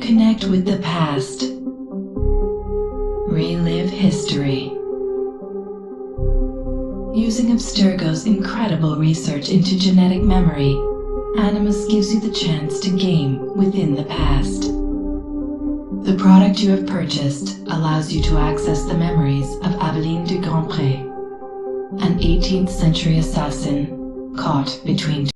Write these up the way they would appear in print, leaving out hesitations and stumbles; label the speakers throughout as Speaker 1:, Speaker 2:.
Speaker 1: Connect with the past. Relive history. Using Abstergo's incredible research into genetic memory, Animus gives you the chance to game within the past. The product you have purchased allows you to access the memories of Aveline de Grandpré, an 18th century assassin caught between two.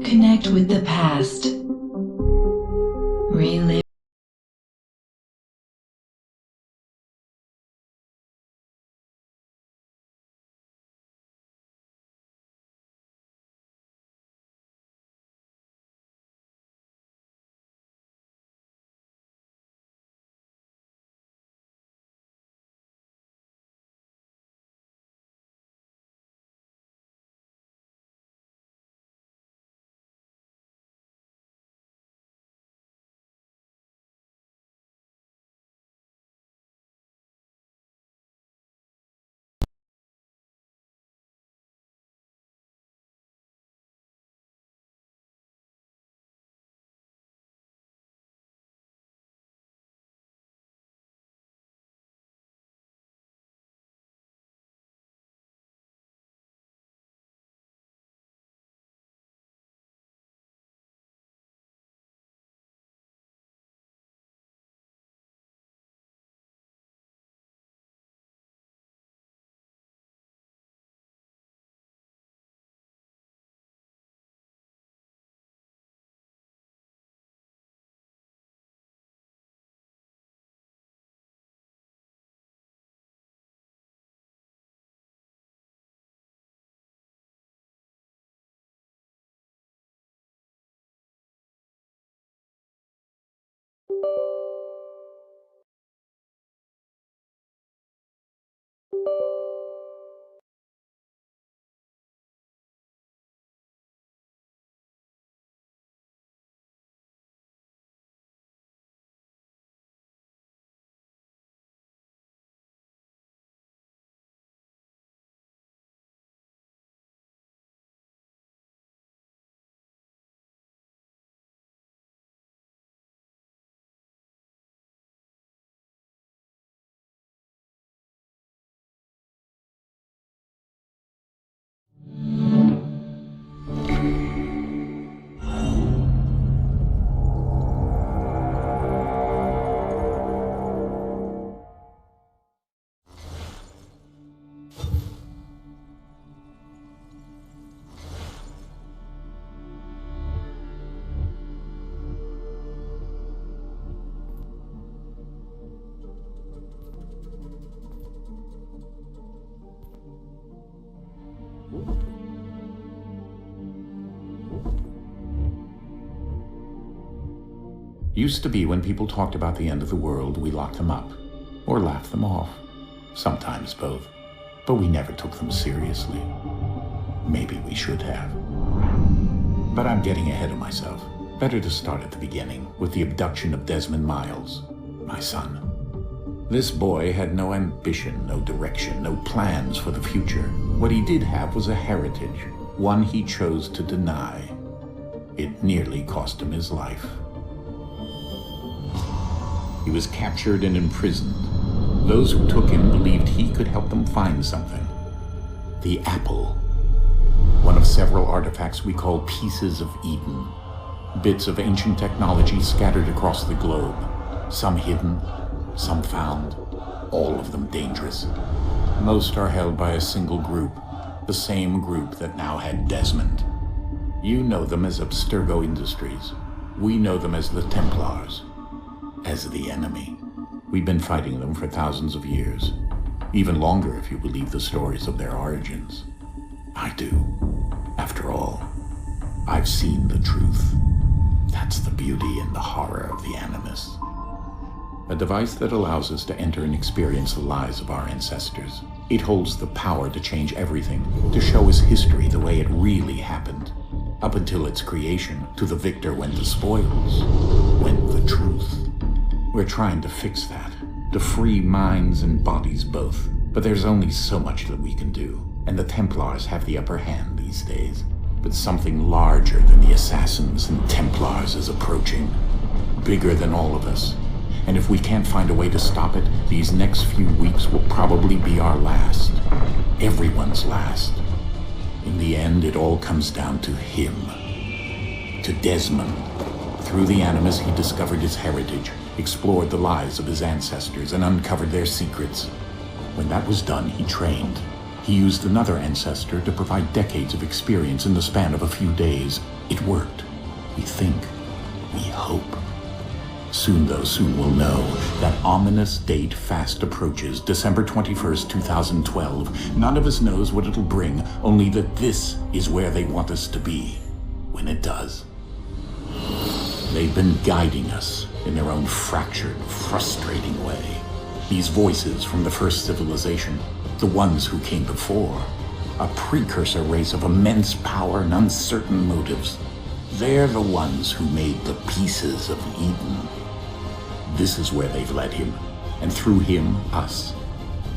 Speaker 1: Connect with the past. Relive.
Speaker 2: Used to be when people talked about the end of the world, we locked them up, or laughed them off. Sometimes both. But we never took them seriously. Maybe we should have. But I'm getting ahead of myself. Better to start at the beginning, with the abduction of Desmond Miles, my son. This boy had no ambition, no direction, no plans for the future. What he did have was a heritage, one he chose to deny. It nearly cost him his life. He was captured and imprisoned. Those who took him believed he could help them find something. The apple. One of of several artifacts we call Pieces of Eden. Bits of ancient technology scattered across the globe. Some hidden, some found, all of them dangerous. Most are held by a single group, the same group that now had Desmond. You know them as Abstergo Industries. We know them as the Templars, as the enemy. We've been fighting them for thousands of years, even longer if you believe the stories of their origins. I do. After all, I've seen the truth. That's the beauty and the horror of the Animus. A device that allows us to enter and experience the lives of our ancestors. It holds the power to change everything, to show us history the way it really happened. Up until its creation, to the victor went the spoils, went the truth. We're trying to fix that, to free minds and bodies both. But there's only so much that we can do, and the Templars have the upper hand these days. But something larger than the Assassins and Templars is approaching, bigger than all of us. And if we can't find a way to stop it, these next few weeks will probably be our last. Everyone's last. In the end, it all comes down to him. To Desmond. Through the Animus, he discovered his heritage, explored the lives of his ancestors, and uncovered their secrets. When that was done, he trained. He used another ancestor to provide decades of experience in the span of a few days. It worked. We think. We hope. Soon we'll know. That ominous date fast approaches, December 21st, 2012. None of us knows what it'll bring, only that this is where they want us to be, when it does. They've been guiding us in their own fractured, frustrating way. These voices from the first civilization, the ones who came before, a precursor race of immense power and uncertain motives. They're the ones who made the Pieces of Eden. This is where they've led him, and through him, us.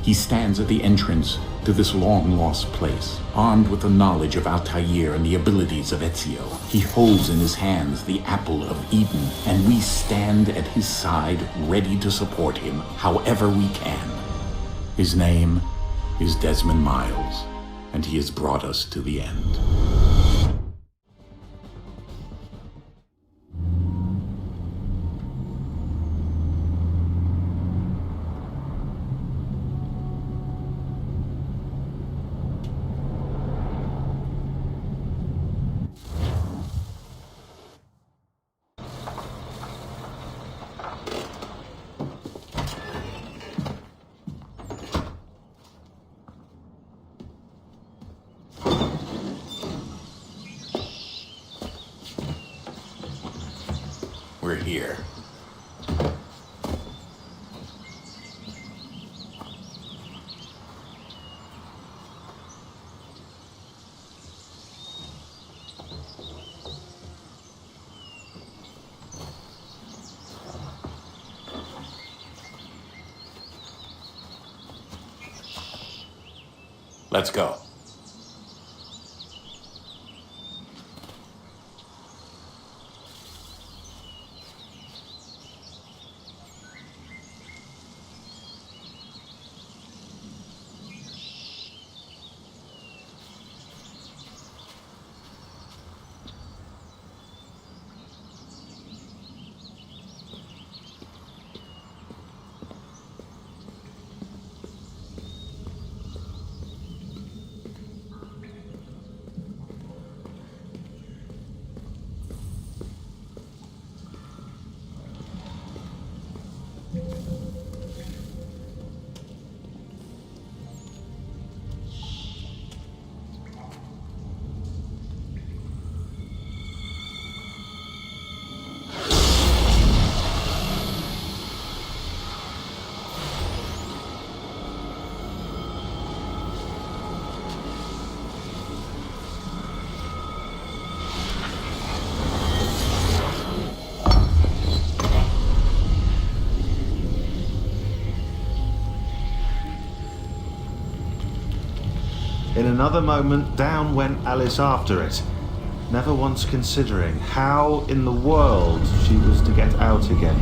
Speaker 2: He stands at the entrance to this long-lost place, armed with the knowledge of Altair and the abilities of Ezio. He holds in his hands the Apple of Eden, and we stand at his side, ready to support him however we can. His name is Desmond Miles, and he has brought us to the end. We're here. Let's go.
Speaker 3: In another moment, down went Alice after it, never once considering how in the world she was to get out again.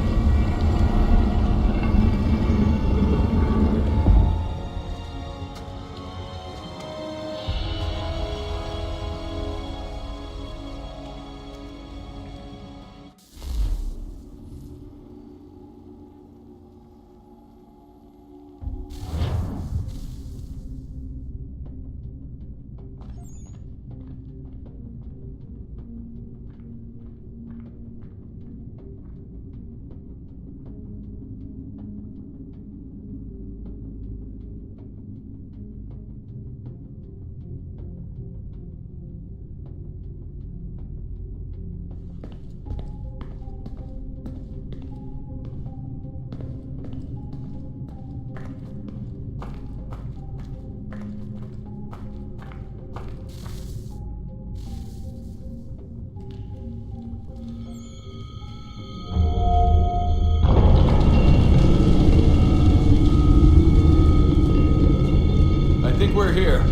Speaker 4: here.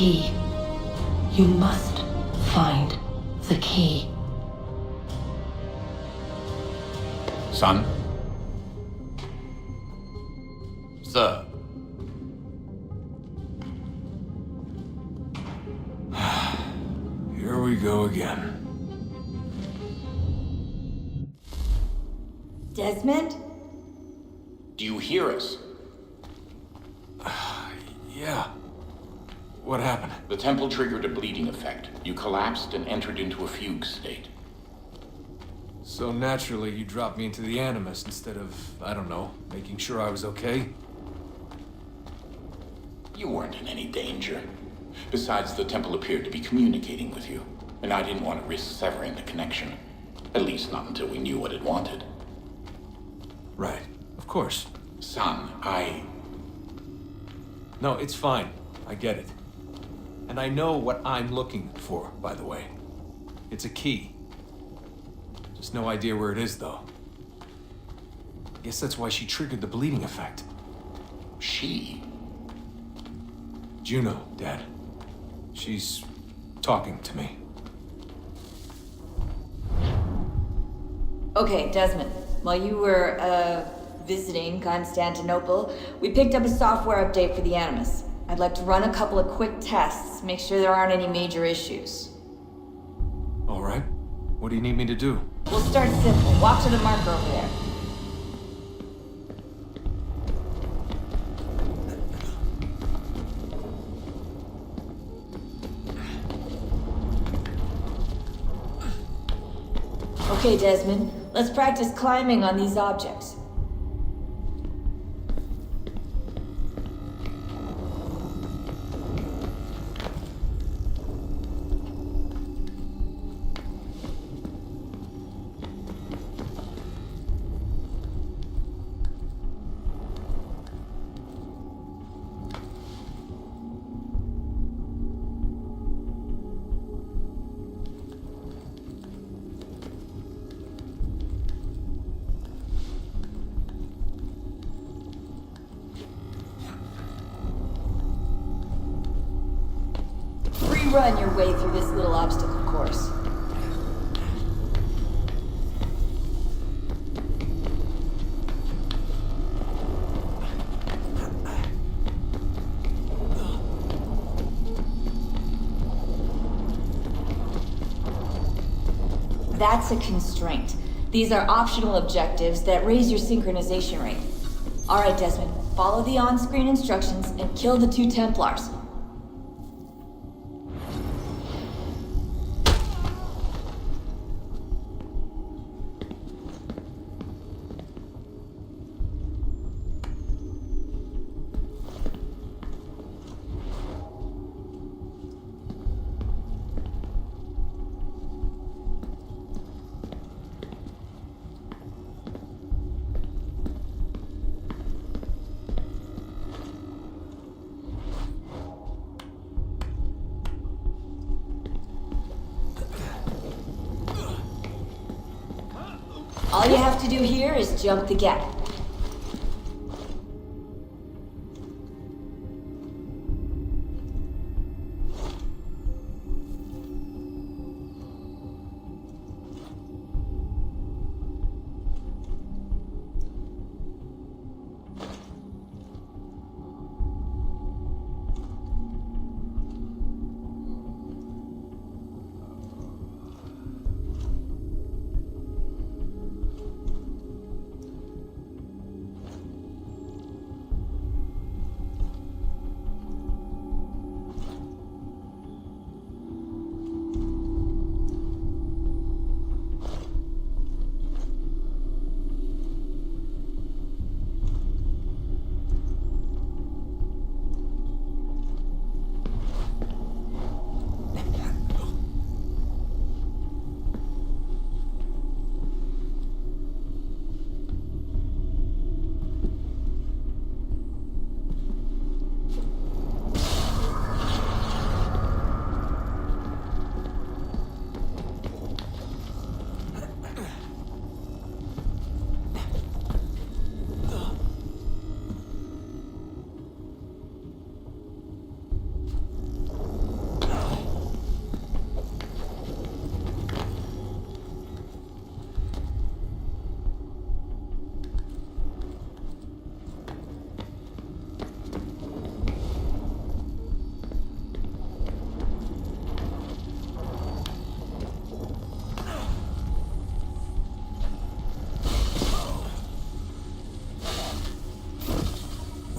Speaker 1: Key. You must find the key.
Speaker 2: Son? Sir.
Speaker 4: Here we go again.
Speaker 5: Desmond?
Speaker 2: Do you hear us?
Speaker 4: Yeah. What happened?
Speaker 2: The temple triggered a bleeding effect. You collapsed and entered into a fugue state.
Speaker 4: So naturally, you dropped me into the Animus instead of, I don't know, making sure I was okay?
Speaker 2: You weren't in any danger. Besides, the temple appeared to be communicating with you, and I didn't want to risk severing the connection. At least not until we knew what it wanted.
Speaker 4: Right. Of course.
Speaker 2: Son,
Speaker 4: No, it's fine. I get it. And I know what I'm looking for, by the way. It's a key. Just no idea where it is, though. I guess that's why she triggered the bleeding effect.
Speaker 2: She?
Speaker 4: Juno, Dad. She's talking to me.
Speaker 5: Okay, Desmond. While you were, visiting Constantinople, we picked up a software update for the Animus. I'd like to run a couple of quick tests, make sure there aren't any major issues.
Speaker 4: All right. What do you need me to do?
Speaker 5: We'll start simple. Walk to the marker over there. Okay, Desmond. Let's practice climbing on these objects. Run your way through this little obstacle course. That's a constraint. These are optional objectives that raise your synchronization rate. Alright, Desmond, follow the on-screen instructions and kill the 2 Templars. All you have to do here is jump the gap.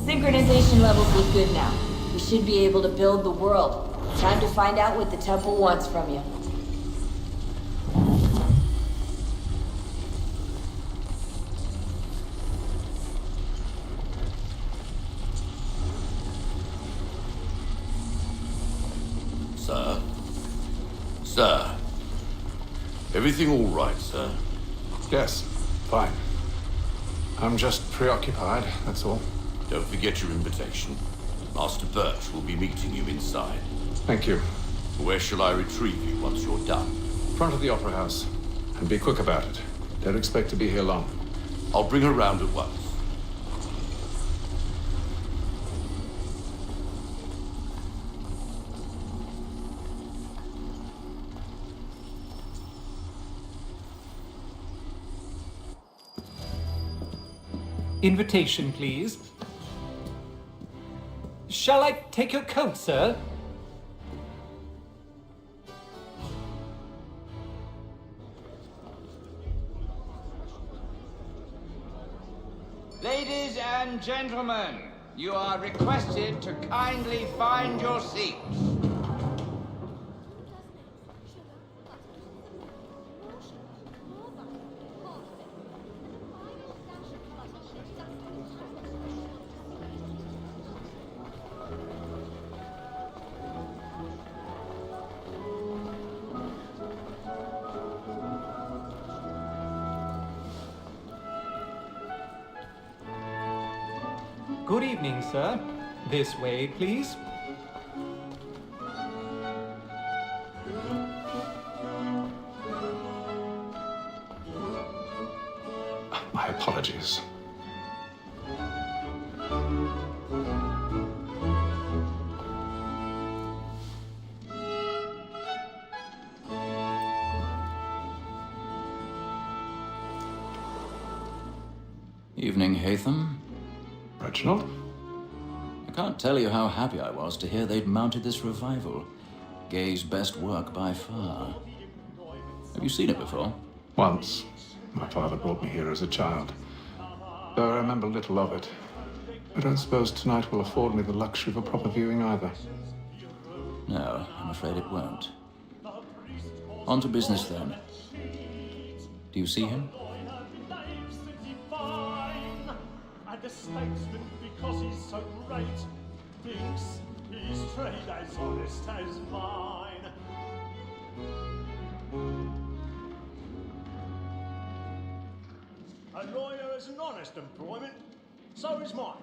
Speaker 5: Synchronization levels look good now. We should be able to build the world. Time to find out what the temple wants from you.
Speaker 6: Sir? Sir? Everything all right, sir?
Speaker 7: Yes, fine. I'm just preoccupied, that's all.
Speaker 6: Don't forget your invitation. Master Birch will be meeting you inside.
Speaker 7: Thank you.
Speaker 6: Where shall I retrieve you once you're done?
Speaker 7: Front of the Opera House. And be quick about it. Don't expect to be here long.
Speaker 6: I'll bring her round at once.
Speaker 8: Invitation, please. Shall I take your coat, sir?
Speaker 9: Ladies and gentlemen, you are requested to kindly find your seats.
Speaker 8: Good evening, sir. This way, please.
Speaker 7: My apologies.
Speaker 10: Evening, Hatham.
Speaker 7: Reginald?
Speaker 10: I can't tell you how happy I was to hear they'd mounted this revival. Gay's best work by far. Have you seen it before?
Speaker 7: Once. My father brought me here as a child. Though I remember little of it. I don't suppose tonight will afford me the luxury of a proper viewing either.
Speaker 10: No, I'm afraid it won't. On to business then. Do you see him?
Speaker 11: The statesman, because he's so great, thinks his trade as honest as mine. A lawyer is an honest employment, so is mine.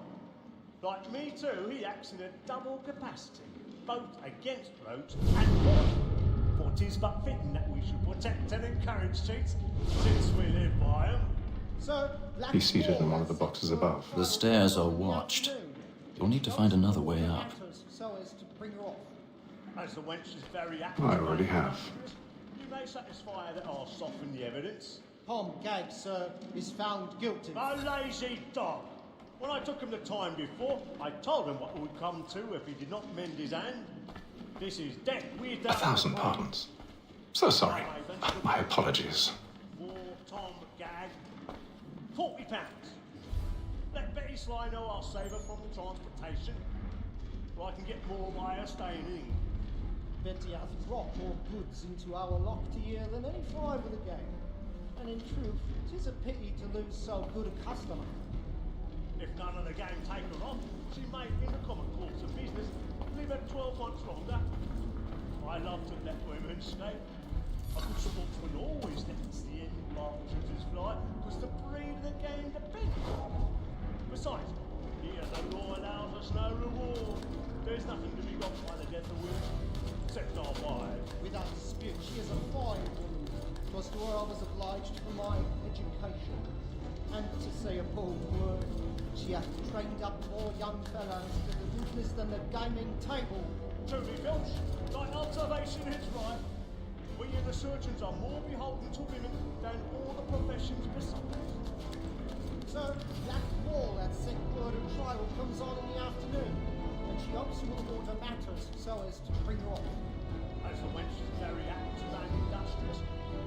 Speaker 11: Like me too, he acts in a double capacity, both against roads and for 'tis but fitting that we should protect and encourage cheats, since we live by 'em.
Speaker 7: Be seated in one of the boxes above.
Speaker 10: The stairs are watched. You'll need to find another way up.
Speaker 11: So as to bring her off. As the wench is very active,
Speaker 7: I already have.
Speaker 11: you may satisfy her that I'll soften the evidence.
Speaker 12: Tom Gagg, sir, is found guilty.
Speaker 11: A lazy dog! When I took him the time before, I told him what would come to if he did not mend his hand. This is death without
Speaker 7: 1,000 pardons. So sorry. My apologies.
Speaker 11: For Tom Gagg, £40. Let Betty Sly know I'll save her from the transportation, so I can get more by her staying in.
Speaker 12: Betty hath brought more goods into our locked year than any five of the game. And in truth, 'tis a pity to lose so good a customer.
Speaker 11: If none of the gang take her off, she may, in the common course of business, live her 12 months longer. I love to let women escape. A good sportsman always lets the end partridges fly, because the breed of the game depends on it. Besides, here the law allows us no reward. There's nothing to be got by the death of women, except our wives.
Speaker 12: Without dispute, she is a fine woman. 'Twas to her I was obliged for my education. And to say a bold word, she hath trained up more young fellows to the business than the gaming table.
Speaker 11: Truly, Filch, thy observation is right. We and the surgeons are more beholden to women than all the professions besides.
Speaker 12: Sir, that ball at sick word and trial comes on in the afternoon, and she hopes you will order matters so as to bring her off.
Speaker 11: As the wench is very active and industrious,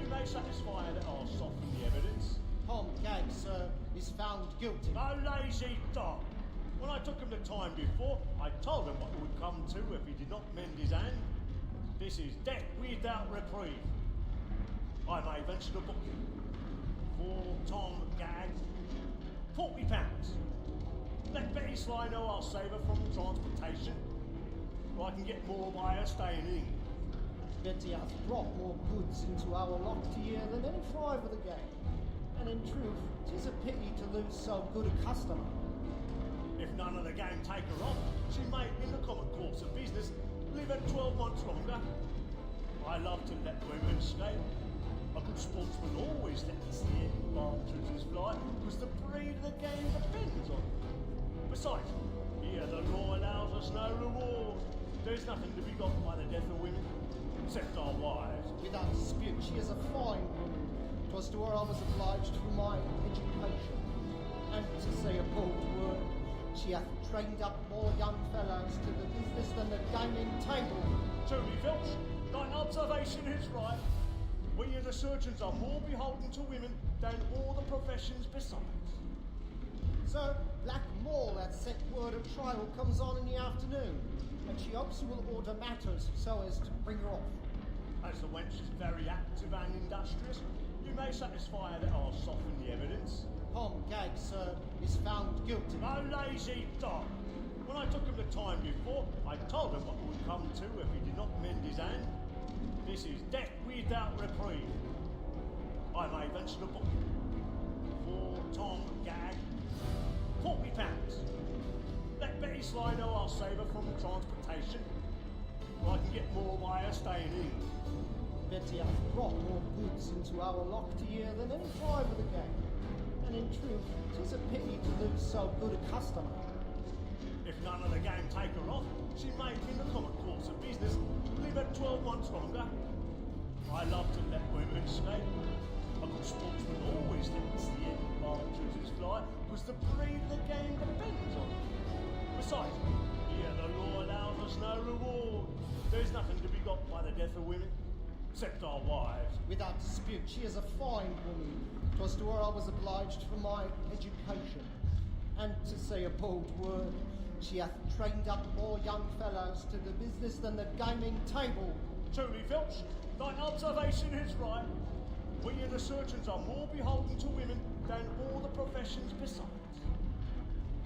Speaker 11: you may satisfy her that I'll soften the evidence.
Speaker 12: Tom Gagg, sir, is found guilty.
Speaker 11: A lazy dog! When I took him the time before, I told him what would come to if he did not mend his hand. This is death without reprieve. I may venture to book him. For Tom Gagg, £40. Let Betty Sly know I'll save her from the transportation, so I can get more by her staying in.
Speaker 12: Betty hath brought more goods into our locked year than any five of the game. And in truth, 'tis a pity to lose so good a customer.
Speaker 11: If none of the gang take her off, she may, in the common course of business, live her 12 months longer. I love to let women escape. A good sportsman always lets the end partridges fly, because the breed of the game depends on it. Besides, here the law allows us no reward. There's nothing to be got by the death of women, except our wives.
Speaker 12: Without dispute, she is a fine woman. 'Twas to her I was obliged for my education. And to say a bold word, she hath trained up more young fellows to the business than the gaming table.
Speaker 11: Truly, Filch, thine observation is right. We as the surgeons are more beholden to women than all the professions besides.
Speaker 12: So, Black Mall, that set word of trial, comes on in the afternoon, and she hopes you will order matters so as to bring her off.
Speaker 11: As the wench is very active and industrious, you may satisfy her that I'll soften the evidence.
Speaker 12: Tom Gag, sir, is found guilty.
Speaker 11: No lazy dog. When I took him the time before, I told him what would come to if he did not mend his hand. This is death without reprieve. I may venture to book for Tom Gag £40. Let Betty Sly know I'll save her from transportation, or I can get more by her staying in.
Speaker 12: Betty hath brought more goods into our locked year than any five of the gang. And in truth, 'tis a pity to lose so good a customer.
Speaker 11: If none of the gang take her off, she may, in the common course of business, live at 12 months longer. I love to let women escape. A good sportsman always lets the end partridges fly, because the breed of the game depends on it. Besides, here the law allows us no reward. There's nothing to be got by the death of women, except our wives.
Speaker 12: Without dispute, she is a fine woman. 'Twas to her I was obliged for my education. And to say a bold word, she hath trained up more young fellows to the business than the gaming table.
Speaker 11: Truly, Filch, thine observation is right. We as the surgeons are more beholden to women than all the professions besides.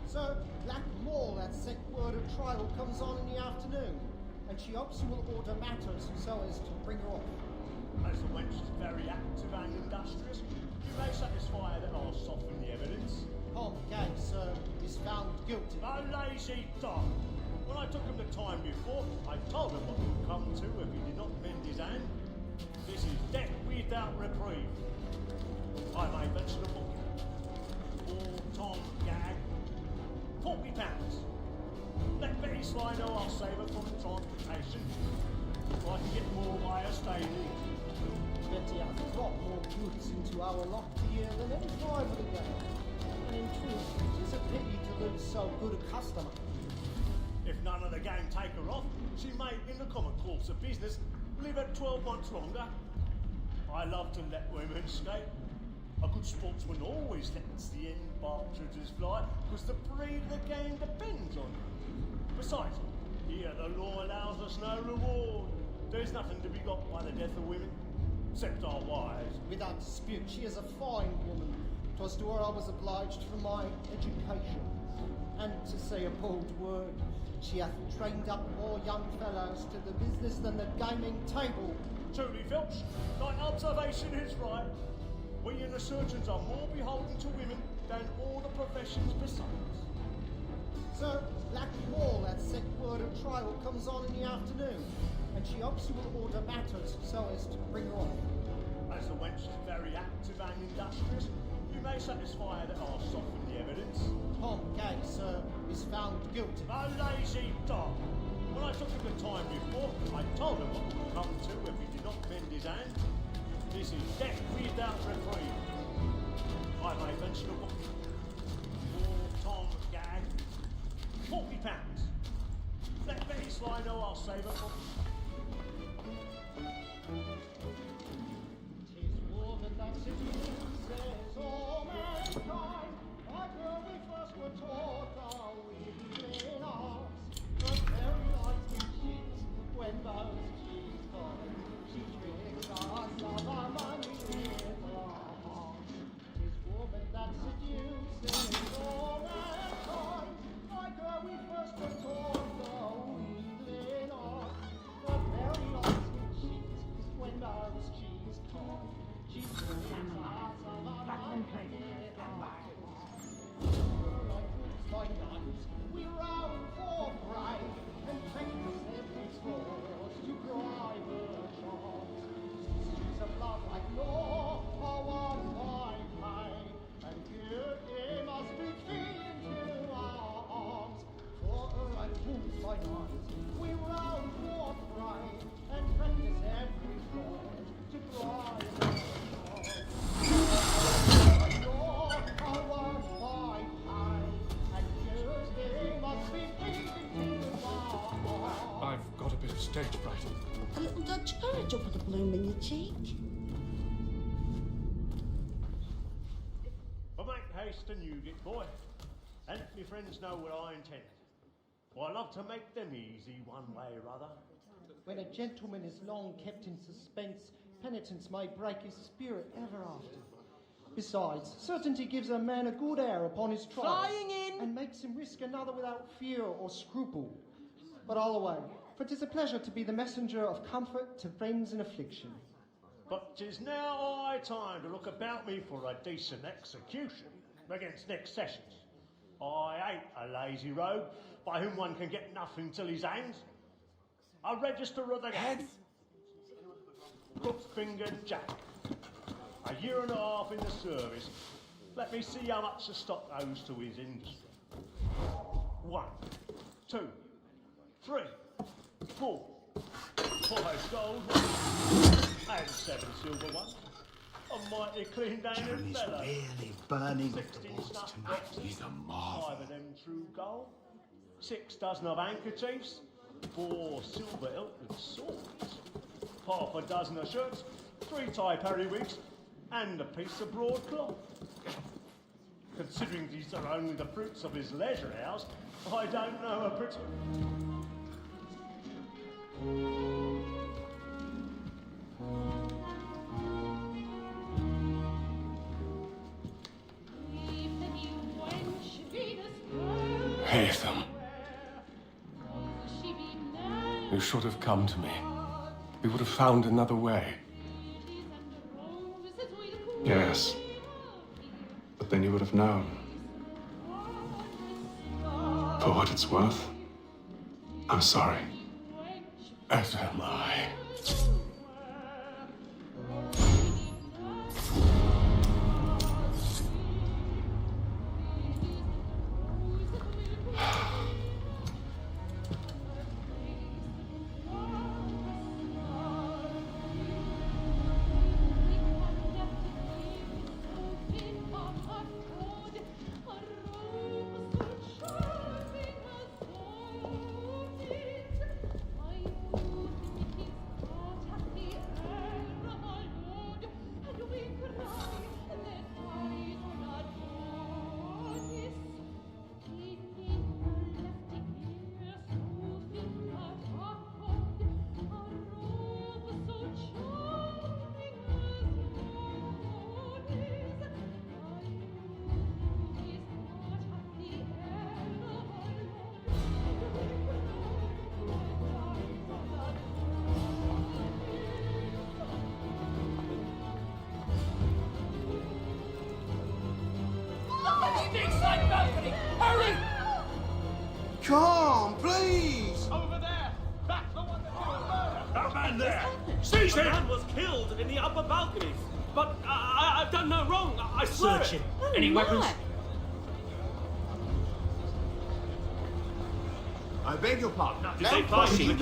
Speaker 12: So, Black Mall, that set word of trial, comes on in the afternoon, and she hopes you will order matters so as to bring her off.
Speaker 11: As the wench is very active and industrious, you may satisfy her that I'll soften the evidence.
Speaker 12: Tom Gag, sir, is found guilty.
Speaker 11: No lazy dog. When I took him the time before, I told him what would come to if he did not mend his hand. This is death without reprieve. I may venture to book for Tom Gag £40. Let Betty Sly know I'll save her from transportation, or I can get more by her staying in.
Speaker 12: Betty hath brought more goods into our locked year than any five of the gang. And in truth, 'tis a pity to lose so good a customer.
Speaker 11: If none of the gang take her off, she may, in the common course of business, live at 12 months longer. I love to let women escape. A good sportsman always lets the end partridges fly, because the breed of the game depends on it. Besides, here the law allows us no reward. There's nothing to be got by the death of women, except our wives.
Speaker 12: Without dispute, she is a fine woman. 'Twas to her I was obliged for my education. And to say a bold word, she hath trained up more young fellows to the business than the gaming table.
Speaker 11: Truly, Filch, thine observation is right. We as the surgeons are more beholden to women than all the professions besides.
Speaker 12: So, Black Mall, that set word of trial, comes on in the afternoon, and she hopes you will order matters so as to bring her off.
Speaker 11: As the wench is very active and industrious, you may satisfy her that I'll soften the evidence.
Speaker 12: Tom Gag, sir, is found guilty.
Speaker 11: No lazy dog. When I took him the time before, I told him what would come to if he did not mend his hand. This is death without reprieve. I may venture to book for Tom Gag £40. Let Betty Sly know I'll save her from...
Speaker 12: 'Tis woman that seduces all mankind, like where we first were taught our weakling arts. But very light in sheets, when those cheeks come, she tricks us of our money with her heart. 'Tis woman that seduces all mankind, like where we first were taught our weakling arts. But very light in sheets, when those cheeks come, she tricks us of our money with her heart. By night, we round for pride and practice every sport to private shots. Streets of love like law are won by pride, and beauty must be feed into our arms. For like wolves by night, we round for pride and practice every sport to private shots. Like law are won by
Speaker 13: Dead right.
Speaker 14: A little Dutch courage will put a bloom in your cheek.
Speaker 11: But make haste and you get, boy. And my friends know what I intend. I love to make them easy one way or other.
Speaker 12: When a gentleman is long kept in suspense, penitence may break his spirit ever after. Besides, certainty gives a man a good air upon his trial.
Speaker 14: Flying in!
Speaker 12: And makes him risk another without fear or scruple. But I'll away, for 'tis a pleasure to be the messenger of comfort to friends in affliction.
Speaker 11: But 'tis now high time to look about me for a decent execution against next sessions. I hate a lazy rogue by whom one can get nothing till his hands. A register of the heads. Crook-fingered Jack. A year and a half in the service. Let me see how much the stock owes to his industry. 1, 2, 3, 4, 5 gold and 7 silver ones. A mighty clean Danish fellow.
Speaker 15: Really burning
Speaker 11: 16
Speaker 15: towards
Speaker 11: snuff
Speaker 15: tonight.
Speaker 11: boxes,
Speaker 15: He's a marvel.
Speaker 11: 5 of them true gold, 6 dozen of handkerchiefs, 4 silver hilted swords, half a dozen of shirts, 3 tie periwigs, and a piece of broadcloth. Considering these are only the fruits of his leisure hours, I don't know a pretty...
Speaker 13: Haytham. You should have come to me. We would have found another way. Yes. But then you would have known. For what it's worth, I'm sorry. As am I.
Speaker 15: Come, please!
Speaker 9: Over there! That's the one that did the murder!
Speaker 11: That man there!
Speaker 9: Seize
Speaker 11: The
Speaker 9: him!
Speaker 11: man was killed in the upper balconies. But I've done no wrong. I swear
Speaker 9: Search
Speaker 11: it.
Speaker 9: him. Any weapons?
Speaker 15: I beg your pardon.
Speaker 11: Did they find him?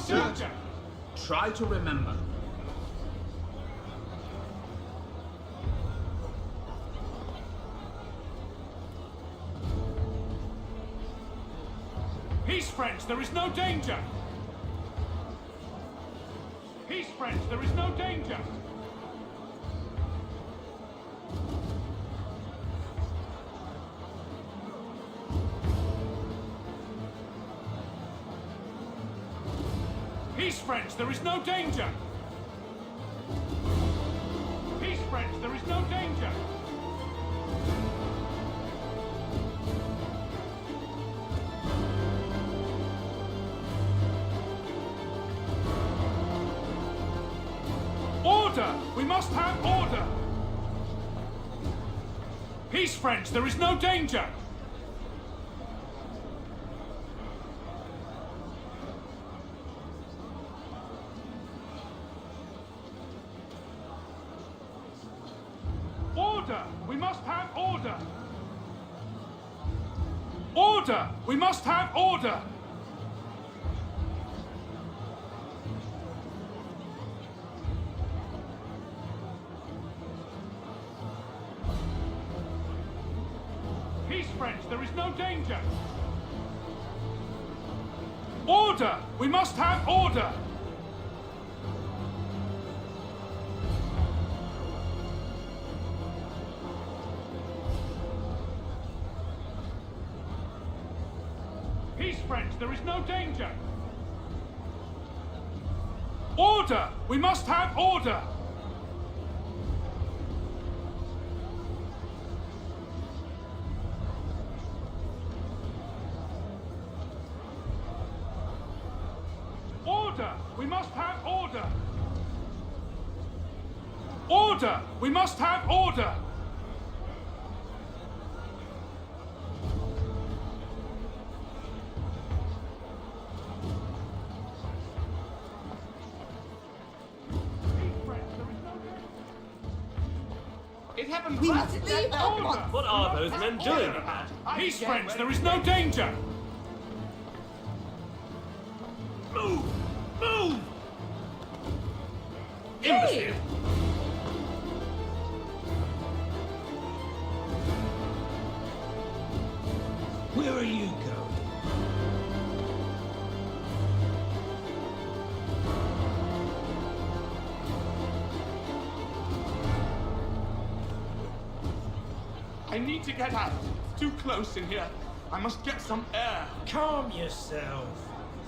Speaker 15: Sir, try to remember.
Speaker 13: Peace, friends, there is no danger! Peace, friends, there is no danger! Peace, friends, there is no danger! Peace, friends, there is no danger! Order! We must have order! Peace, friends, there is no danger! Order! We must have order! Order! We must have order!
Speaker 16: Peace, friends, there is no danger! Order! We must have order! Peace, friends, there is no danger! Order! We must have order! Order! We must have order! Order! We must have order!
Speaker 9: It happened
Speaker 14: We
Speaker 9: right
Speaker 14: must
Speaker 9: at
Speaker 14: leave
Speaker 9: that
Speaker 14: at
Speaker 9: moment.
Speaker 14: once.
Speaker 16: What are those men doing? Peace, friends, there is no danger! Move! Move! Imbecile!
Speaker 15: Where are you going?
Speaker 9: I need to get out. It's too close in here. I must get some air.
Speaker 15: Calm yourself.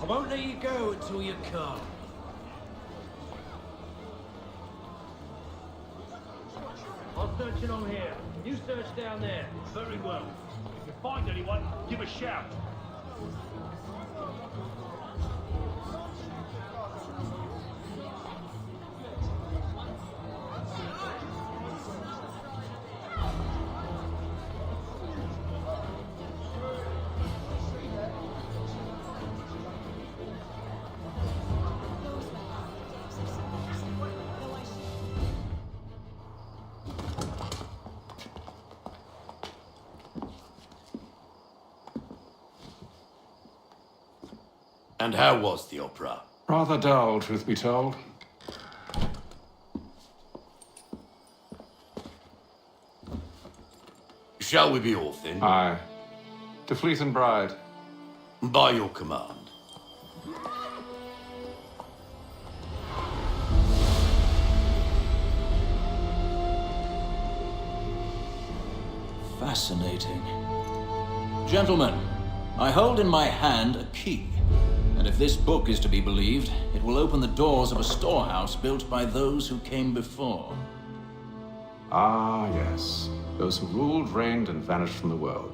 Speaker 15: I won't let you go until you're calm.
Speaker 11: I'm searching on here. You search down there. Very well. If you find anyone, give a shout.
Speaker 6: And how was the opera?
Speaker 7: Rather dull, truth be told.
Speaker 6: Shall we be off then?
Speaker 7: Aye. To Fleet and Bride.
Speaker 6: By your command.
Speaker 10: Fascinating. Gentlemen, I hold in my hand a key. And if this book is to be believed, it will open the doors of a storehouse built by those who came before.
Speaker 7: Ah, yes. Those who ruled, reigned, and vanished from the world.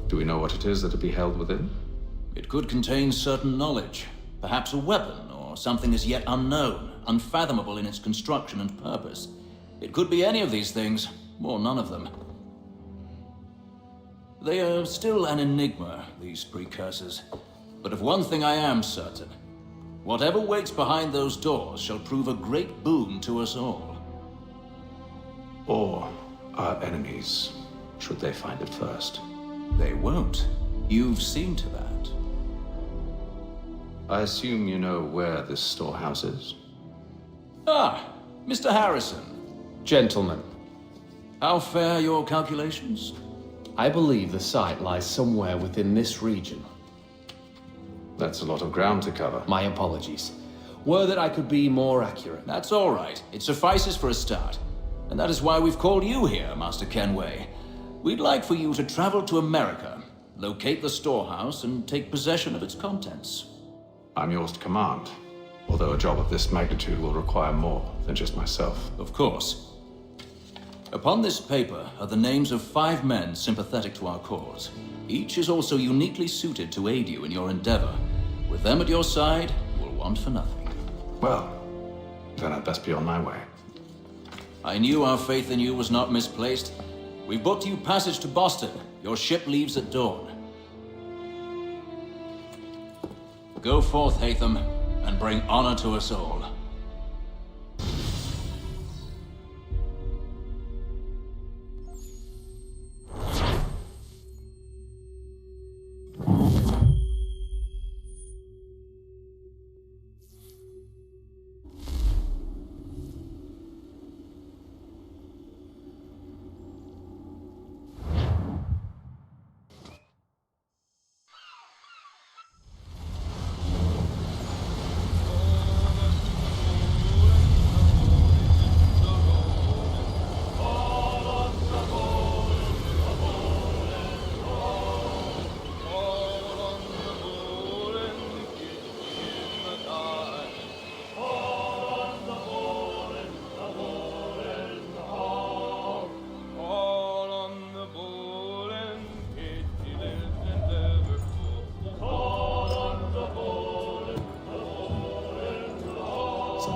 Speaker 7: Do we know what it is that will be held within?
Speaker 10: It could contain certain knowledge, perhaps a weapon, or something as yet unknown, unfathomable in its construction and purpose. It could be any of these things, or none of them. They are still an enigma, these precursors. But of one thing I am certain. Whatever waits behind those doors shall prove a great boon to us all.
Speaker 7: Or our enemies, should they find it first.
Speaker 10: They won't. You've seen to that.
Speaker 7: I assume you know where this storehouse is?
Speaker 10: Ah, Mr. Harrison.
Speaker 17: Gentlemen,
Speaker 10: How fare your calculations?
Speaker 17: I believe the site lies somewhere within this region.
Speaker 7: That's a lot of ground to cover.
Speaker 17: My apologies. Were that I could be more accurate.
Speaker 10: That's all right. It suffices for a start. And that is why we've called you here, Master Kenway. We'd like for you to travel to America, locate the storehouse, and take possession of its contents.
Speaker 7: I'm yours to command, although a job of this magnitude will require more than just myself.
Speaker 10: Of course. Upon this paper are the names of 5 men sympathetic to our cause. Each is also uniquely suited to aid you in your endeavor. With them at your side, you will want for nothing.
Speaker 7: Well, then I'd best be on my way.
Speaker 10: I knew our faith in you was not misplaced. We've booked you passage to Boston. Your ship leaves at dawn. Go forth, Hatham, and bring honor to us all.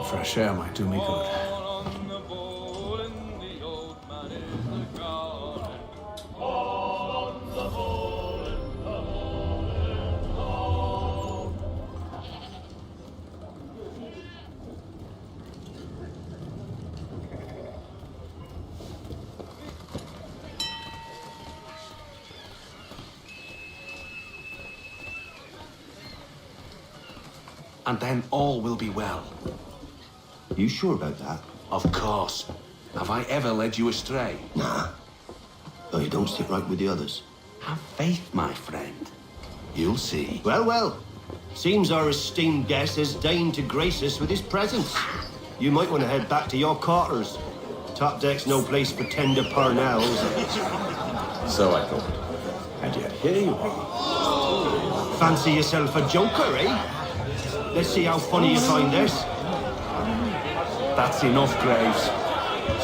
Speaker 7: fresh air might do me good.
Speaker 6: And then all will be well.
Speaker 18: You sure about that?
Speaker 6: Of course. Have I ever led you astray?
Speaker 18: Nah. Though you don't sit right with the others.
Speaker 6: Have faith, my friend. You'll see.
Speaker 18: Well, well. Seems our esteemed guest has deigned to grace us with his presence. You might want to head back to your quarters. Top deck's no place for tender parnells.
Speaker 2: So I thought. And yet here you are.
Speaker 18: Fancy yourself a joker, eh? Let's see how funny you find this.
Speaker 6: That's enough, Graves.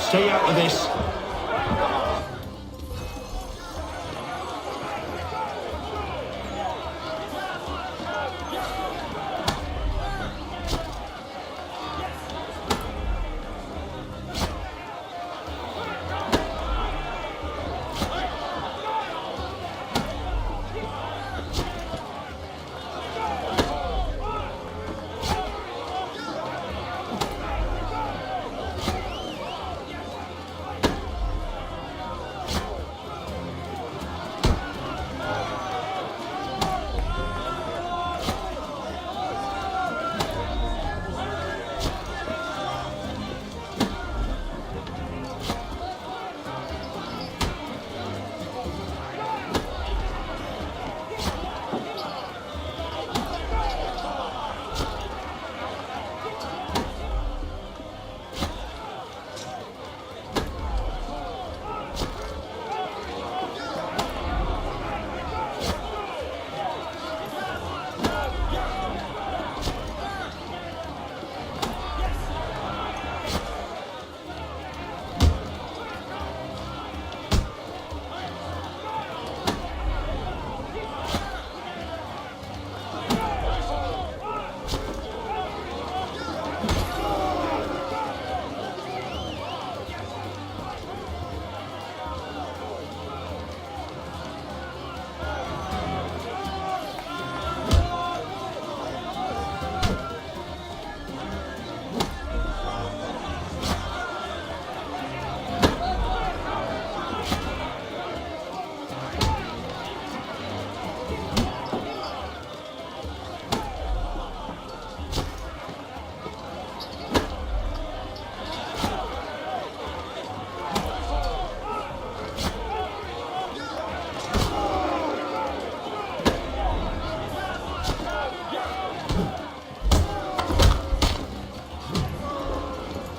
Speaker 18: Stay out of this.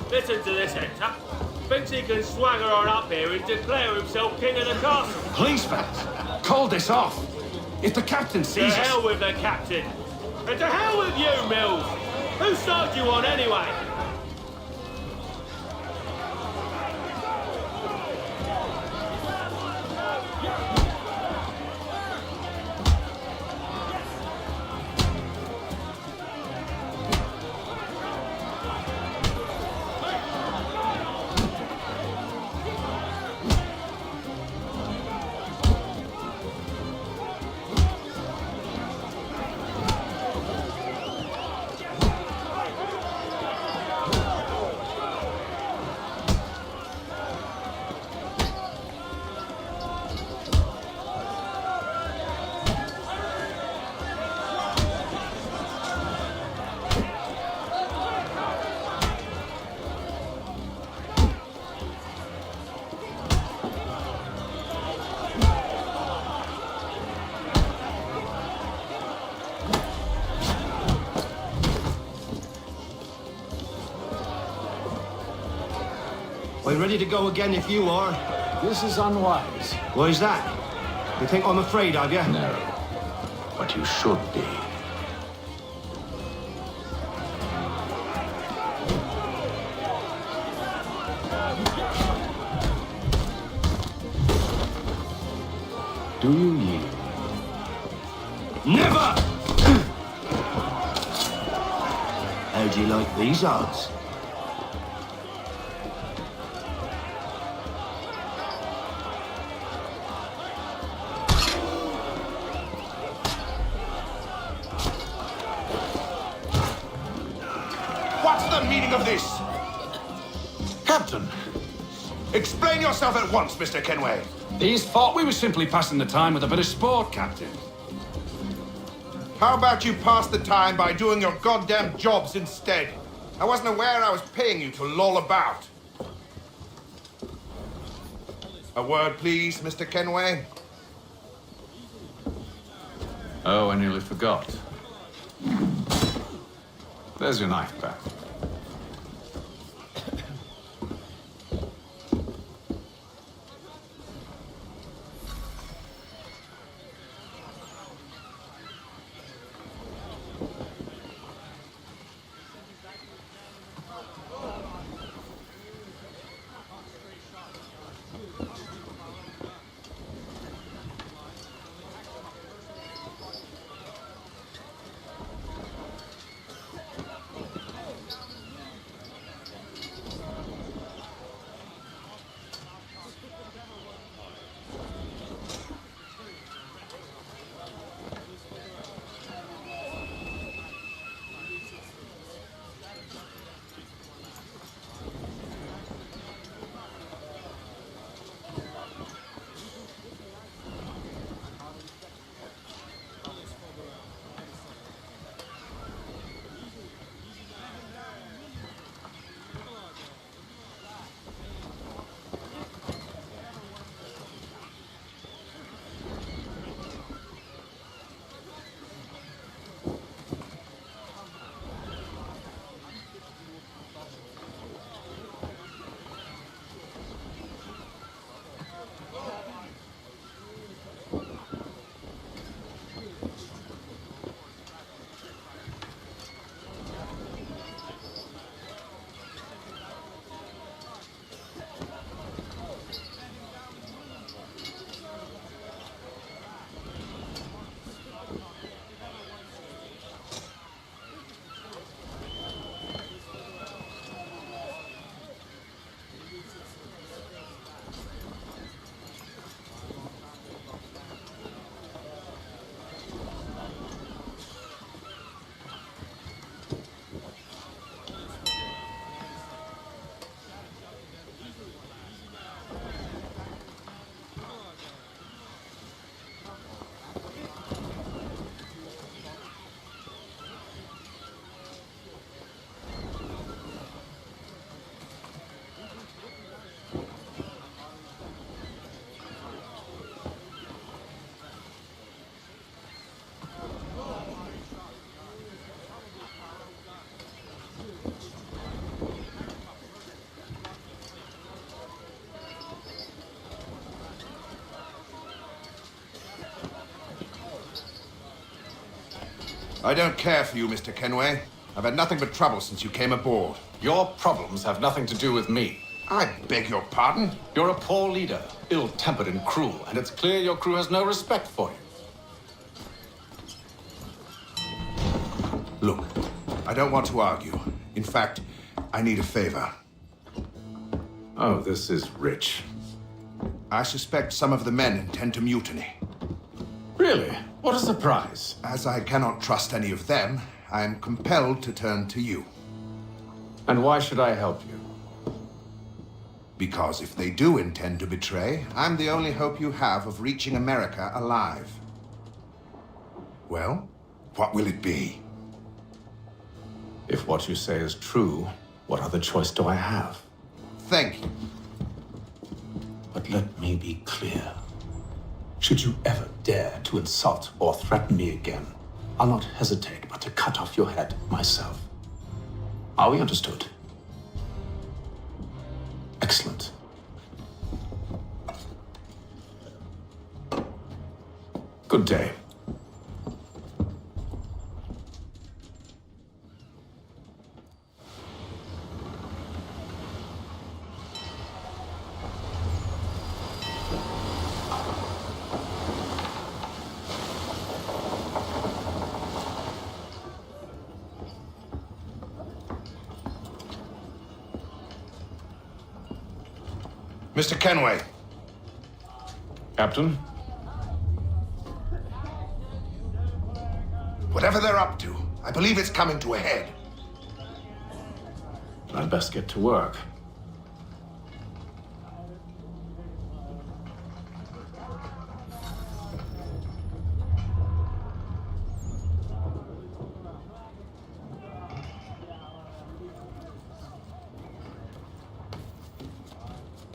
Speaker 15: Listen to this, Hector. Thinks he can swagger on up here and declare himself king of the castle.
Speaker 6: Please, Vance. Call this off. If the captain
Speaker 15: To
Speaker 6: sees us...
Speaker 15: hell with the captain. And to hell with you, Mills. Whose side do you on anyway?
Speaker 18: We're ready to go again if you are.
Speaker 2: This is unwise.
Speaker 18: Why is that? You think I'm afraid of you?
Speaker 2: No. But you should be. Do you yield?
Speaker 18: Never! How do you like these odds?
Speaker 6: meaning of this?
Speaker 16: Captain,
Speaker 6: Explain yourself at once, Mr. Kenway.
Speaker 16: these thought we were simply passing the time with a bit of sport, Captain.
Speaker 6: How about you pass the time by doing your goddamn jobs instead? I wasn't aware I was paying you to loll about. A word, please, Mr. Kenway.
Speaker 7: Oh, I nearly forgot. There's your knife back.
Speaker 6: I don't care for you, Mr. Kenway. I've had nothing but trouble since you came aboard.
Speaker 7: Your problems have nothing to do with me.
Speaker 6: I beg your pardon?
Speaker 7: You're a poor leader, ill-tempered and cruel, and it's clear your crew has no respect for you.
Speaker 6: Look, I don't want to argue. In fact, I need a favor.
Speaker 7: Oh, this is rich.
Speaker 6: I suspect some of the men intend to mutiny.
Speaker 7: Really? What a surprise.
Speaker 6: As I cannot trust any of them, I am compelled to turn to you.
Speaker 7: And why should I help you?
Speaker 6: Because if they do intend to betray, I'm the only hope you have of reaching America alive. Well, what will it be?
Speaker 7: If what you say is true, what other choice do I have?
Speaker 6: Thank you.
Speaker 7: But let me be clear. Should you ever dare to insult or threaten me again, I'll not hesitate but to cut off your head myself. Are we understood? Excellent. Good day.
Speaker 6: Mr. Kenway.
Speaker 7: Captain?
Speaker 6: Whatever they're up to, I believe it's coming to a head.
Speaker 13: I'd best get to work.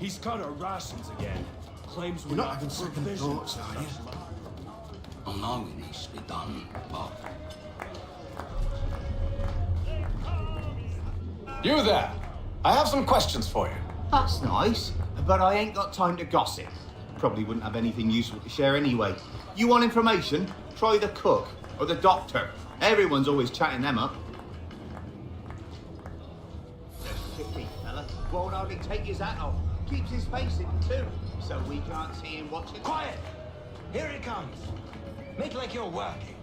Speaker 16: He's cut our rations again. Claims we're
Speaker 19: You're not having second thoughts, are you?
Speaker 7: I know it needs to be done, but...
Speaker 17: You there! I have some questions for you.
Speaker 19: That's nice, but I ain't got time to gossip. Probably wouldn't have anything useful to share anyway. You want information? Try the cook or the doctor. Everyone's always chatting them up. The shitty fella won't hardly take his hat off. Keeps his face in too, so we can't see him watching.
Speaker 9: Quiet! Here he comes. Make like you're working.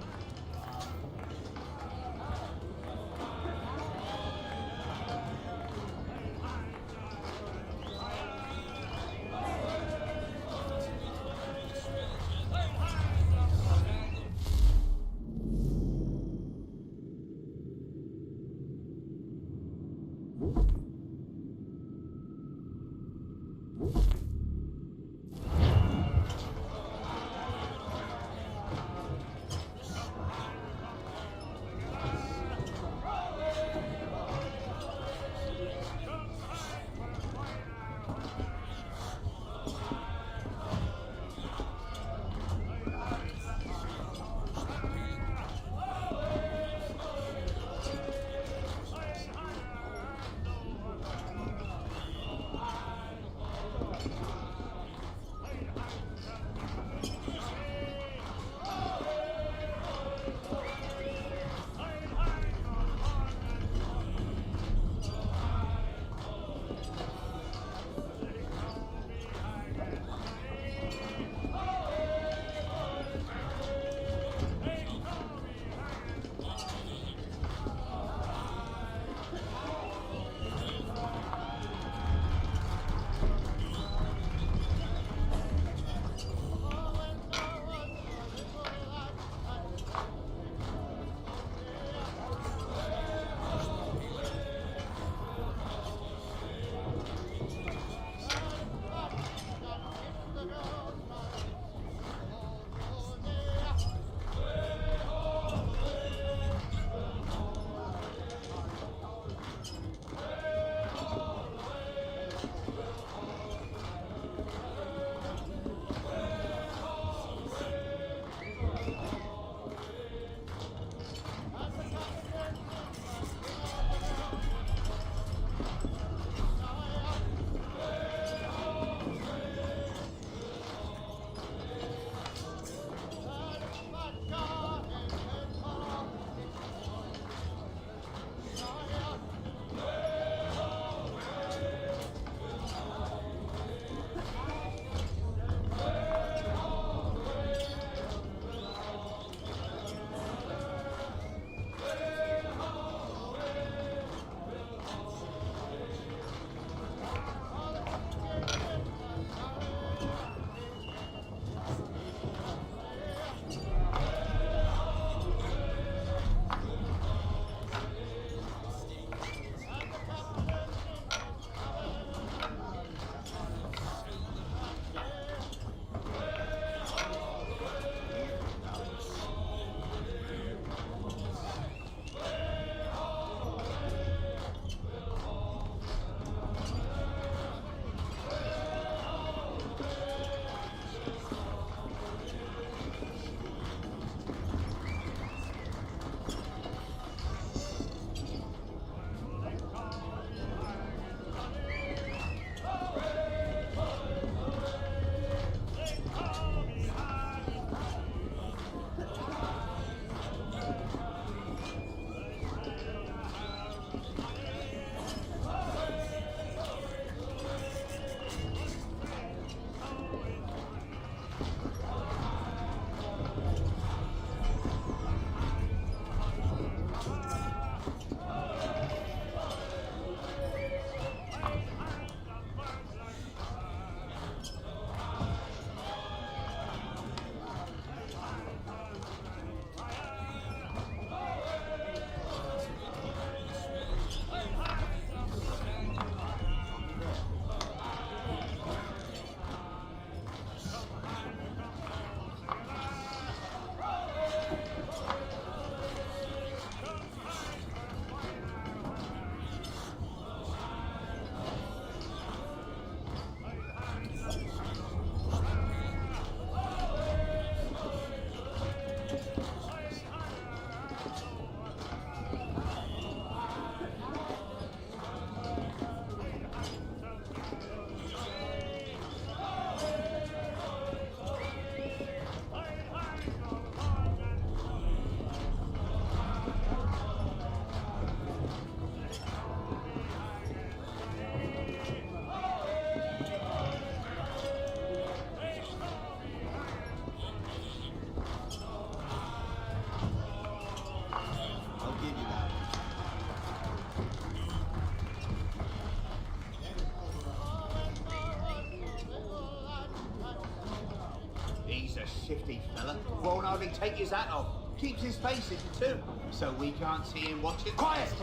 Speaker 19: a shifty fella. Won't hardly take his hat off. Keeps his face hidden too, so we can't see him watching.
Speaker 20: Quiet!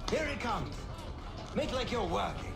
Speaker 20: Here he comes. Make like you're working.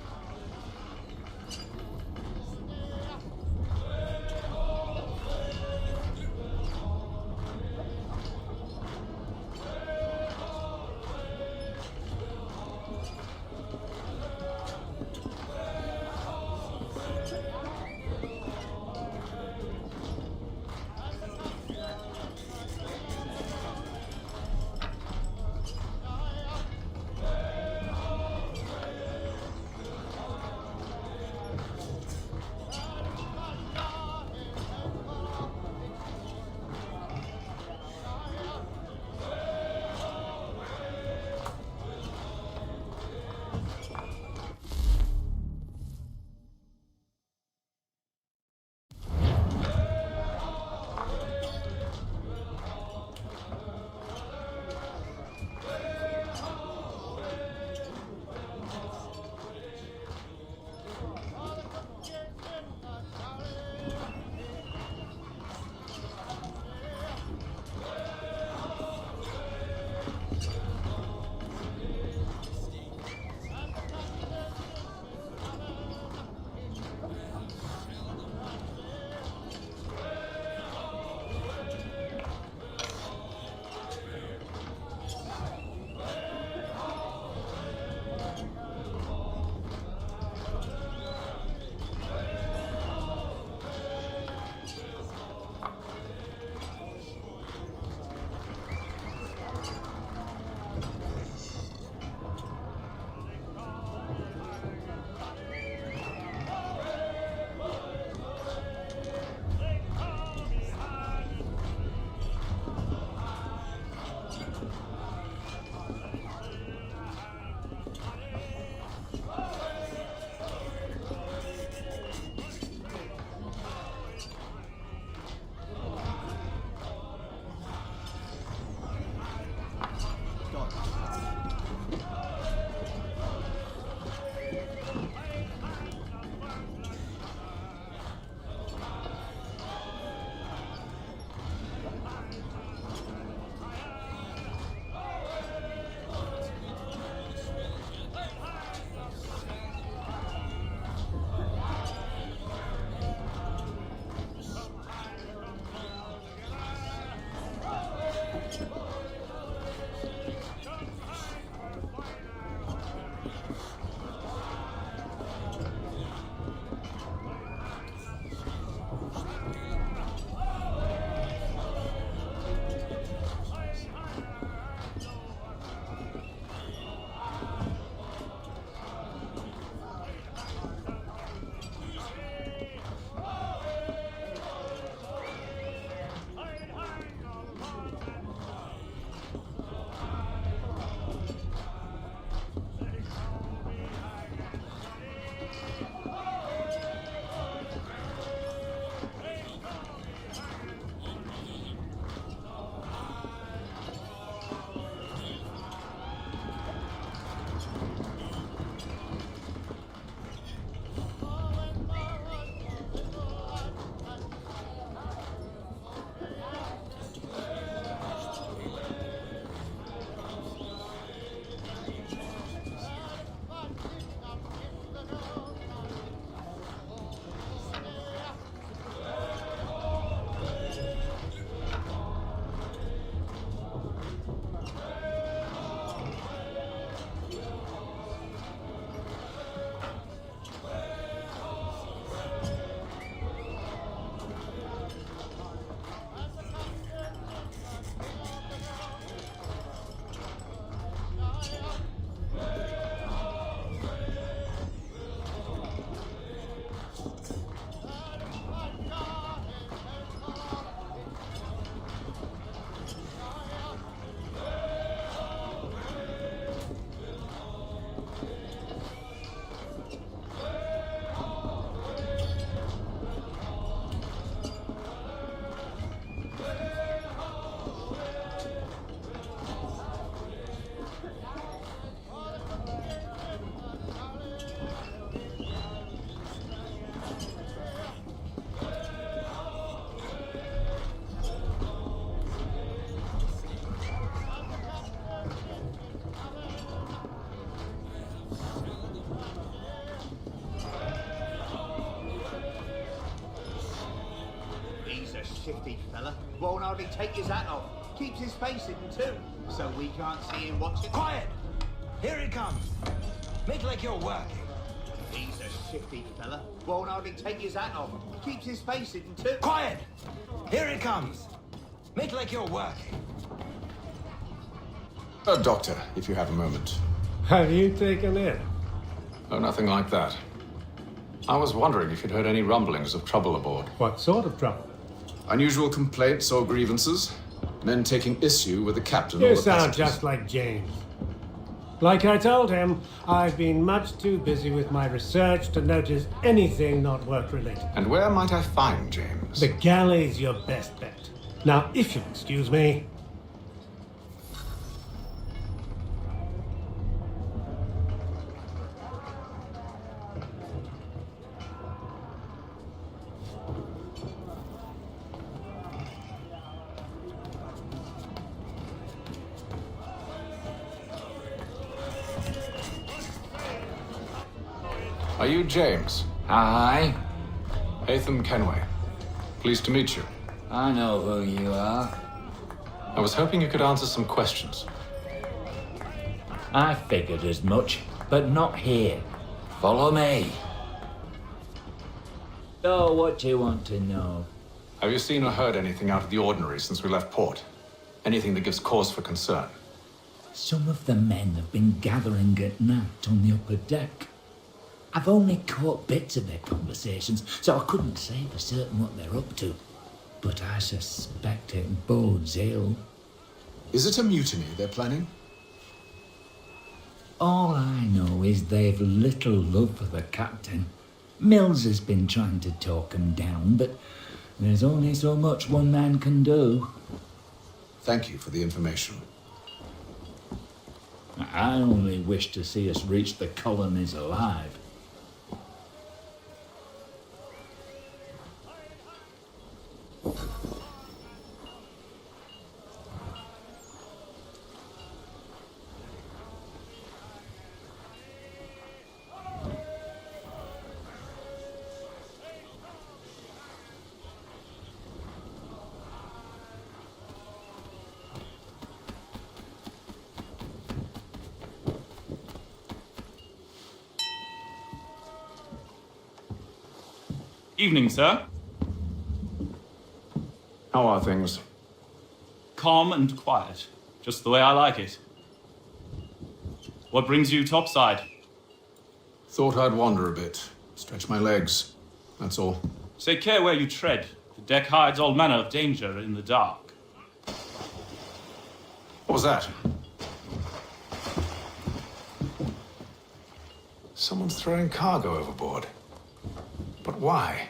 Speaker 19: fella. Won't hardly take his hat off. Keeps his face hidden too, so we can't see him watching.
Speaker 20: Quiet! Here he comes. Make like you're working.
Speaker 19: He's a shifty fella. Won't hardly take his hat off. Keeps his face hidden too.
Speaker 20: Quiet! Here he comes. Make like you're working.
Speaker 13: Doctor, if you have a moment.
Speaker 16: Have you taken it?
Speaker 13: Oh, nothing like that. I was wondering if you'd heard any rumblings of trouble aboard.
Speaker 16: What sort of trouble?
Speaker 13: Unusual complaints or grievances? Men taking issue with the captain or
Speaker 16: You
Speaker 13: the
Speaker 16: sound
Speaker 13: passengers?
Speaker 16: just like James. Like I told him, I've been much too busy with my research to notice anything not work-related.
Speaker 13: And where might I find James?
Speaker 16: The galley's your best bet. Now, if you'll excuse me.
Speaker 13: Are you James?
Speaker 21: Hi.
Speaker 13: Hatham Kenway. Pleased to meet you.
Speaker 21: I know who you are.
Speaker 13: I was hoping you could answer some questions.
Speaker 21: I figured as much, but not here. Follow me. So, what do you want to know?
Speaker 13: Have you seen or heard anything out of the ordinary since we left port? Anything that gives cause for concern?
Speaker 21: Some of the men have been gathering at night on the upper deck. I've only caught bits of their conversations, so I couldn't say for certain what they're up to. But I suspect it bodes ill.
Speaker 13: Is it a mutiny they're planning?
Speaker 21: All I know is they've little love for the captain. Mills has been trying to talk him down, but there's only so much one man can do.
Speaker 13: Thank you for the information.
Speaker 21: I only wish to see us reach the colonies alive.
Speaker 22: Evening, sir.
Speaker 13: How are things?
Speaker 22: Calm and quiet. Just the way I like it. What brings you topside?
Speaker 13: Thought I'd wander a bit. Stretch my legs. That's all.
Speaker 22: Take care where you tread. The deck hides all manner of danger in the dark.
Speaker 13: What was that? Someone's throwing cargo overboard. But why?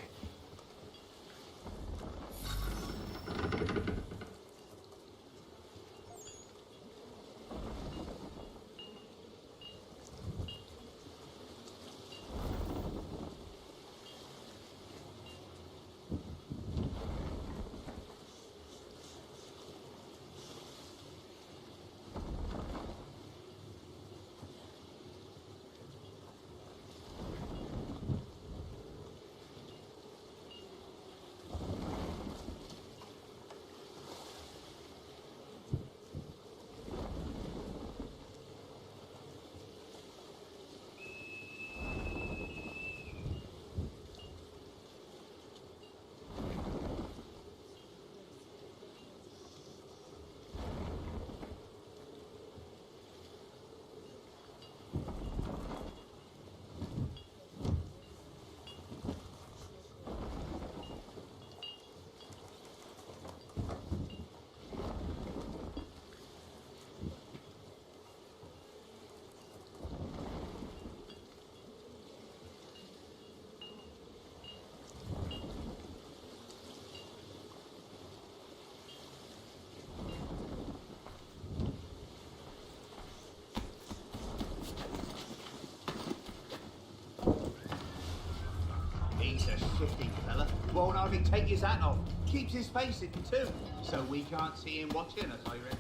Speaker 19: He's a shifty fella. Won't hardly take his hat off. Keeps his face hidden too, so we can't see him watching us, I reckon.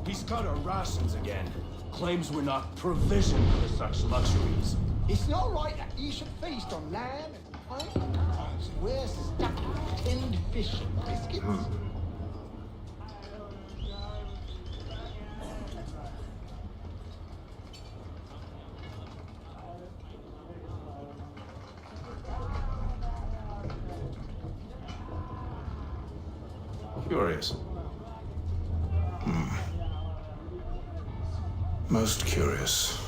Speaker 1: He's cut our rations again. Claims we're not provisioned for such luxuries.
Speaker 12: It's not right that you should feast on lamb and pike. We're stuffed with tinned fish and biscuits.
Speaker 7: Curious. Most curious.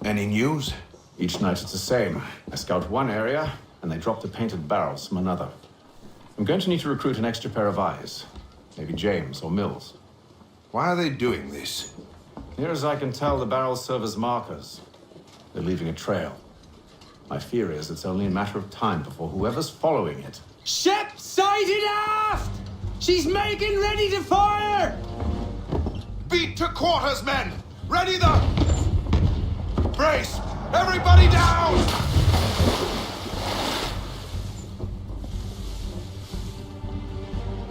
Speaker 6: Any news?
Speaker 17: Each night it's the same. I scout one area, and they drop the painted barrels from another. I'm going to need to recruit an extra pair of eyes. Maybe James or Mills.
Speaker 6: Why are they doing this?
Speaker 17: Near as I can tell, the barrels serve as markers. They're leaving a trail. My fear is it's only a matter of time before whoever's following it.
Speaker 1: Ship sighted aft! She's making ready to fire!
Speaker 6: Beat to quarters, men! Ready the... Brace! Everybody down!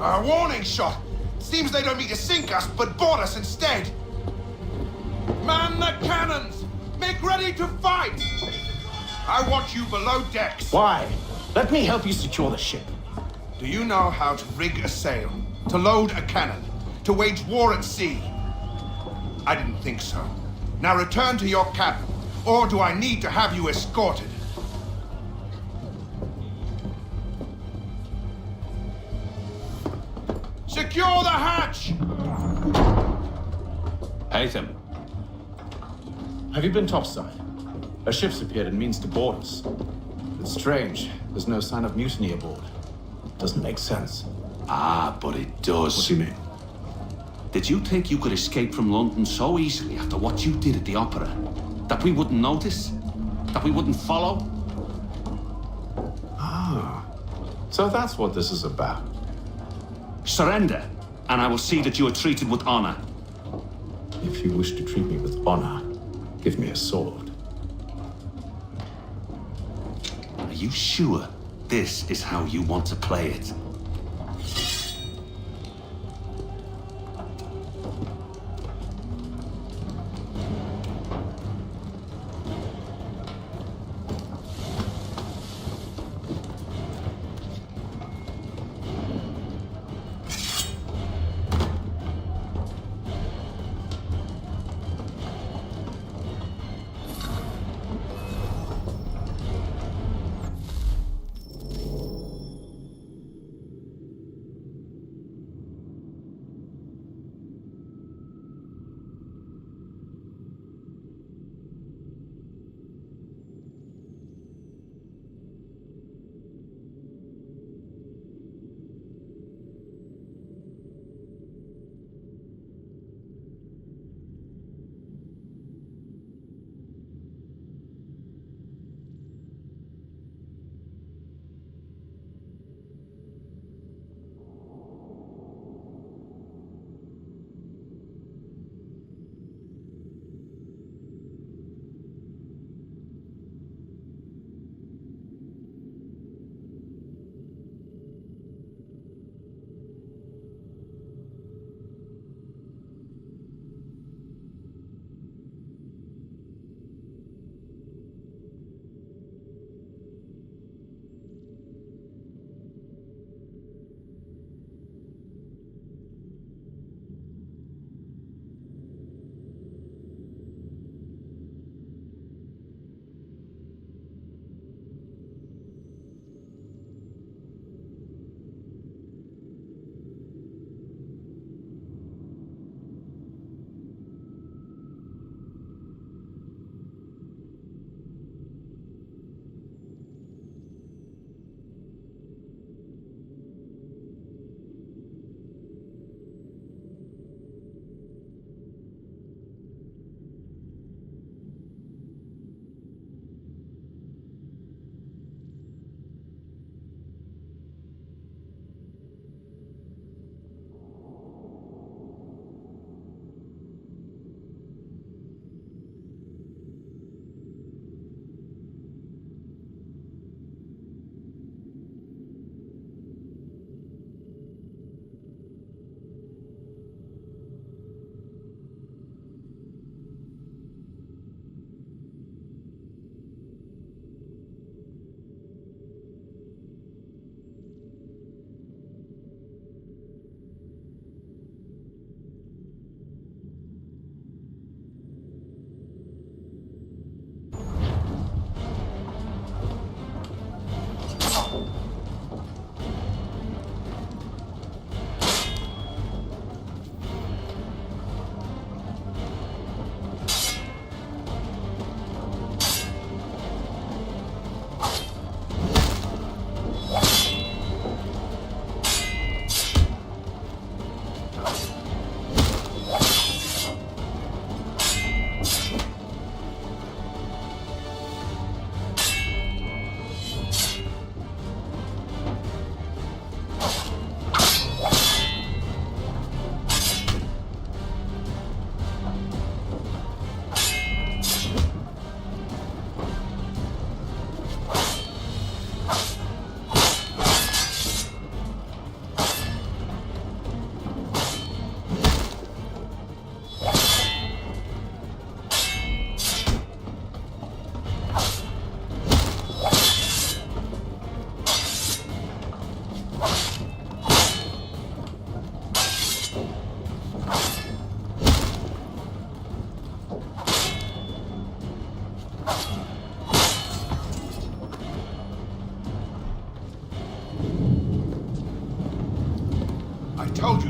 Speaker 6: A warning shot! Seems they don't mean to sink us, but board us instead! Man the cannons! Make ready to fight! I want you below decks.
Speaker 17: Why? Let me help you secure the ship.
Speaker 6: Do you know how to rig a sail? To load a cannon? To wage war at sea? I didn't think so. Now return to your cabin. Or do I need to have you escorted? Secure the hatch!
Speaker 17: Haytham. Have you been topside? A ship's appeared and means to board us. It's strange. There's no sign of mutiny aboard. Doesn't make sense.
Speaker 10: Ah, but it does.
Speaker 17: What do you mean?
Speaker 10: Did you think you could escape from London so easily after what you did at the opera? That we wouldn't notice? That we wouldn't follow?
Speaker 17: Ah. So that's what this is about.
Speaker 10: Surrender, and I will see that you are treated with honor.
Speaker 17: If you wish to treat me with honor, give me a sword.
Speaker 10: Are you sure this is how you want to play it?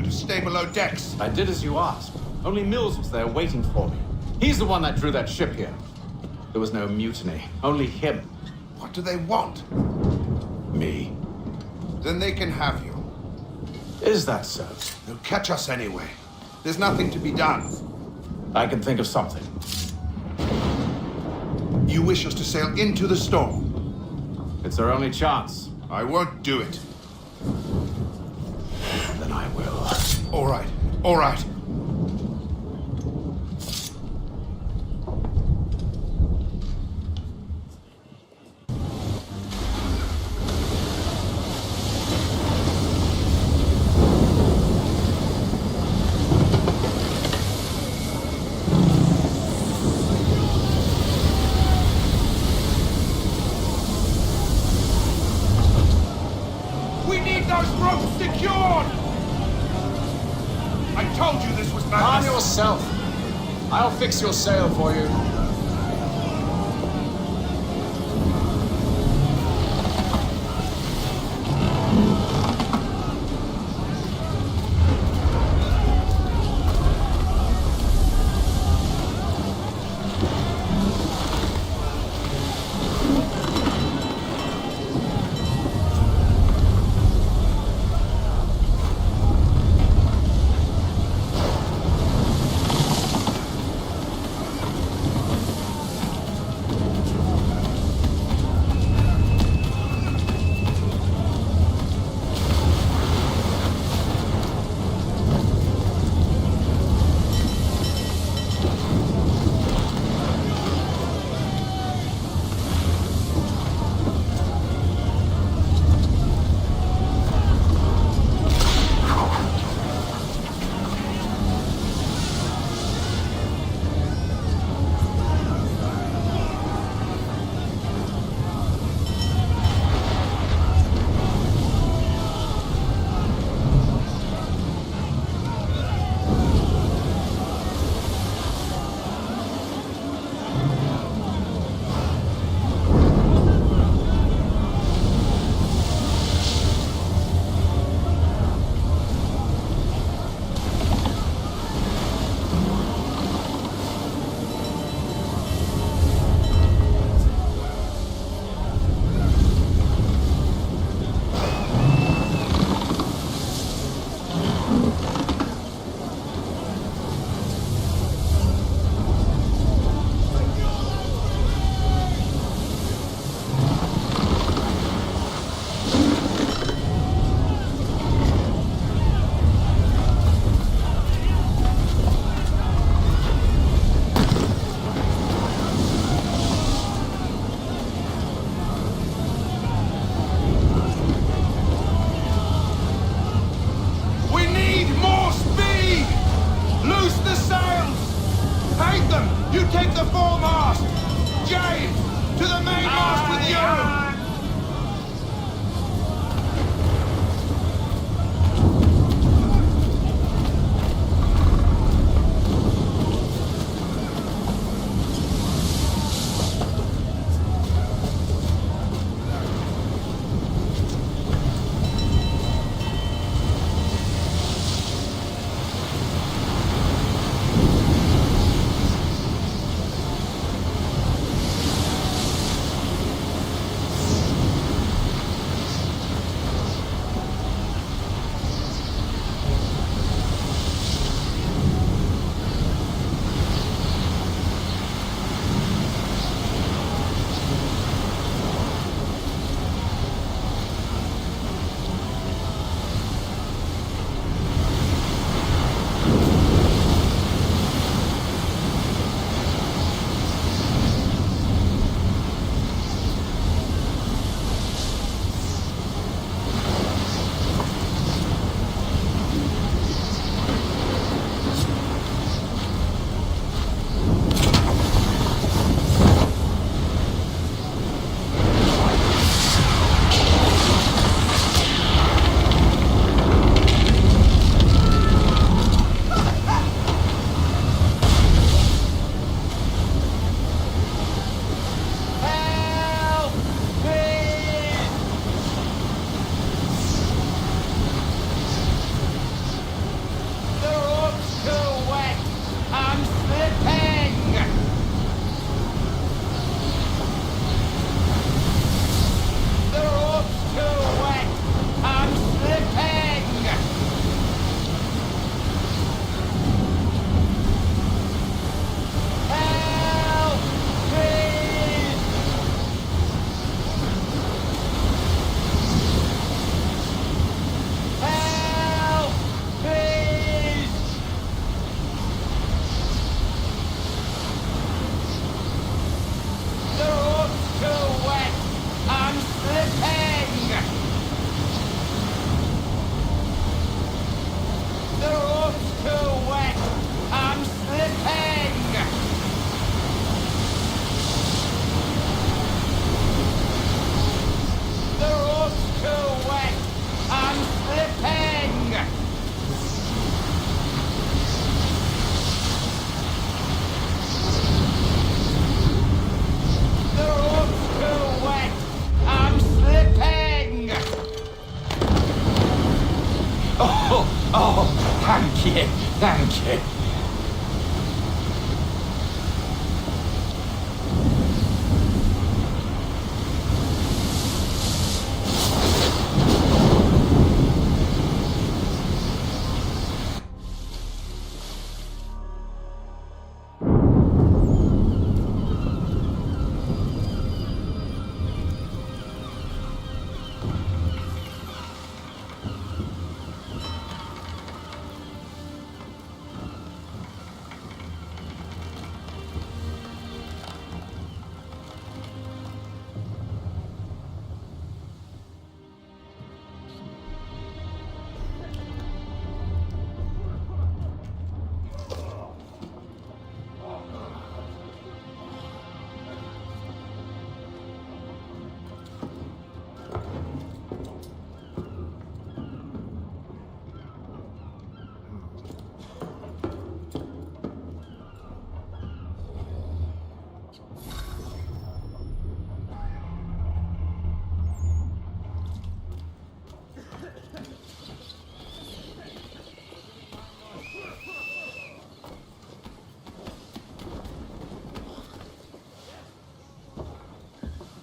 Speaker 6: to stay below decks?
Speaker 17: I did as you asked. Only Mills was there waiting for me. He's the one that drew that ship here. There was no mutiny, only him.
Speaker 6: What do they want?
Speaker 17: Me.
Speaker 6: Then they can have you.
Speaker 17: Is that so?
Speaker 6: They'll catch us anyway. There's nothing to be done.
Speaker 17: I can think of something.
Speaker 6: You wish us to sail into the storm?
Speaker 17: It's our only chance.
Speaker 6: I won't do it.
Speaker 17: Then I will.
Speaker 6: All right, all right. We need those ropes secured! I told you this was madness.
Speaker 17: Calm yourself. I'll fix your sail for you.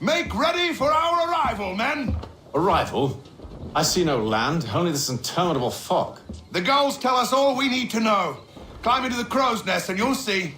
Speaker 6: Make ready for our arrival, men!
Speaker 17: Arrival? I see no land, only this interminable fog.
Speaker 6: The gulls tell us all we need to know. Climb into the crow's nest and you'll see.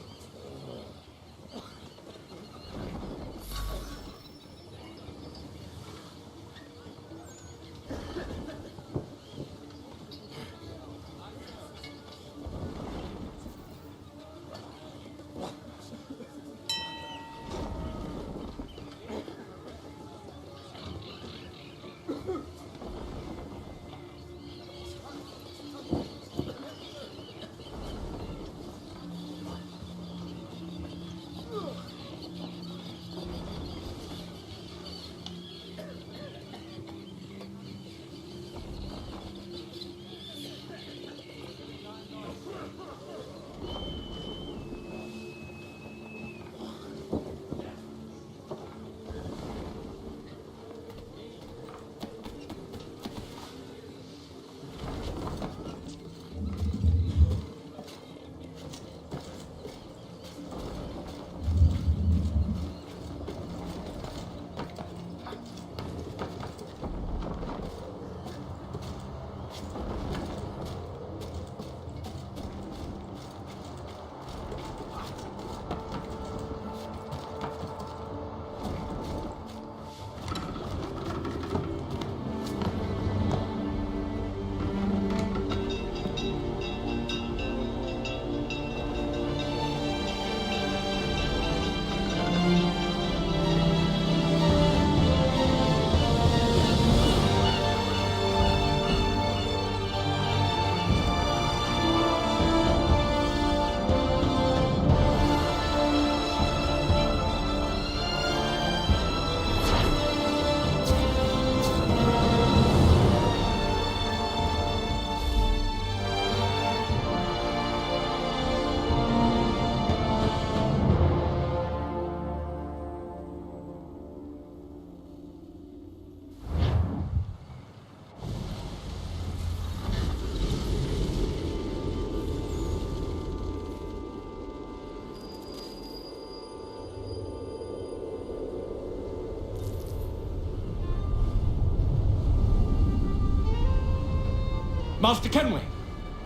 Speaker 22: Master Kenway!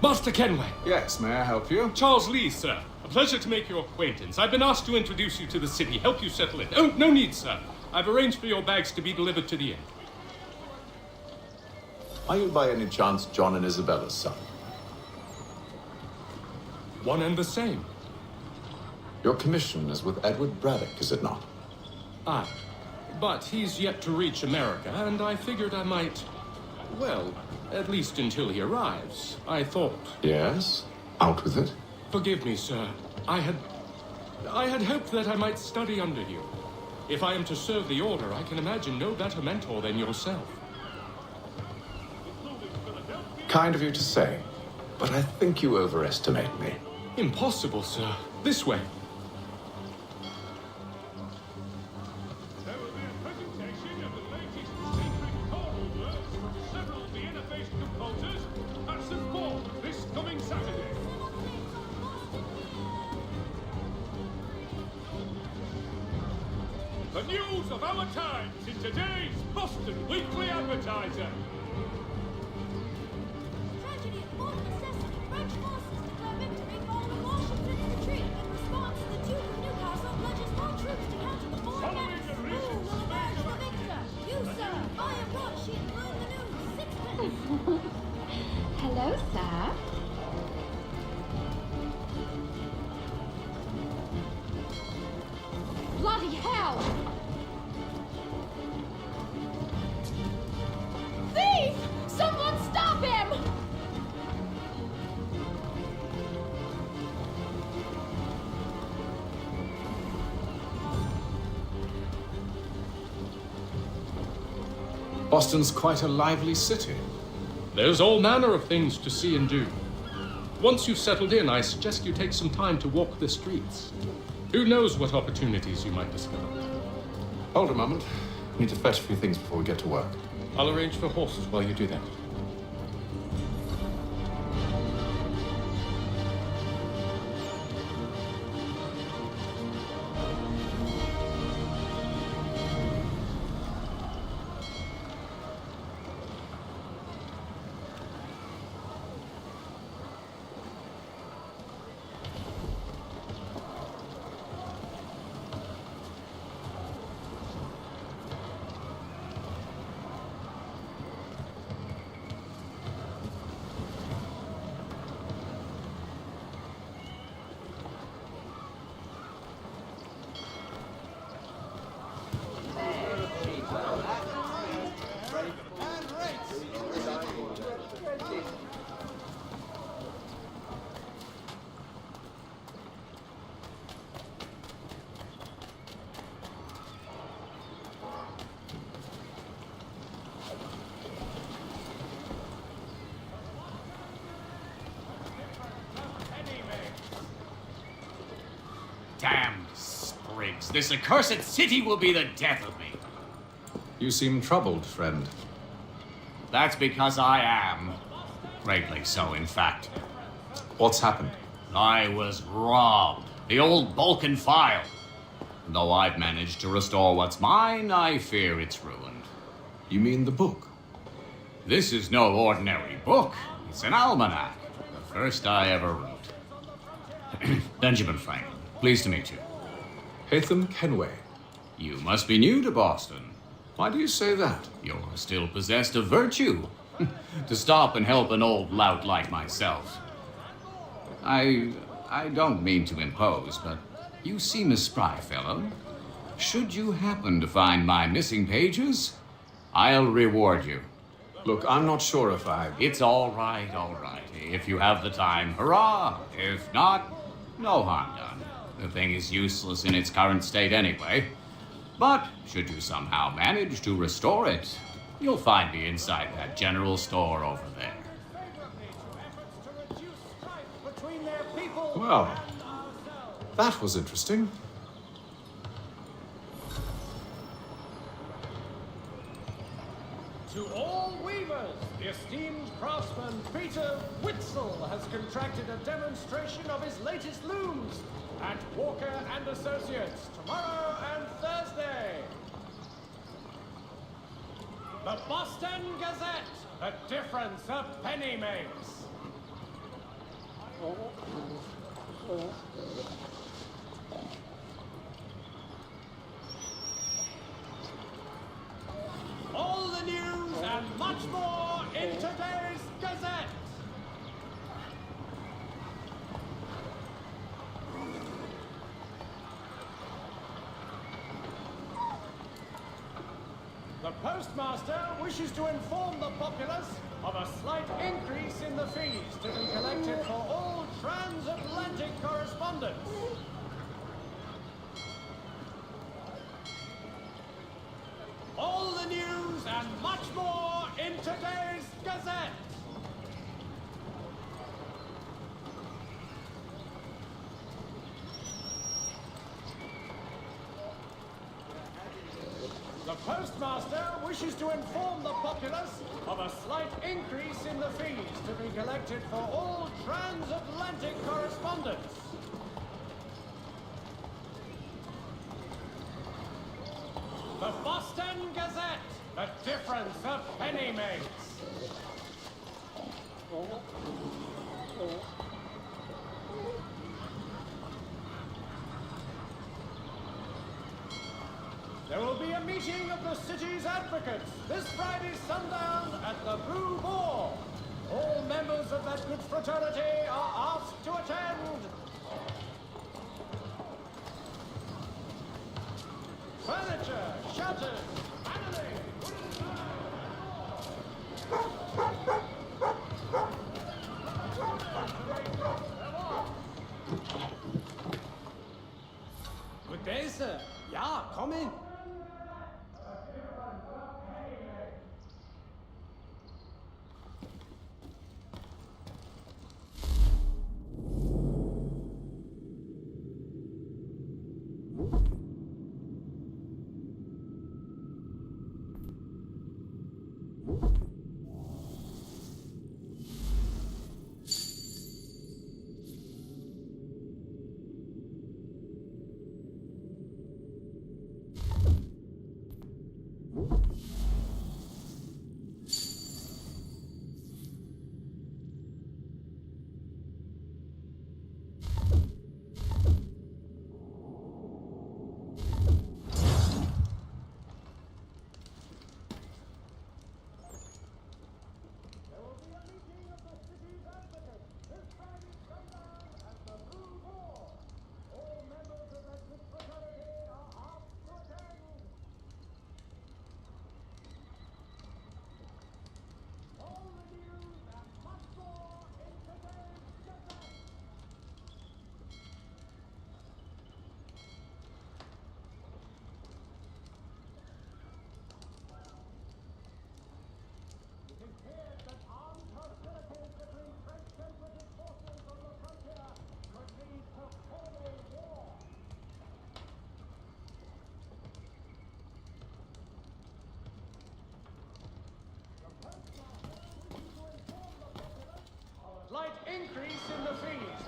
Speaker 22: Master Kenway!
Speaker 17: Yes, may I help you?
Speaker 22: Charles Lee, sir. A pleasure to make your acquaintance. I've been asked to introduce you to the city, help you settle in. Oh, no need, sir. I've arranged for your bags to be delivered to the inn.
Speaker 17: Are you by any chance John and Isabella's son?
Speaker 22: One and the same.
Speaker 17: Your commission is with Edward Braddock, is it not?
Speaker 22: Aye. But he's yet to reach America, and I figured I might... Well, at least until he arrives, I thought.
Speaker 17: Yes? Out with it.
Speaker 22: Forgive me, sir. I had hoped that I might study under you. If I am to serve the Order, I can imagine no better mentor than yourself.
Speaker 17: Kind of you to say, but I think you overestimate me.
Speaker 22: Impossible, sir. This way.
Speaker 15: The news of our times in today's Boston Weekly Advertiser.
Speaker 3: Tragedy at Fort Necessity. French forces declare victory following Washington's retreat. In response, the Duke of Newcastle pledges more troops to counter the foreign menace. Who will emerge the victor? You, sir. I am what she had blown the news. Sixpence.
Speaker 4: Hello, sir. Bloody hell! Thief! Someone stop him!
Speaker 17: Boston's quite a lively city.
Speaker 22: There's all manner of things to see and do. Once you've settled in, I suggest you take some time to walk the streets. Who knows what opportunities you might discover?
Speaker 17: Hold a moment. Need to fetch a few things before we get to work.
Speaker 22: I'll arrange for horses while you do that.
Speaker 5: Briggs. This accursed city will be the death of me.
Speaker 17: You seem troubled, friend.
Speaker 5: That's because I am. Greatly so, in fact.
Speaker 17: What's happened?
Speaker 5: I was robbed. The old Balkan file. Though I've managed to restore what's mine, I fear it's ruined.
Speaker 17: You mean the book?
Speaker 5: This is no ordinary book. It's an almanac. The first I ever wrote. Benjamin Franklin, pleased to meet you.
Speaker 17: Hatham Kenway.
Speaker 5: You must be new to Boston.
Speaker 17: Why do you say that?
Speaker 5: You're still possessed of virtue. To stop and help an old lout like myself. I don't mean to impose, but you seem a spry fellow. Should you happen to find my missing pages, I'll reward you.
Speaker 17: Look, I'm not sure if I...
Speaker 5: It's all right, all right. If you have the time, hurrah! If not, no harm done. The thing is useless in its current state anyway. But should you somehow manage to restore it, you'll find me inside that general store over there.
Speaker 17: Well, that was interesting.
Speaker 8: To all weavers, the esteemed craftsman Peter Witzel has contracted a demonstration of his latest looms at Walker and Associates tomorrow and Thursday. The Boston Gazette, the difference a penny makes. All the news and much more in today's Gazette. The postmaster wishes to inform the populace of a slight increase in the fees to be collected for all transatlantic correspondence. All the news and much more in today's Gazette. The postmaster wishes to inform the populace of a slight increase in the fees to be collected for all transatlantic correspondence. The Boston Gazette, the difference a penny makes. There will be a meeting of the city's advocates this Friday sundown at the Blue Boar. All members of that good fraternity are asked to attend. Furniture, shutters, paneling, Good day, sir. Ja, komm in.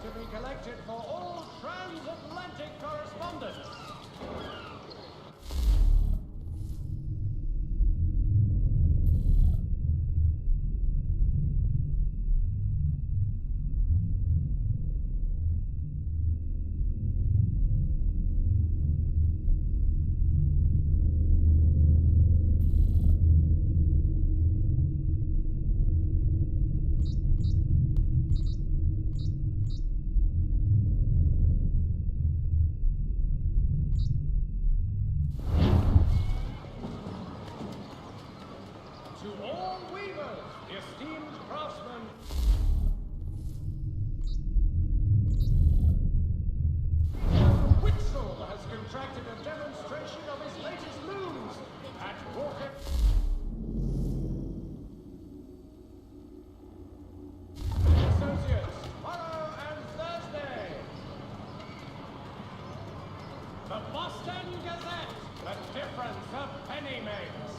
Speaker 8: to be collected for all transatlantic correspondence. To all weavers, esteemed craftsmen, Witzel has contracted a demonstration of his latest looms at Walker. Associates, tomorrow and Thursday. The Boston Gazette, the difference a penny makes.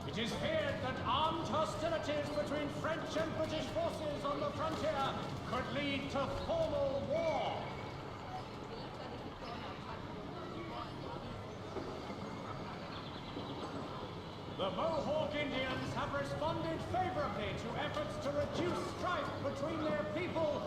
Speaker 8: It is feared that armed hostilities between French and British forces on the frontier could lead to formal war. The Mohawk Indians have responded favorably to efforts to reduce strife between their people.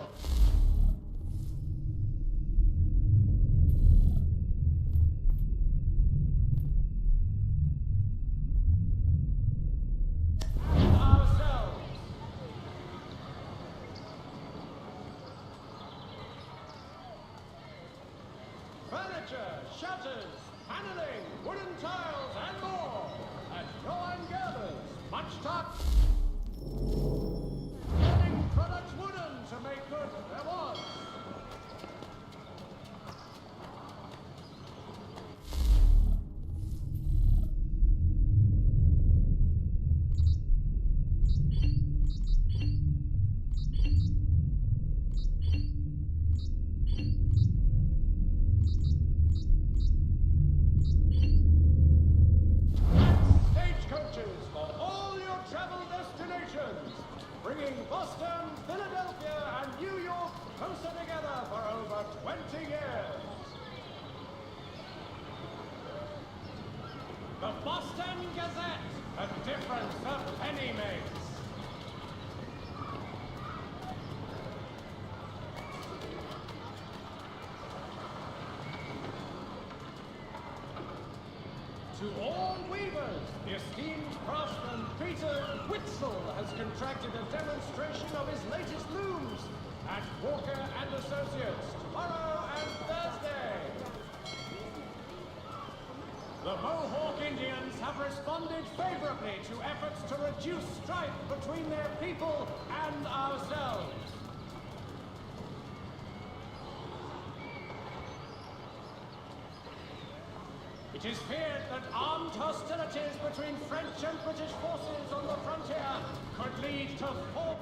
Speaker 8: Furniture, shutters, paneling, wooden tiles, and more. At Joan Gerber's, much talk. Turning products wooden to make good there was. Stagecoaches for all your travel destinations, bringing Boston, Philadelphia, and New York closer together for over 20 years. The Boston Gazette, a difference a penny makes. To all weavers, the esteemed craftsman Peter Witzel has contracted a demonstration of his latest looms at Walker and Associates tomorrow and Thursday. The Mohawk Indians have responded favorably to efforts to reduce strife between their people and ourselves. It is feared that armed hostilities between French and British forces on the frontier could lead to war.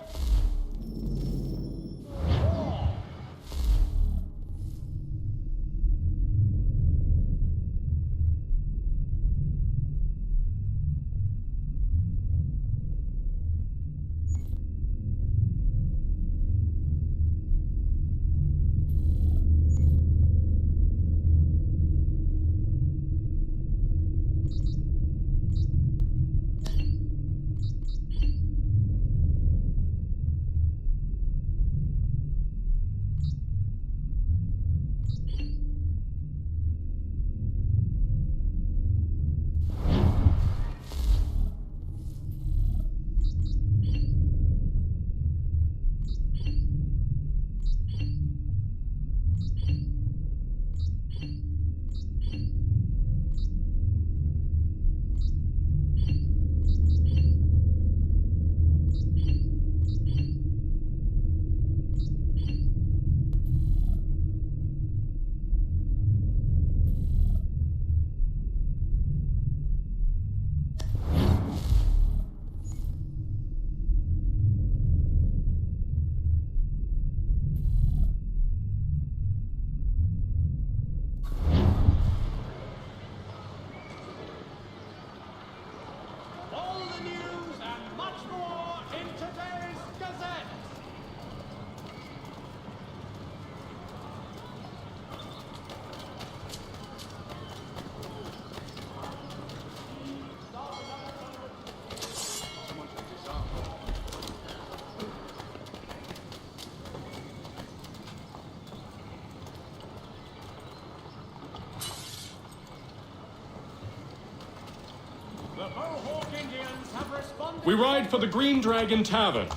Speaker 8: The Mohawk Indians have responded.
Speaker 22: We ride for the Green Dragon Tavern.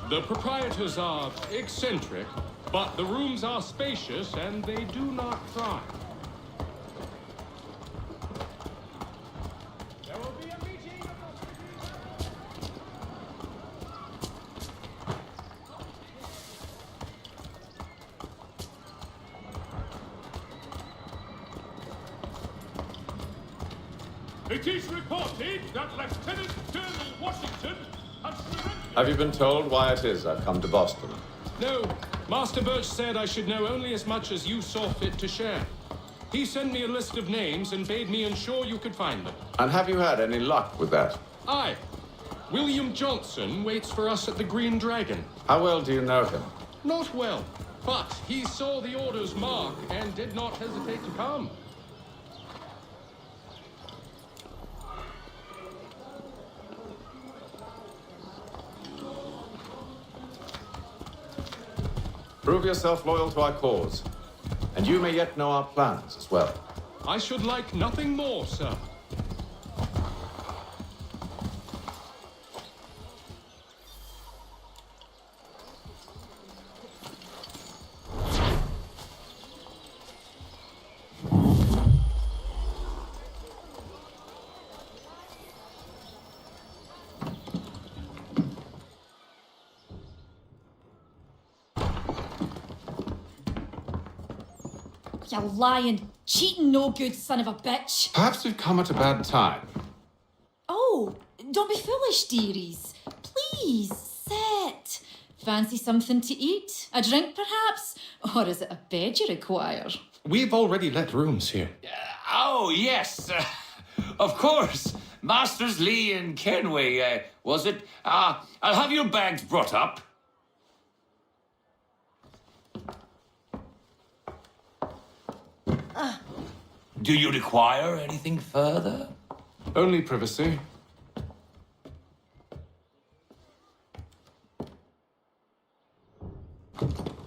Speaker 22: The proprietors are eccentric, but the rooms are spacious and they do not cry.
Speaker 8: There will be a meeting of the
Speaker 15: It is reported that Lieutenant Colonel Washington has surrendered.
Speaker 17: Have you been told why it is I've come to Boston?
Speaker 22: No, Master Birch said I should know only as much as you saw fit to share. He sent me a list of names and bade me ensure you could find them.
Speaker 17: And have you had any luck with that?
Speaker 22: Aye. William Johnson waits for us at the Green Dragon.
Speaker 17: How well do you know him?
Speaker 22: Not well, but he saw the order's mark and did not hesitate to come.
Speaker 17: Prove yourself loyal to our cause. And you may yet know our plans as well.
Speaker 22: I should like nothing more, sir.
Speaker 11: You lying, cheating, no good son of a bitch.
Speaker 17: Perhaps we've come at a bad time.
Speaker 11: Oh, don't be foolish, dearies. Please, sit. Fancy something to eat? A drink, perhaps? Or is it a bed you require?
Speaker 22: We've already let rooms here.
Speaker 5: Oh, yes. Of course. Masters Lee and Kenway, was it? I'll have your bags brought up. Do you require anything further?
Speaker 17: Only privacy.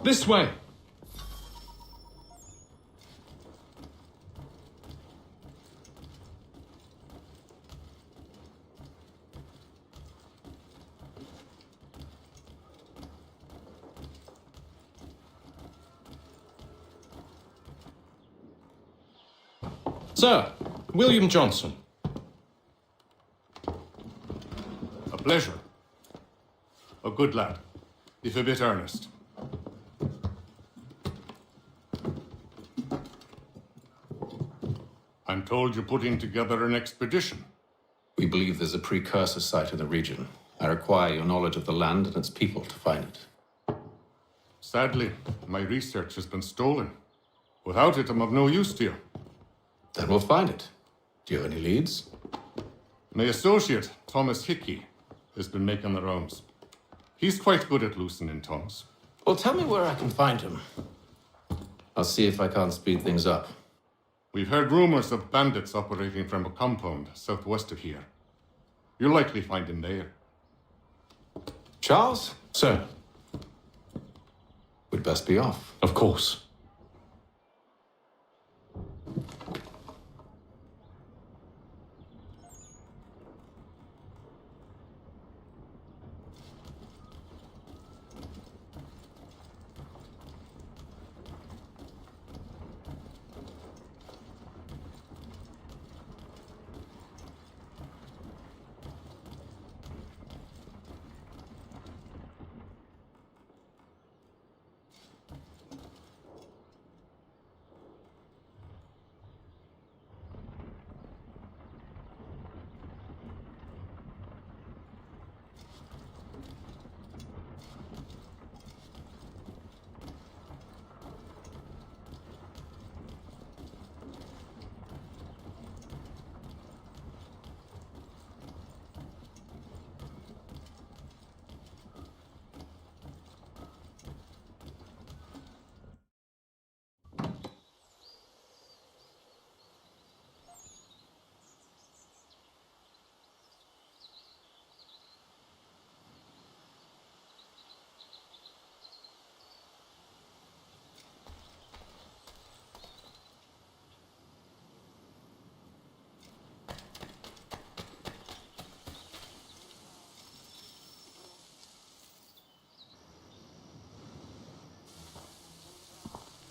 Speaker 22: This way. Sir, William Johnson.
Speaker 1: A pleasure. A good lad, if a bit earnest. I'm told you're putting together an expedition.
Speaker 17: We believe there's a precursor site in the region. I require your knowledge of the land and its people to find it.
Speaker 1: Sadly, my research has been stolen. Without it, I'm of no use to you.
Speaker 17: Then we'll find it. Do you have any leads?
Speaker 1: My associate, Thomas Hickey, has been making the rounds. He's quite good at loosening tongues.
Speaker 17: Well, tell me where I can find him. I'll see if I can't speed things up.
Speaker 1: We've heard rumors of bandits operating from a compound southwest of here. You'll likely find him there.
Speaker 17: Charles?
Speaker 22: Sir.
Speaker 17: We'd best be off.
Speaker 22: Of course.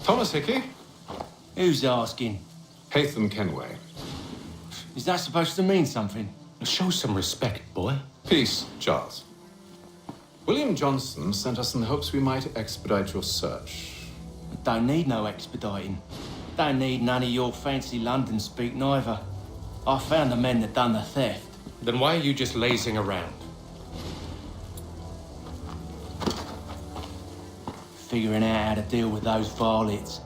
Speaker 17: Thomas Hickey?
Speaker 2: Who's asking?
Speaker 17: Hatham Kenway.
Speaker 2: Is that supposed to mean something?
Speaker 22: Show some respect, boy.
Speaker 17: Peace, Charles. William Johnson sent us in the hopes we might expedite your search.
Speaker 2: Don't need no expediting. Don't need none of your fancy London speak neither. I found the men that done the theft.
Speaker 22: Then why are you just lazing around?
Speaker 2: Figuring out how to deal with those varlets.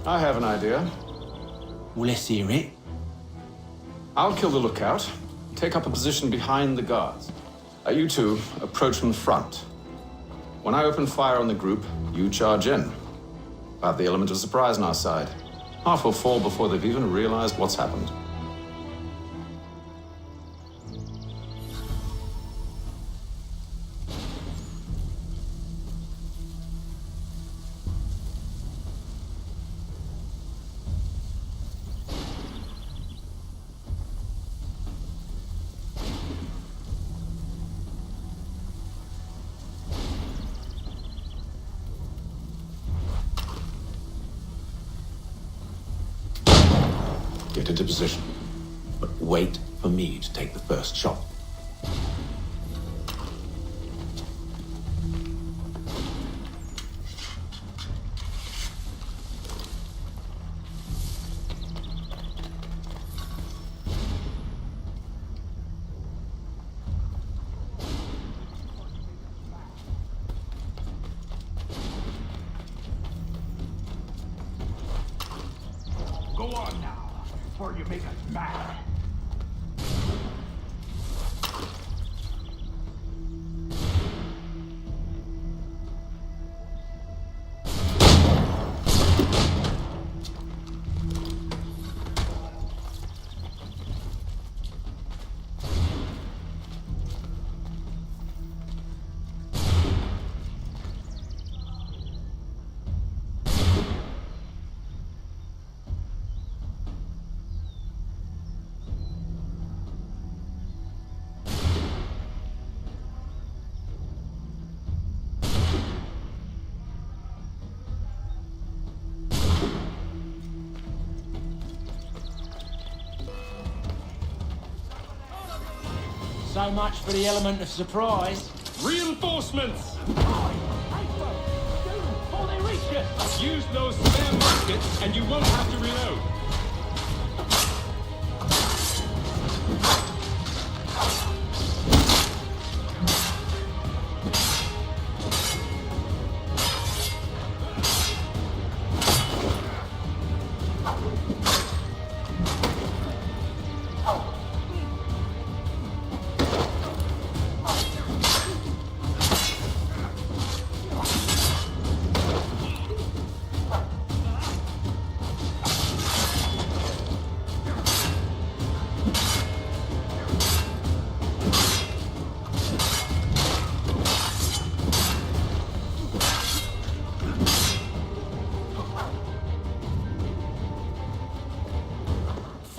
Speaker 17: I have an idea.
Speaker 2: Well, let's hear it.
Speaker 17: I'll kill the lookout, take up a position behind the guards. You two approach from the front. When I open fire on the group, you charge in. I have the element of surprise on our side. Half will fall before they've even realized what's happened.
Speaker 7: Get into position, but wait for me to take the first shot.
Speaker 20: Go on now, before you make us mad.
Speaker 2: So much for the element of surprise.
Speaker 22: Reinforcements!
Speaker 15: Before they reach you!
Speaker 22: Use those spare muskets and you won't have to reload.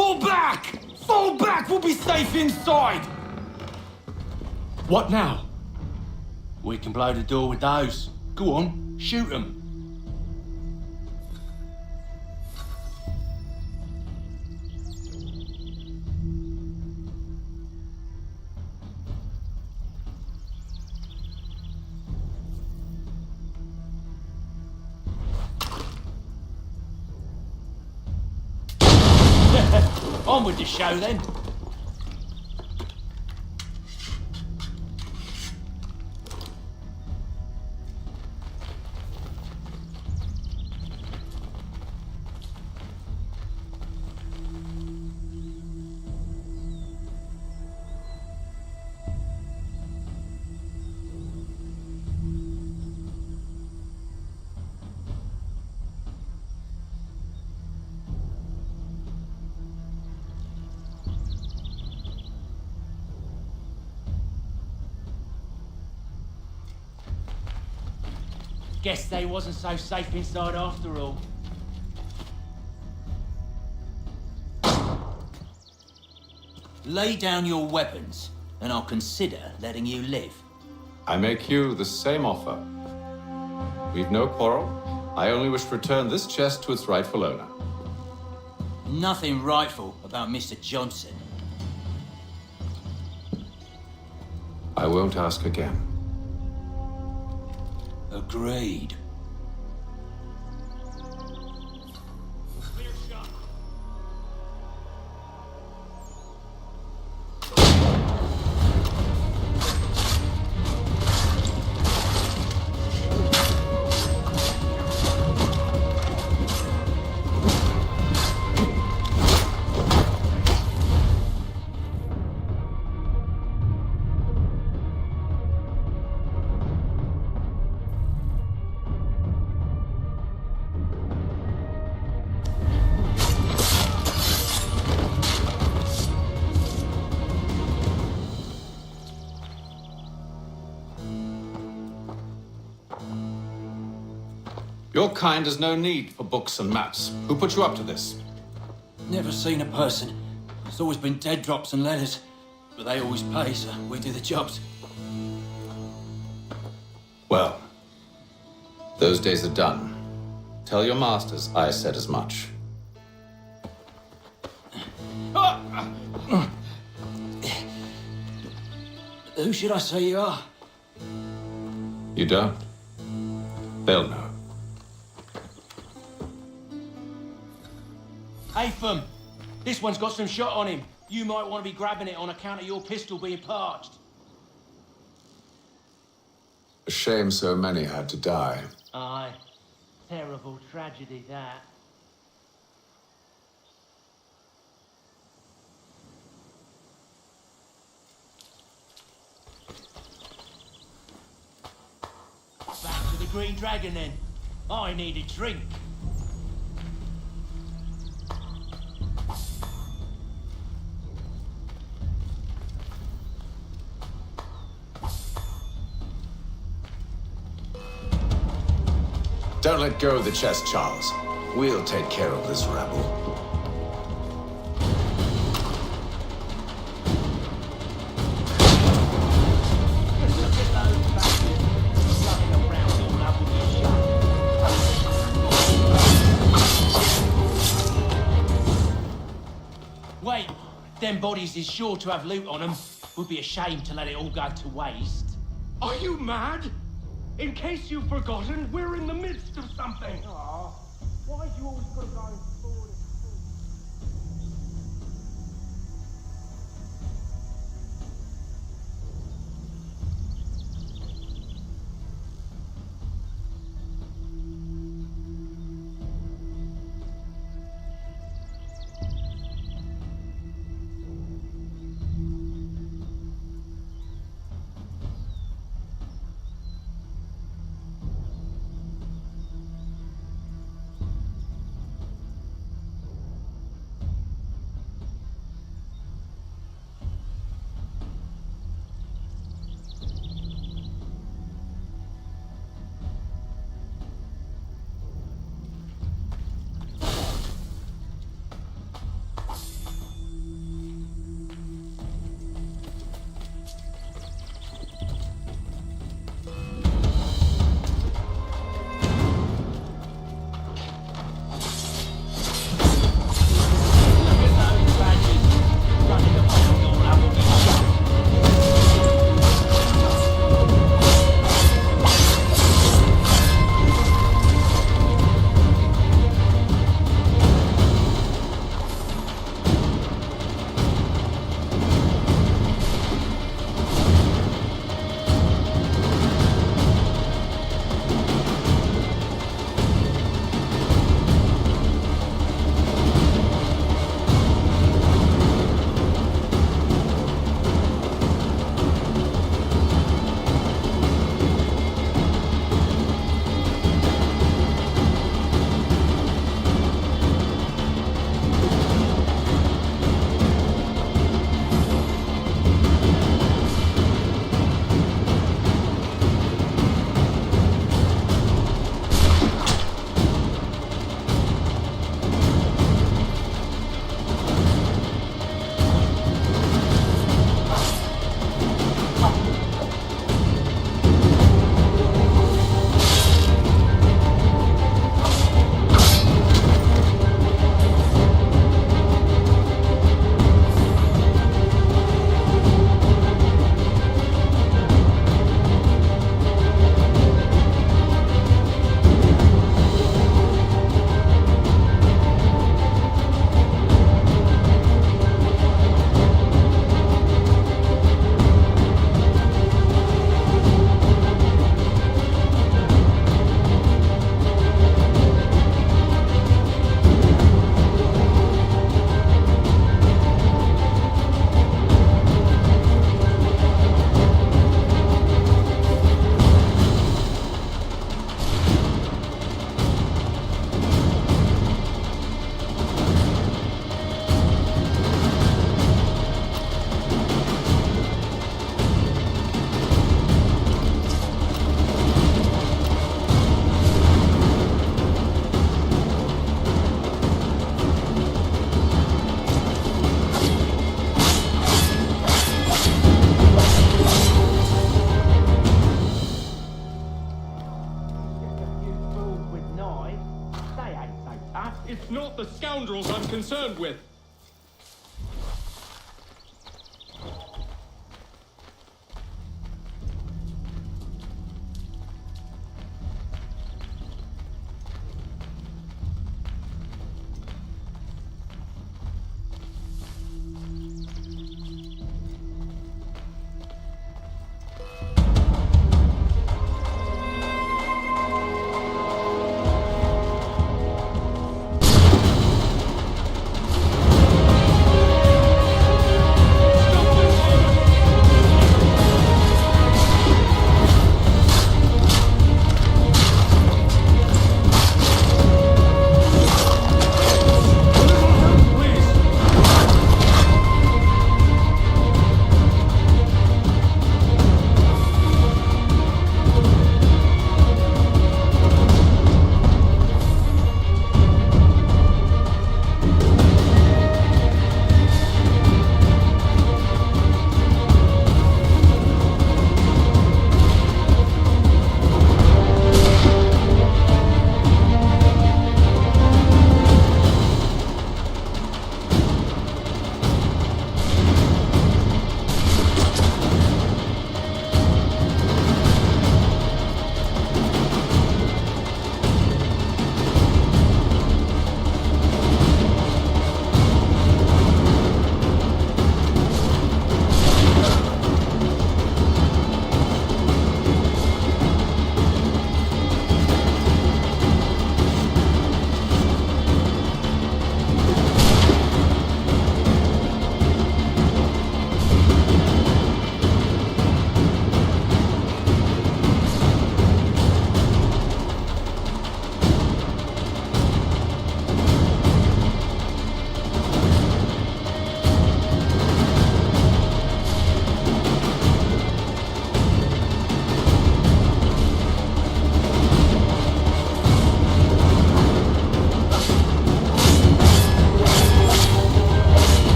Speaker 2: Fall back! Fall back! We'll be safe inside!
Speaker 22: What now?
Speaker 2: We can blow the door with those. Go on, shoot them. On with the show then. Guess they wasn't so safe inside after all. Lay down your weapons, and I'll consider letting you live.
Speaker 17: I make you the same offer. We've no quarrel. I only wish to return this chest to its rightful owner.
Speaker 2: Nothing rightful about Mr. Johnson.
Speaker 17: I won't ask again.
Speaker 2: Agreed.
Speaker 17: Your kind has no need for books and maps. Who put you up to this?
Speaker 2: Never seen a person. It's always been dead drops and letters. But they always pay, so we do the jobs.
Speaker 17: Well, those days are done. Tell your masters I said as much.
Speaker 2: Who should I say you are?
Speaker 17: You don't? They'll know.
Speaker 2: Atham, this one's got some shot on him. You might want to be grabbing it on account of your pistol being parched.
Speaker 17: A shame so many had to die.
Speaker 2: Aye. Terrible tragedy, that. Back to the Green Dragon, then. I need a drink.
Speaker 17: Don't let go of the chest, Charles. We'll take care of this rabble.
Speaker 2: Wait, them bodies is sure to have loot on them. Would be a shame to let it all go to waste.
Speaker 15: Are you mad? In case you've forgotten, we're in the midst of something.
Speaker 12: Aw, why do you always gotta go forward?
Speaker 22: scoundrels I'm concerned with.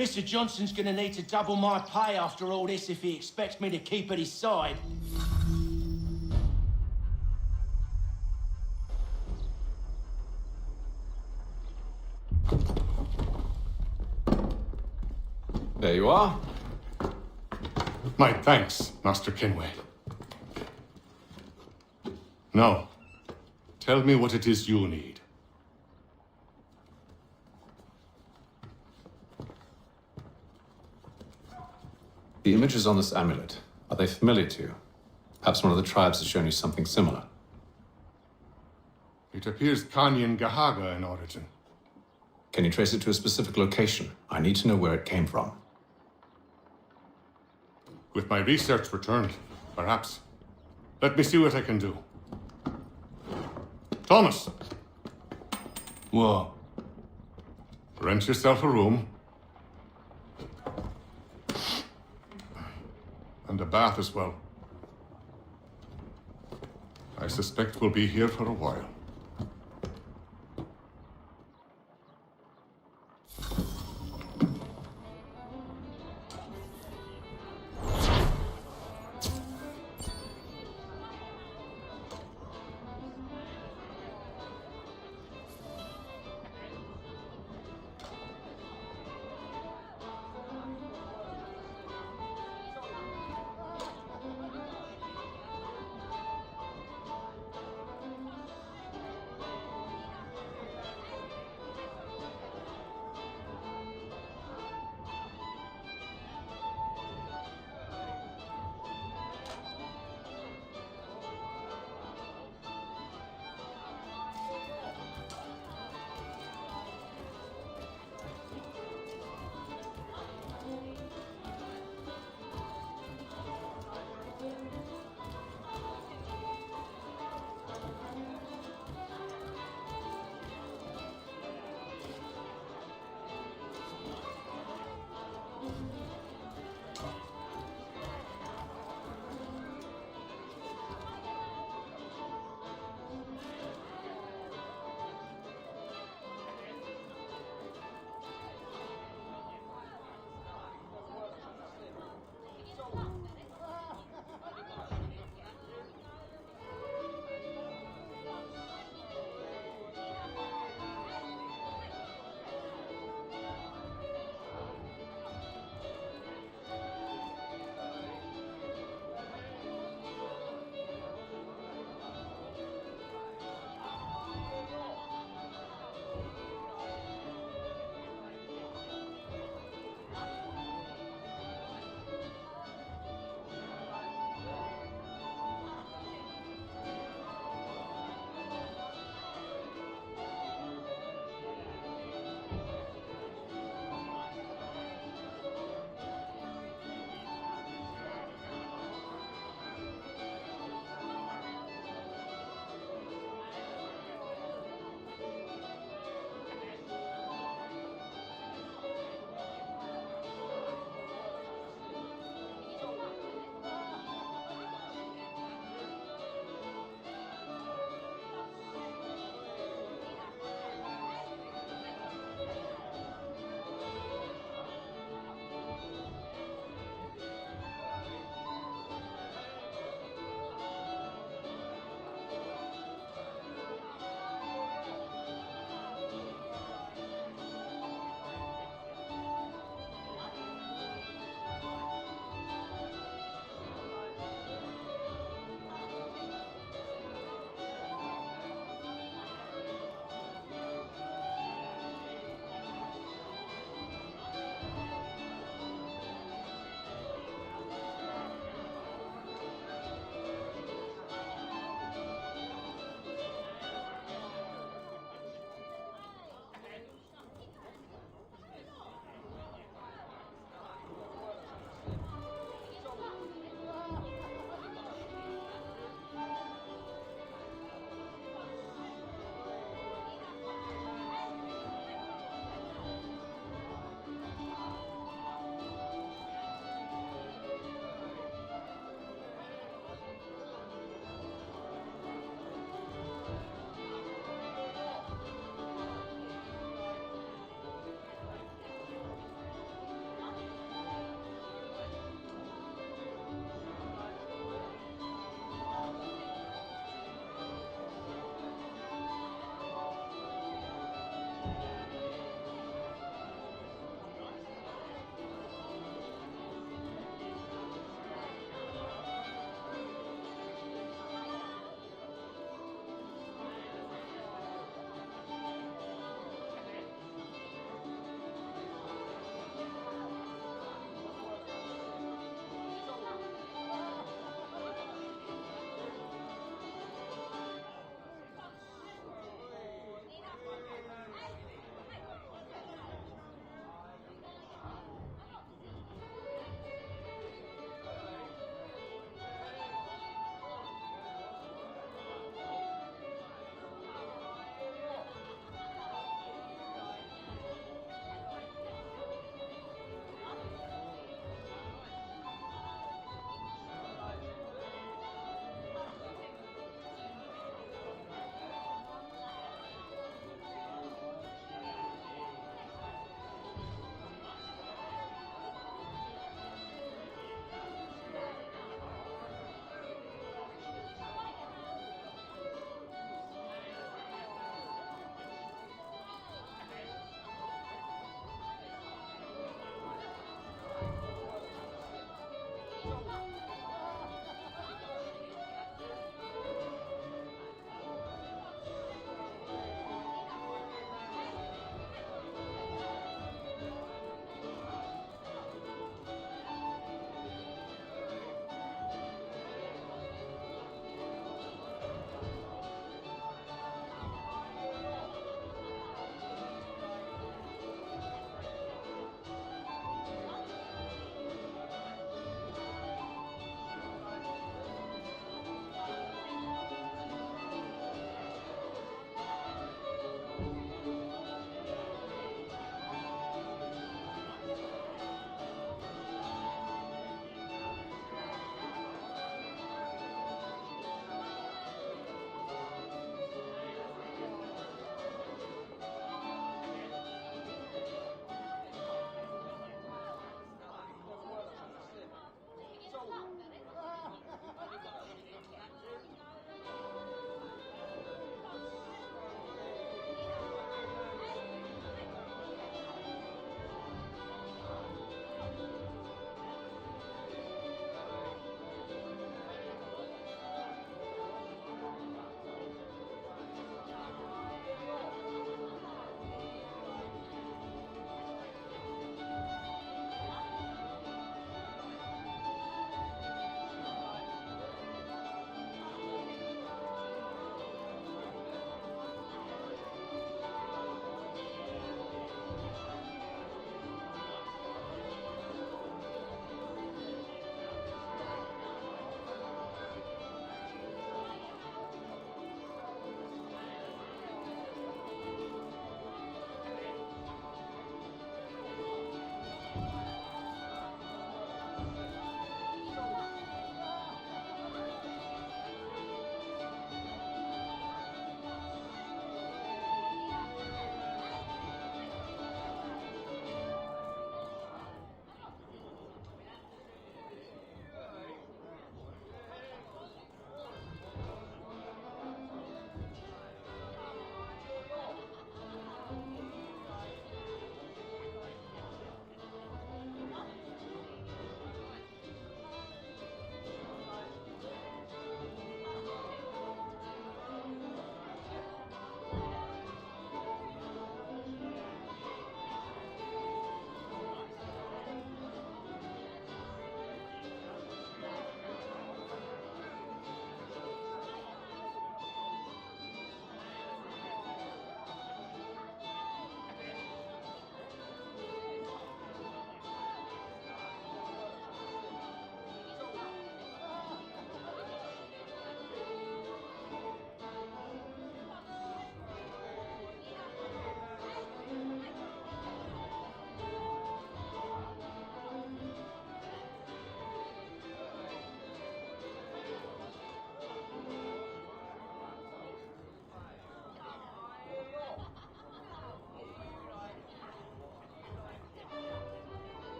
Speaker 2: Mr. Johnson's gonna need to double my pay after all this if he expects me to keep at his side.
Speaker 17: There you are.
Speaker 1: My thanks, Master Kenway. Now, tell me what it is you need.
Speaker 17: The images on this amulet, are they familiar to you? Perhaps one of the tribes has shown you something similar.
Speaker 1: It appears Kanyan Gahaga in origin.
Speaker 17: Can you trace it to a specific location? I need to know where it came from.
Speaker 1: With my research returned, perhaps. Let me see what I can do. Thomas!
Speaker 2: What?
Speaker 1: Rent yourself a room. And a bath as well. I suspect we'll be here for a while.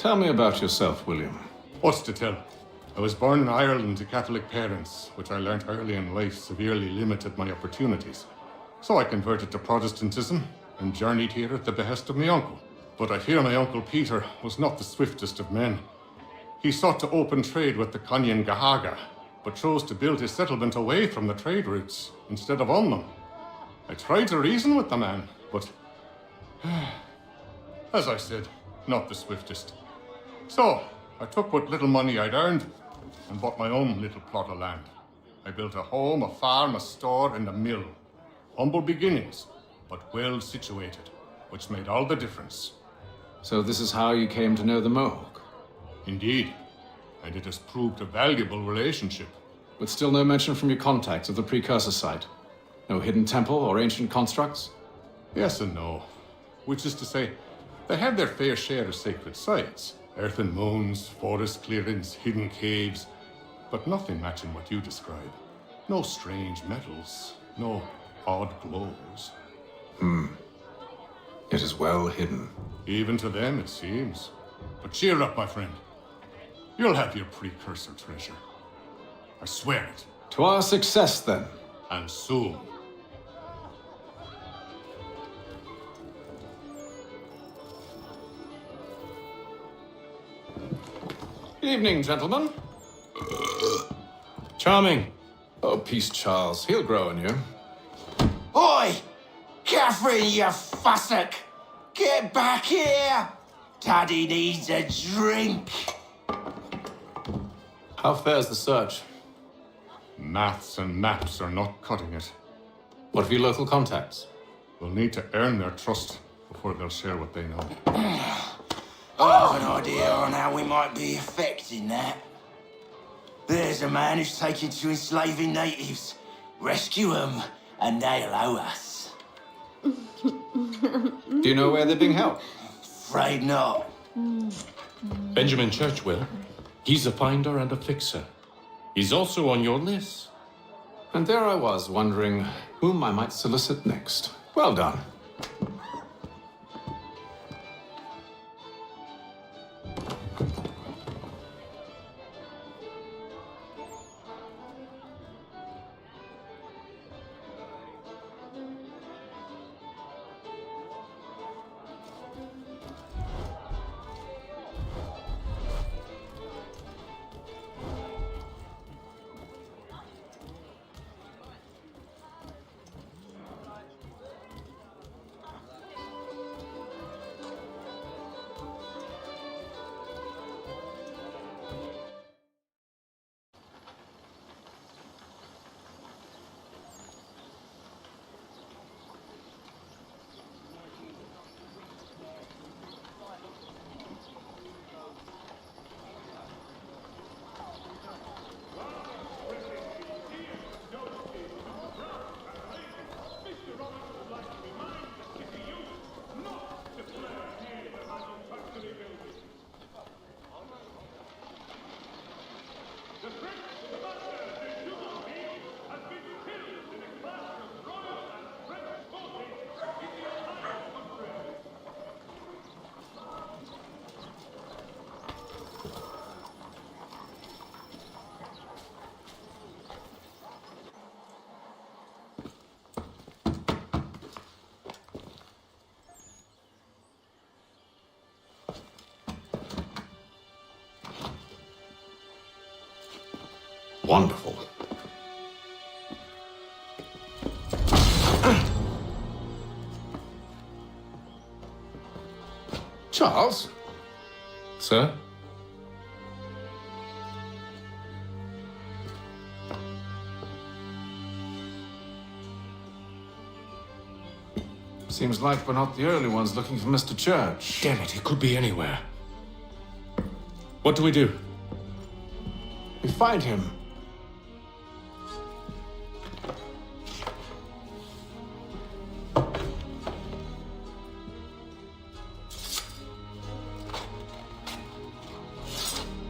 Speaker 17: Tell me about yourself, William.
Speaker 1: What's to tell? I was born in Ireland to Catholic parents, which I learnt early in life severely limited my opportunities. So I converted to Protestantism and journeyed here at the behest of my uncle. But I hear my uncle Peter was not the swiftest of men. He sought to open trade with the Conyan Gahaga, but chose to build his settlement away from the trade routes instead of on them. I tried to reason with the man, but as I said, not the swiftest. So I took what little money I'd earned and bought my own little plot of land. I built a home, a farm, a store, and a mill. Humble beginnings, but well situated, which made all the difference.
Speaker 17: So this is how you came to know the Mohawk?
Speaker 1: Indeed, and it has proved a valuable relationship.
Speaker 17: With still no mention from your contacts of the precursor site? No hidden temple or ancient constructs?
Speaker 1: Yes and no. Which is to say, they have their fair share of sacred sites. Earthen mounds, forest clearings, hidden caves, but nothing matching what you describe. No strange metals, no odd glows.
Speaker 17: It is well hidden.
Speaker 1: Even to them, it seems. But cheer up, my friend. You'll have your precursor treasure. I swear it.
Speaker 17: To our success, then.
Speaker 1: And soon.
Speaker 17: Evening, gentlemen.
Speaker 22: Charming.
Speaker 17: Oh, peace, Charles. He'll grow on you.
Speaker 14: Oi! Catherine, you fussock! Get back here! Daddy needs a drink!
Speaker 17: How fares the search?
Speaker 1: Maths and maps are not cutting it.
Speaker 17: What of your local contacts?
Speaker 1: We'll need to earn their trust before they'll share what they know.
Speaker 14: I have an idea on how we might be affecting that. There's a man who's taken to enslaving natives. Rescue them, and they'll owe us.
Speaker 17: Do you know where they're being held?
Speaker 14: Afraid not.
Speaker 22: Benjamin Churchwill. He's a finder and a fixer. He's also on your list.
Speaker 17: And there I was, wondering whom I might solicit next. Well done. Wonderful. Charles?
Speaker 22: Sir?
Speaker 17: Seems like we're not the only ones looking for Mr. Church.
Speaker 22: Damn it, he could be anywhere. What do we do?
Speaker 17: We find him.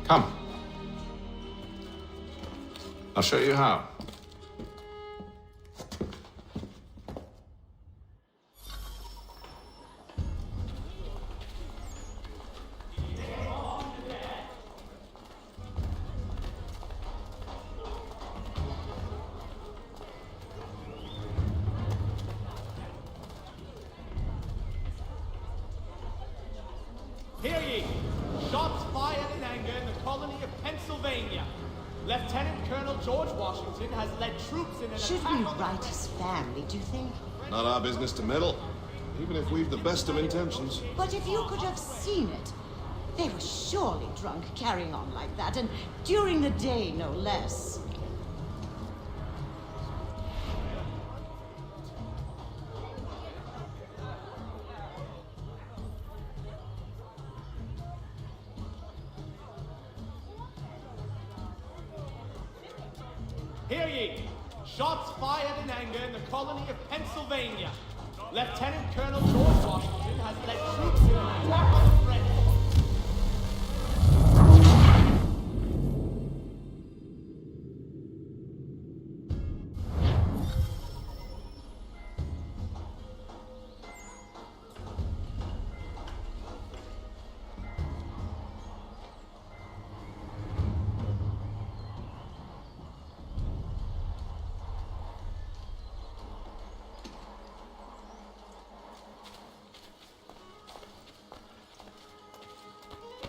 Speaker 17: Come. I'll show you how.
Speaker 9: Lieutenant Colonel George Washington has led troops in an
Speaker 18: Should
Speaker 9: attack
Speaker 18: we
Speaker 9: on
Speaker 18: write his family, do you think?
Speaker 23: Not our business to meddle, even if we've the best of intentions.
Speaker 18: But if you could have seen it, they were surely drunk carrying on like that, and during the day, no less.
Speaker 9: Hear ye! Shots fired in anger in the colony of Pennsylvania. Lieutenant Colonel George Washington has led troops in an attack on the French.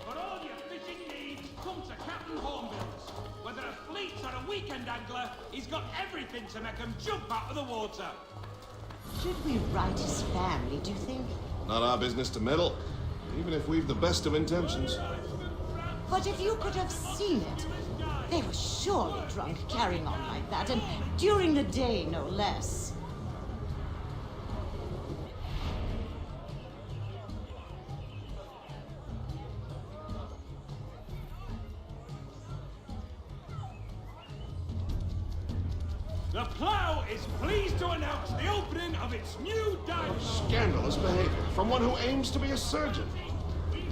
Speaker 24: For all your fishing needs, come to Captain Hornbill's. Whether a fleet or a weekend angler, he's got everything to make 'em jump out of the water.
Speaker 18: Should we write his family, do you think?
Speaker 23: Not our business to meddle, even if we've the best of intentions.
Speaker 18: But if you could have seen it, they were surely drunk carrying on like that, and during the day, no less.
Speaker 24: The Plough is pleased to announce the opening of its new dining hall.
Speaker 23: Scandalous behavior from one who aims to be a surgeon.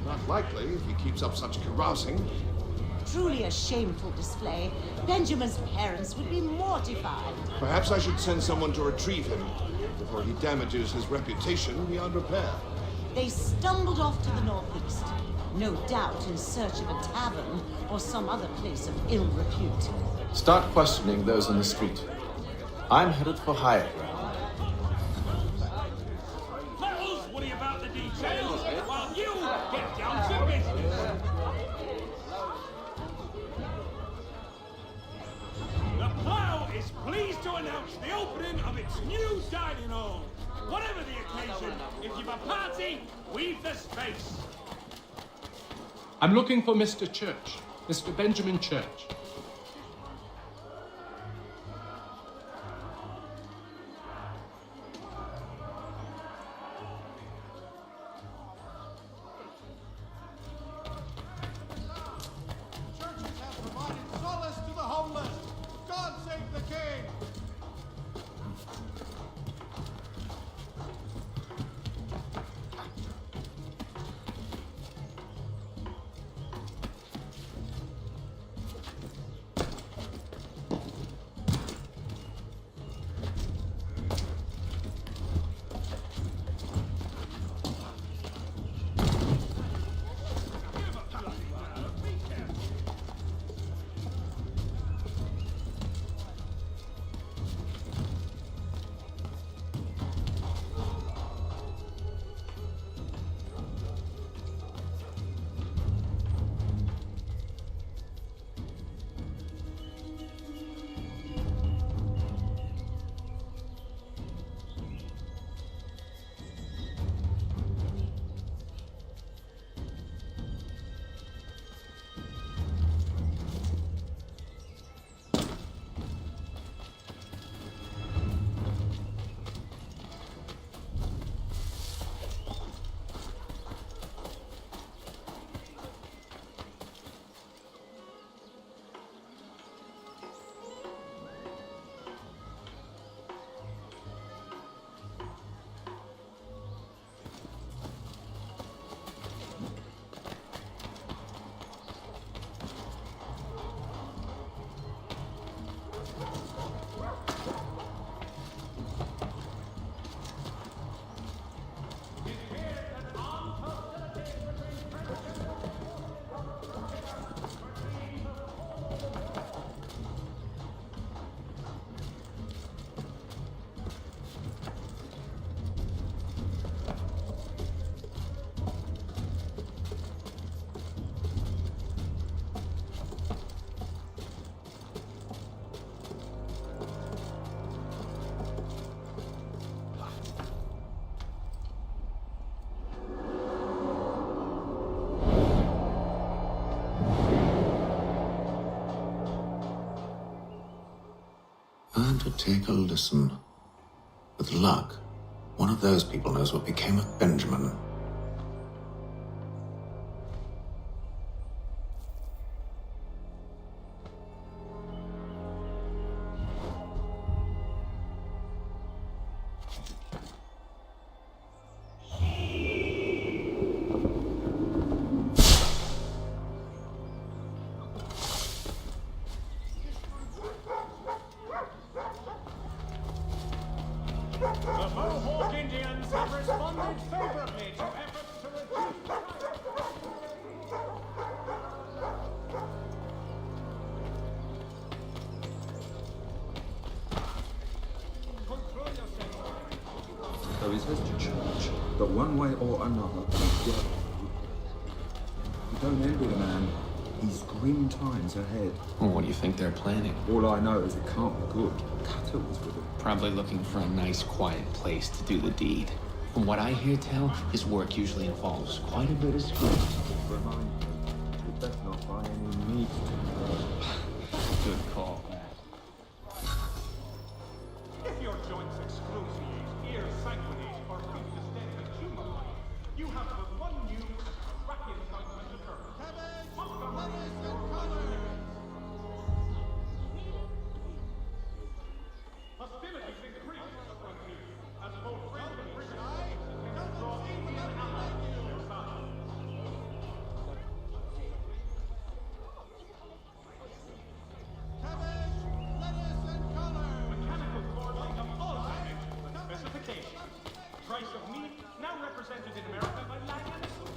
Speaker 23: Not likely if he keeps up such carousing.
Speaker 18: Truly a shameful display. Benjamin's parents would be mortified.
Speaker 23: Perhaps I should send someone to retrieve him before he damages his reputation beyond repair.
Speaker 18: They stumbled off to the northeast, no doubt in search of a tavern or some other place of ill repute.
Speaker 17: Start questioning those on the street. I'm headed for higher ground.
Speaker 24: Let us worry about the details while you get down to business. The Plough is pleased to announce the opening of its new dining hall. Whatever the occasion, if you've a party, we've the space.
Speaker 22: I'm looking for Mr. Church, Mr. Benjamin Church.
Speaker 8: Churches have provided solace to the homeless. God save the king!
Speaker 7: Learn to take a listen. With luck, one of those people knows what became of Benjamin.
Speaker 8: The Mohawk Indians have responded favorably to efforts to reduce crime.
Speaker 13: So he says to church that one way or another, you don't envy the man. He's grim times ahead.
Speaker 16: Well, what do you think they're planning?
Speaker 13: All I know is it can't be good. Cutter was with him.
Speaker 16: Probably looking for a nice, quiet place to do the deed. From what I hear tell, his work usually involves quite a bit of skill.
Speaker 13: Remind you, you best not buy any meat.
Speaker 16: Good call.
Speaker 8: If your joints excruciate, ears sanguinate, or feet distend and tumor, you have but one new and miraculous ointment to curb. Hostilities increase at the frontier, as both French and British forces attempt to draw Indian allies to their side. Mechanical forging of all dimensions and specifications. Price of meat now represented in America by Lang & Associates.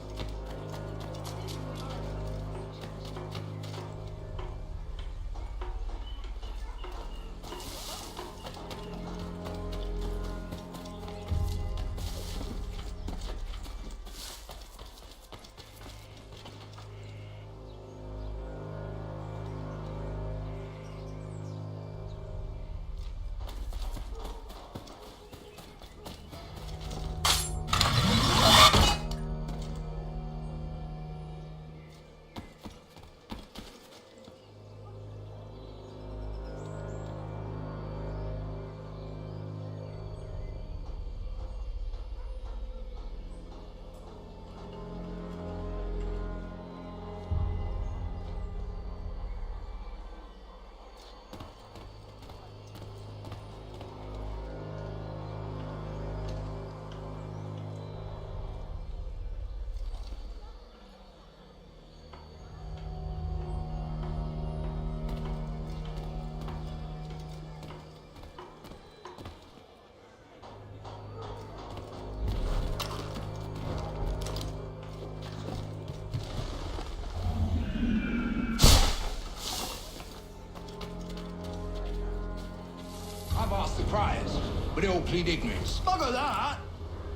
Speaker 14: I've asked the criers, but they all plead ignorance.
Speaker 19: Bugger that!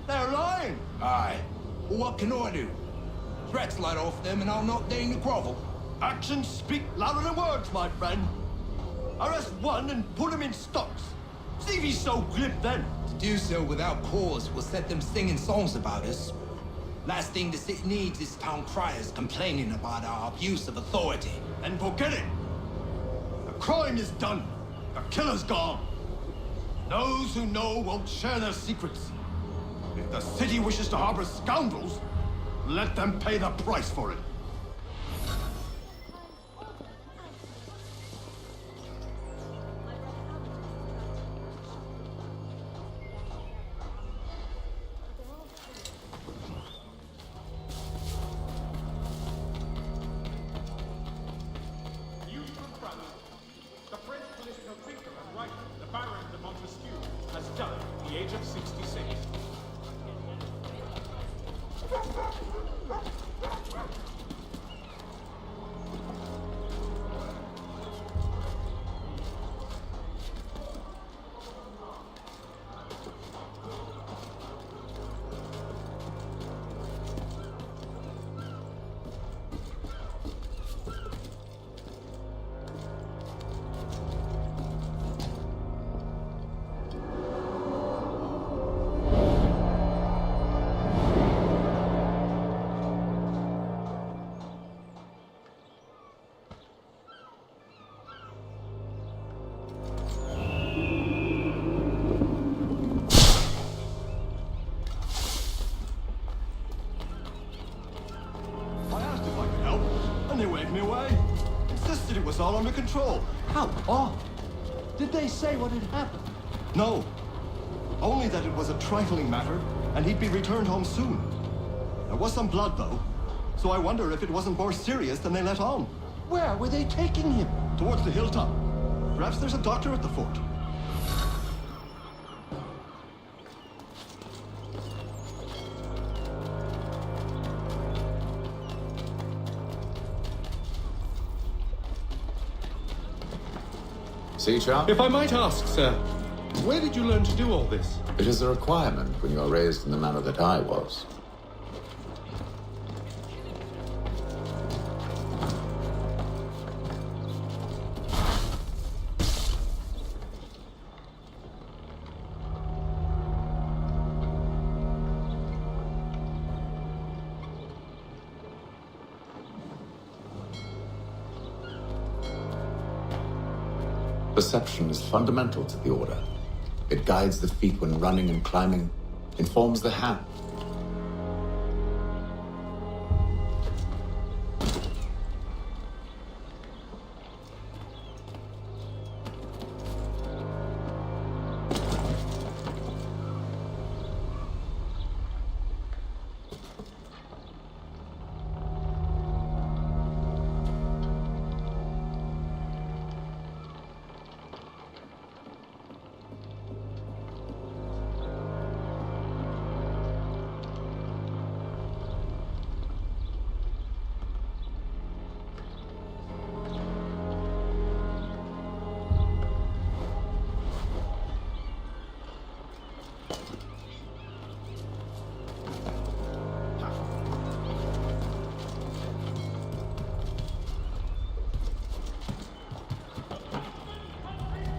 Speaker 19: They're lying!
Speaker 14: Aye. Well, what can I do? Threats light off them and I'll not deign to grovel.
Speaker 19: Actions speak louder than words, my friend. Arrest one and put him in stocks. See if he's so glib then.
Speaker 14: To do so without cause will set them singing songs about us. Last thing the city needs is town criers complaining about our abuse of authority.
Speaker 19: And forget it. The crime is done. The killer's gone. Those who know won't share their secrets. If the city wishes to harbor scoundrels, let them pay the price for it.
Speaker 8: News from France. The French political thinker and writer, the Baron de Montesquieu, has died at the age of 66.
Speaker 3: us all under control. How odd. Did they say what had happened? No. Only that it was a trifling matter, and he'd be returned home soon. There was some blood, though, so I wonder if it wasn't more serious than they let on. Where were they taking him? Towards the hilltop. Perhaps there's a doctor at the fort.
Speaker 17: See, Charles?
Speaker 22: If I might ask, sir, where did you learn to do all this?
Speaker 17: It is a requirement when you are raised in the manner that I was. Perception is fundamental to the Order. It guides the feet when running and climbing, informs the hand.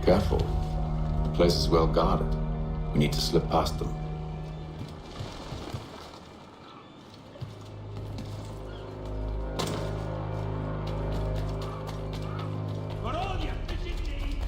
Speaker 17: Careful. The place is well guarded. We need to slip past them.
Speaker 24: For all your fishing needs.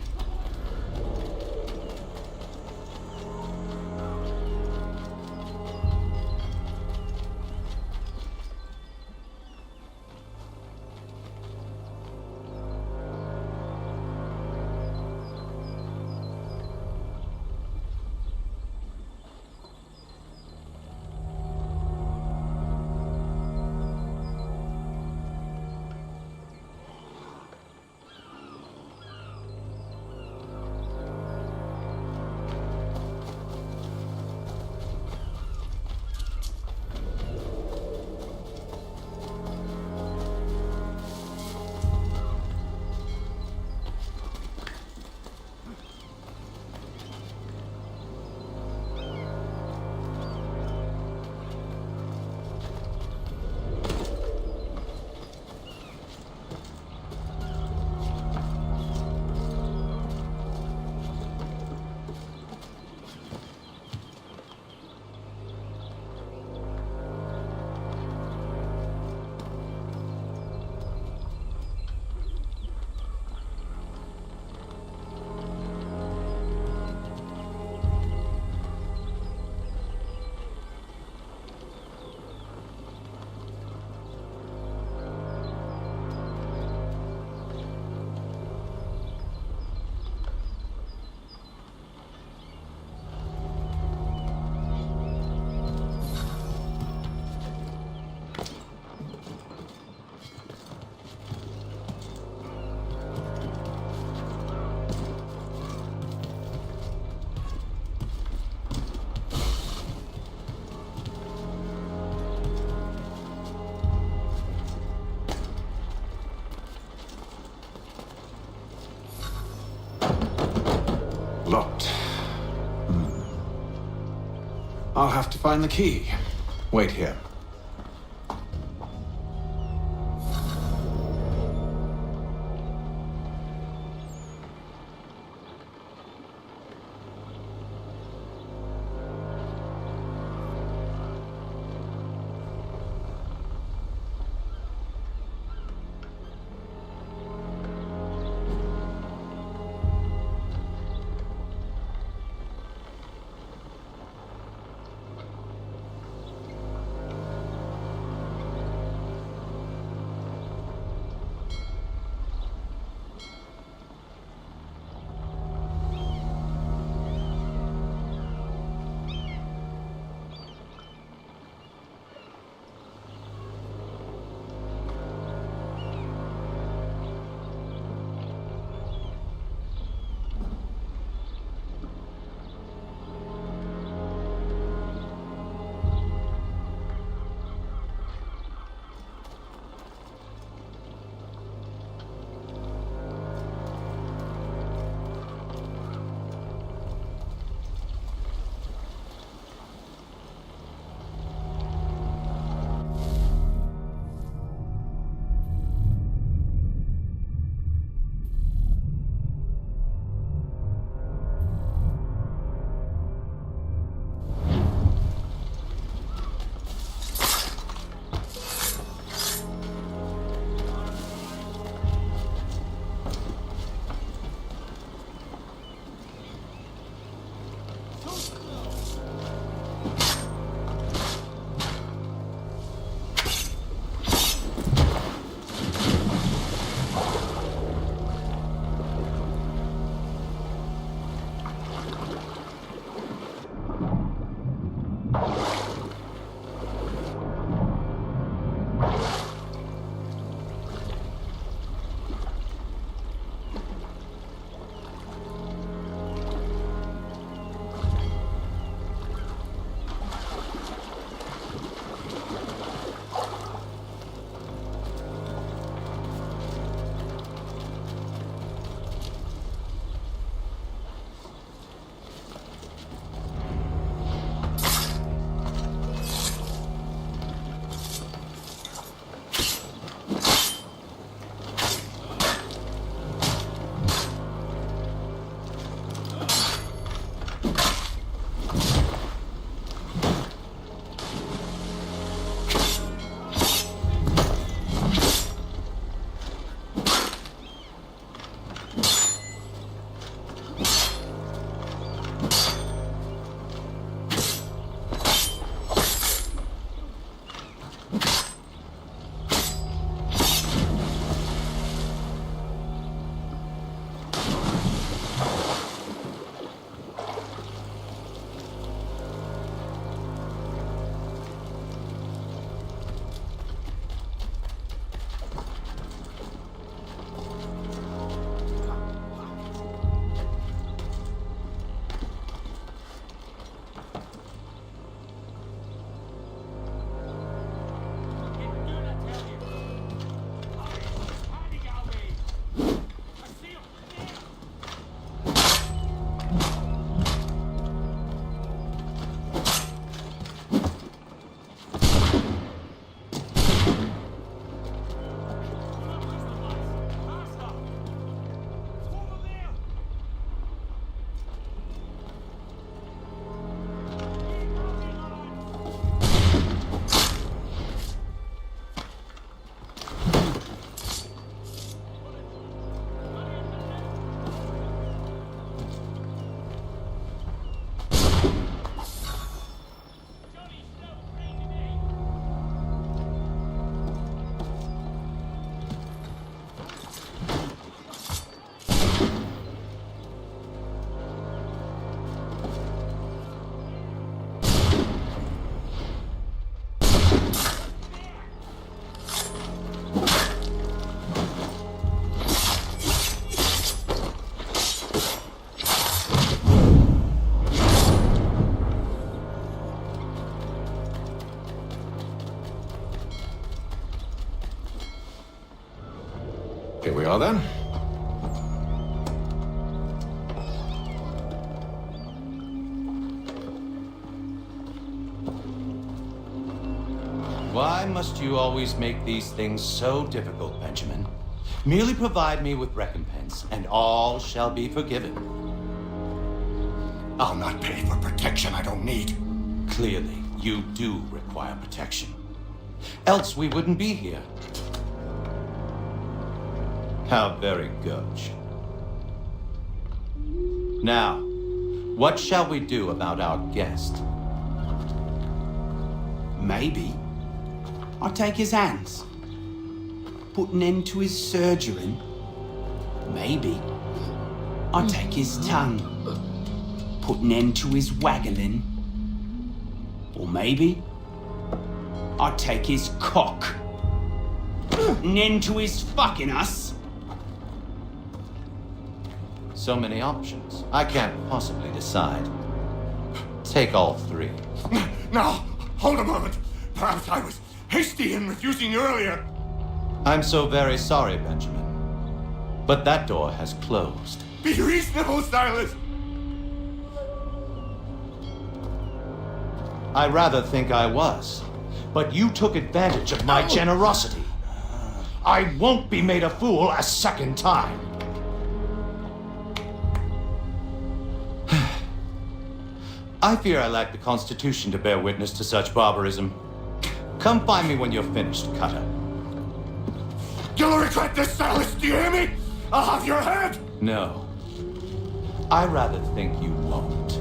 Speaker 17: Locked. I'll have to find the key. Wait here. are then.
Speaker 4: Why must you always make these things so difficult, Benjamin? Merely provide me with recompense, and all shall be forgiven.
Speaker 19: I'll not pay for protection I don't need.
Speaker 4: Clearly, you do require protection. Else we wouldn't be here. How very gauche. Now, what shall we do about our guest?
Speaker 14: Maybe I'll take his hands. Put an end to his surgering. Maybe I'll take his tongue. Put an end to his waggling. Or maybe I'll take his cock. Put an end to his fucking us.
Speaker 4: So many options. I can't possibly decide. Take all three.
Speaker 19: Now, hold a moment. Perhaps I was hasty in refusing you earlier.
Speaker 4: I'm so very sorry, Benjamin. But that door has closed.
Speaker 19: Be reasonable, Silas.
Speaker 4: I rather think I was. But you took advantage of my generosity. I won't be made a fool a second time. I fear I lack the constitution to bear witness to such barbarism. Come find me when you're finished, Cutter.
Speaker 19: You'll regret this, Silas. Do you hear me? I'll have your head.
Speaker 4: No. I rather think you won't.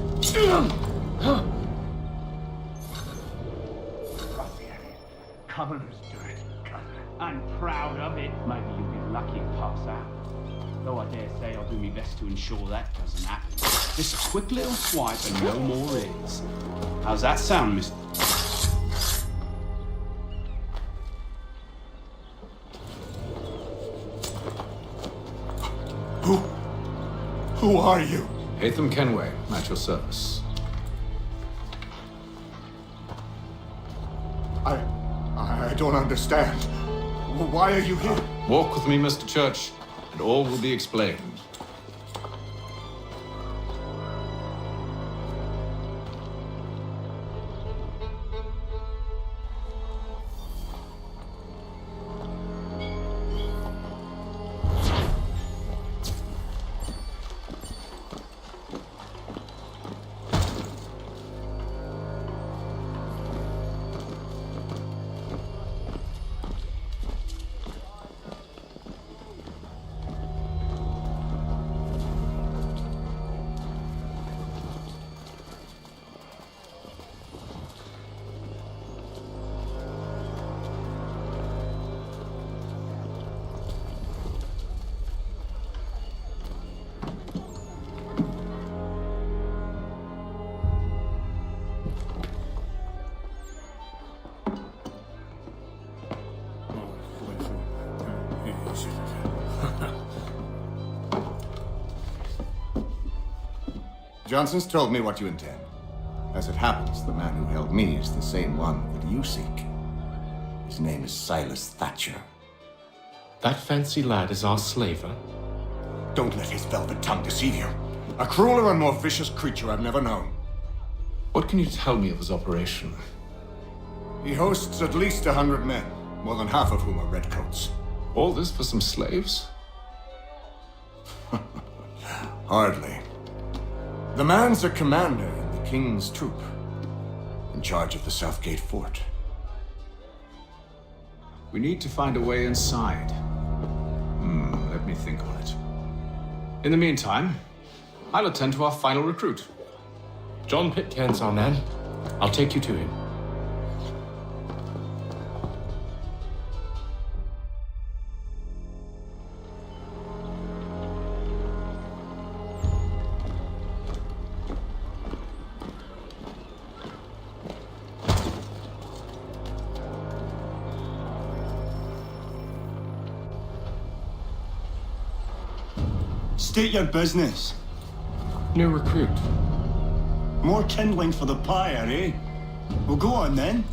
Speaker 14: Commoners do it. I'm proud of it. Maybe you'll be lucky and pass out. Though I dare say I'll do my best to ensure that doesn't happen. Just a quick little swipe and no more is. How's that sound, mister?
Speaker 19: Who are you?
Speaker 17: Hatham Kenway, at your service.
Speaker 19: I don't understand. Why are you here?
Speaker 17: Walk with me, Mr. Church, and all will be explained.
Speaker 23: Johnson's told me what you intend. As it happens, the man who held me is the same one that you seek. His name is Silas Thatcher.
Speaker 22: That fancy lad is our slaver?
Speaker 19: Don't let his velvet tongue deceive you. A crueler and more vicious creature I've never known.
Speaker 17: What can you tell me of his operation?
Speaker 19: He hosts at least 100 men, more than half of whom are redcoats.
Speaker 17: All this for some slaves?
Speaker 19: Hardly. The man's a commander in the King's troop, in charge of the Southgate Fort.
Speaker 17: We need to find a way inside. Let me think on it. In the meantime, I'll attend to our final recruit.
Speaker 22: John Pitcairn's our man. I'll take you to him.
Speaker 6: State your business.
Speaker 22: New recruit.
Speaker 6: More kindling for the pyre, eh? Well, go on then.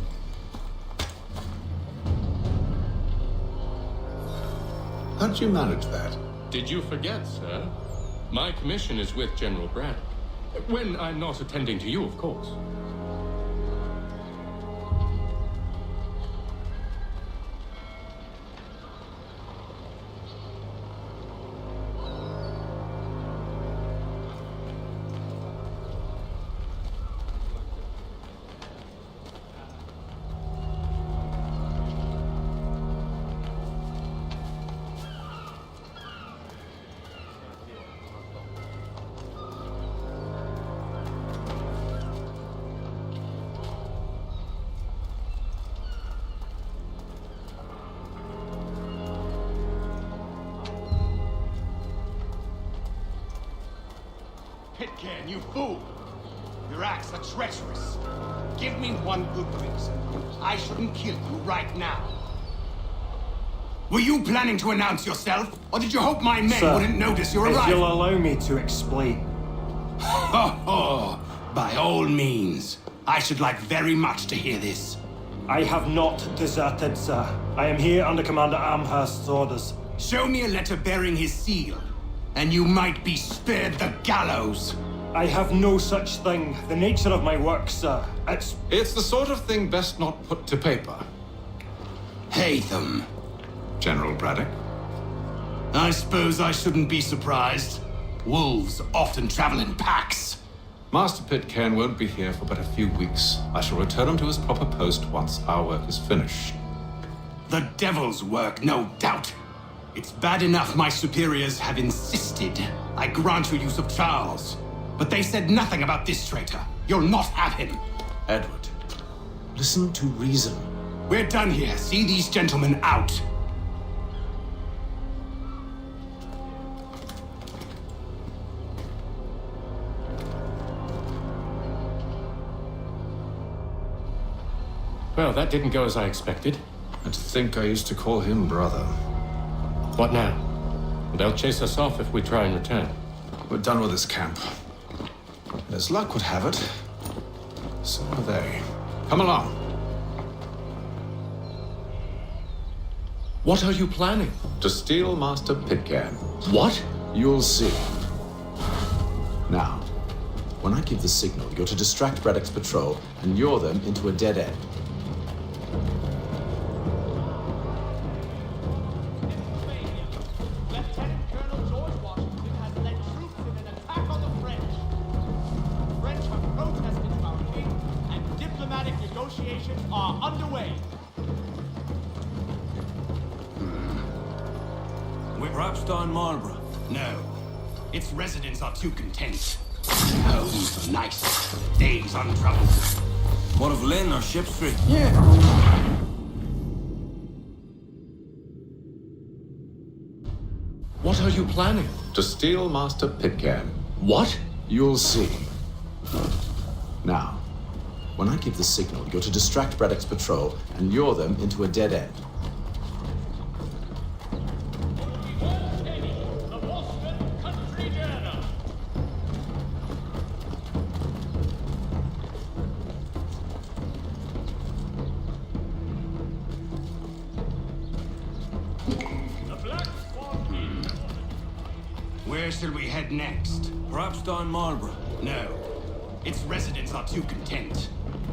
Speaker 7: How did you manage that?
Speaker 22: Did you forget, sir? My commission is with General Braddock. When I'm not attending to you, of course.
Speaker 19: Pitcairn, you fool! Your acts are treacherous. Give me one good reason. I shouldn't kill you right now. Were you planning to announce yourself, or did you hope my men wouldn't notice your arrival?
Speaker 5: If you'll allow me to explain.
Speaker 19: Oh, by all means. I should like very much to hear this.
Speaker 5: I have not deserted, sir. I am here under Commander Amherst's orders.
Speaker 19: Show me a letter bearing his seal, and you might be spared the gallows.
Speaker 5: I have no such thing. The nature of my work, sir,
Speaker 17: It's the sort of thing best not put to paper.
Speaker 19: Haytham.
Speaker 17: General Braddock?
Speaker 19: I suppose I shouldn't be surprised. Wolves often travel in packs.
Speaker 17: Master Pitcairn won't be here for but a few weeks. I shall return him to his proper post once our work is finished.
Speaker 19: The devil's work, no doubt. It's bad enough my superiors have insisted I grant you use of Charles. But they said nothing about this traitor. You'll not have him.
Speaker 7: Edward, listen to reason.
Speaker 19: We're done here. See these gentlemen out.
Speaker 22: Well, that didn't go as I expected.
Speaker 17: And to think I used to call him brother.
Speaker 22: What now? They'll chase us off if we try and return.
Speaker 17: We're done with this camp. And as luck would have it, so are they. Come along.
Speaker 22: What are you planning?
Speaker 17: To steal Master Pitcairn.
Speaker 22: What?
Speaker 17: You'll see. Now, when I give the signal, you're to distract Braddock's patrol and lure them into a dead end.
Speaker 9: Lieutenant Colonel George Washington has led troops in an attack on the French. The French have protested to our king, and diplomatic negotiations are underway.
Speaker 19: Perhaps Don Marlborough? No. Its residents are too content. Homes are nice. Days untroubled.
Speaker 13: What of Lynn or Ship Street?
Speaker 19: Yeah.
Speaker 22: What are you planning?
Speaker 17: To steal Master Pitcairn.
Speaker 22: What?
Speaker 17: You'll see. Now, when I give the signal, you're to distract Braddock's patrol and lure them into a dead end.
Speaker 19: Where shall we head next?
Speaker 13: Perhaps Don Marlborough?
Speaker 19: No. Its residents are too content.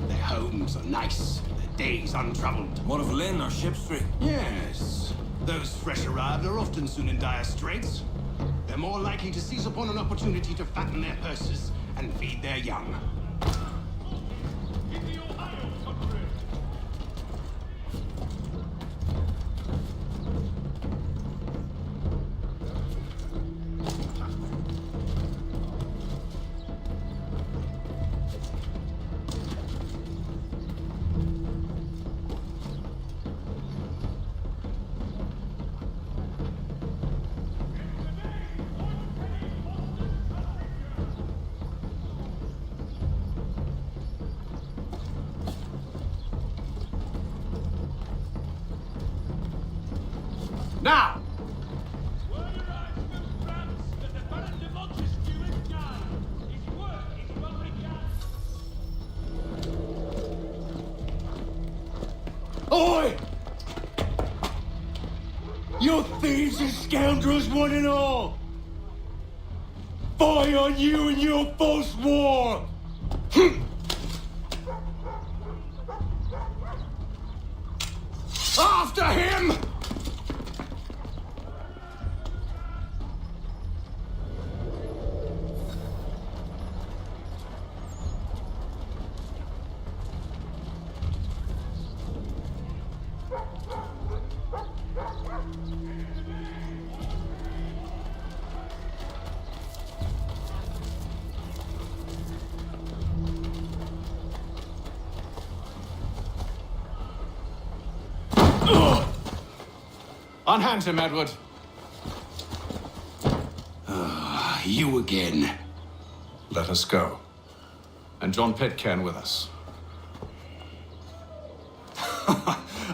Speaker 19: Their homes are nice. Their days untroubled.
Speaker 13: What of Lynn or Ship Street?
Speaker 19: Yes. Those fresh arrived are often soon in dire straits. They're more likely to seize upon an opportunity to fatten their purses and feed their young. Now! Oi!
Speaker 24: You thieves and scoundrels, one and all! Fie on you and your false war! After him!
Speaker 17: Unhand him, Edward.
Speaker 14: You again.
Speaker 7: Let us go.
Speaker 17: And John Pitcairn with us.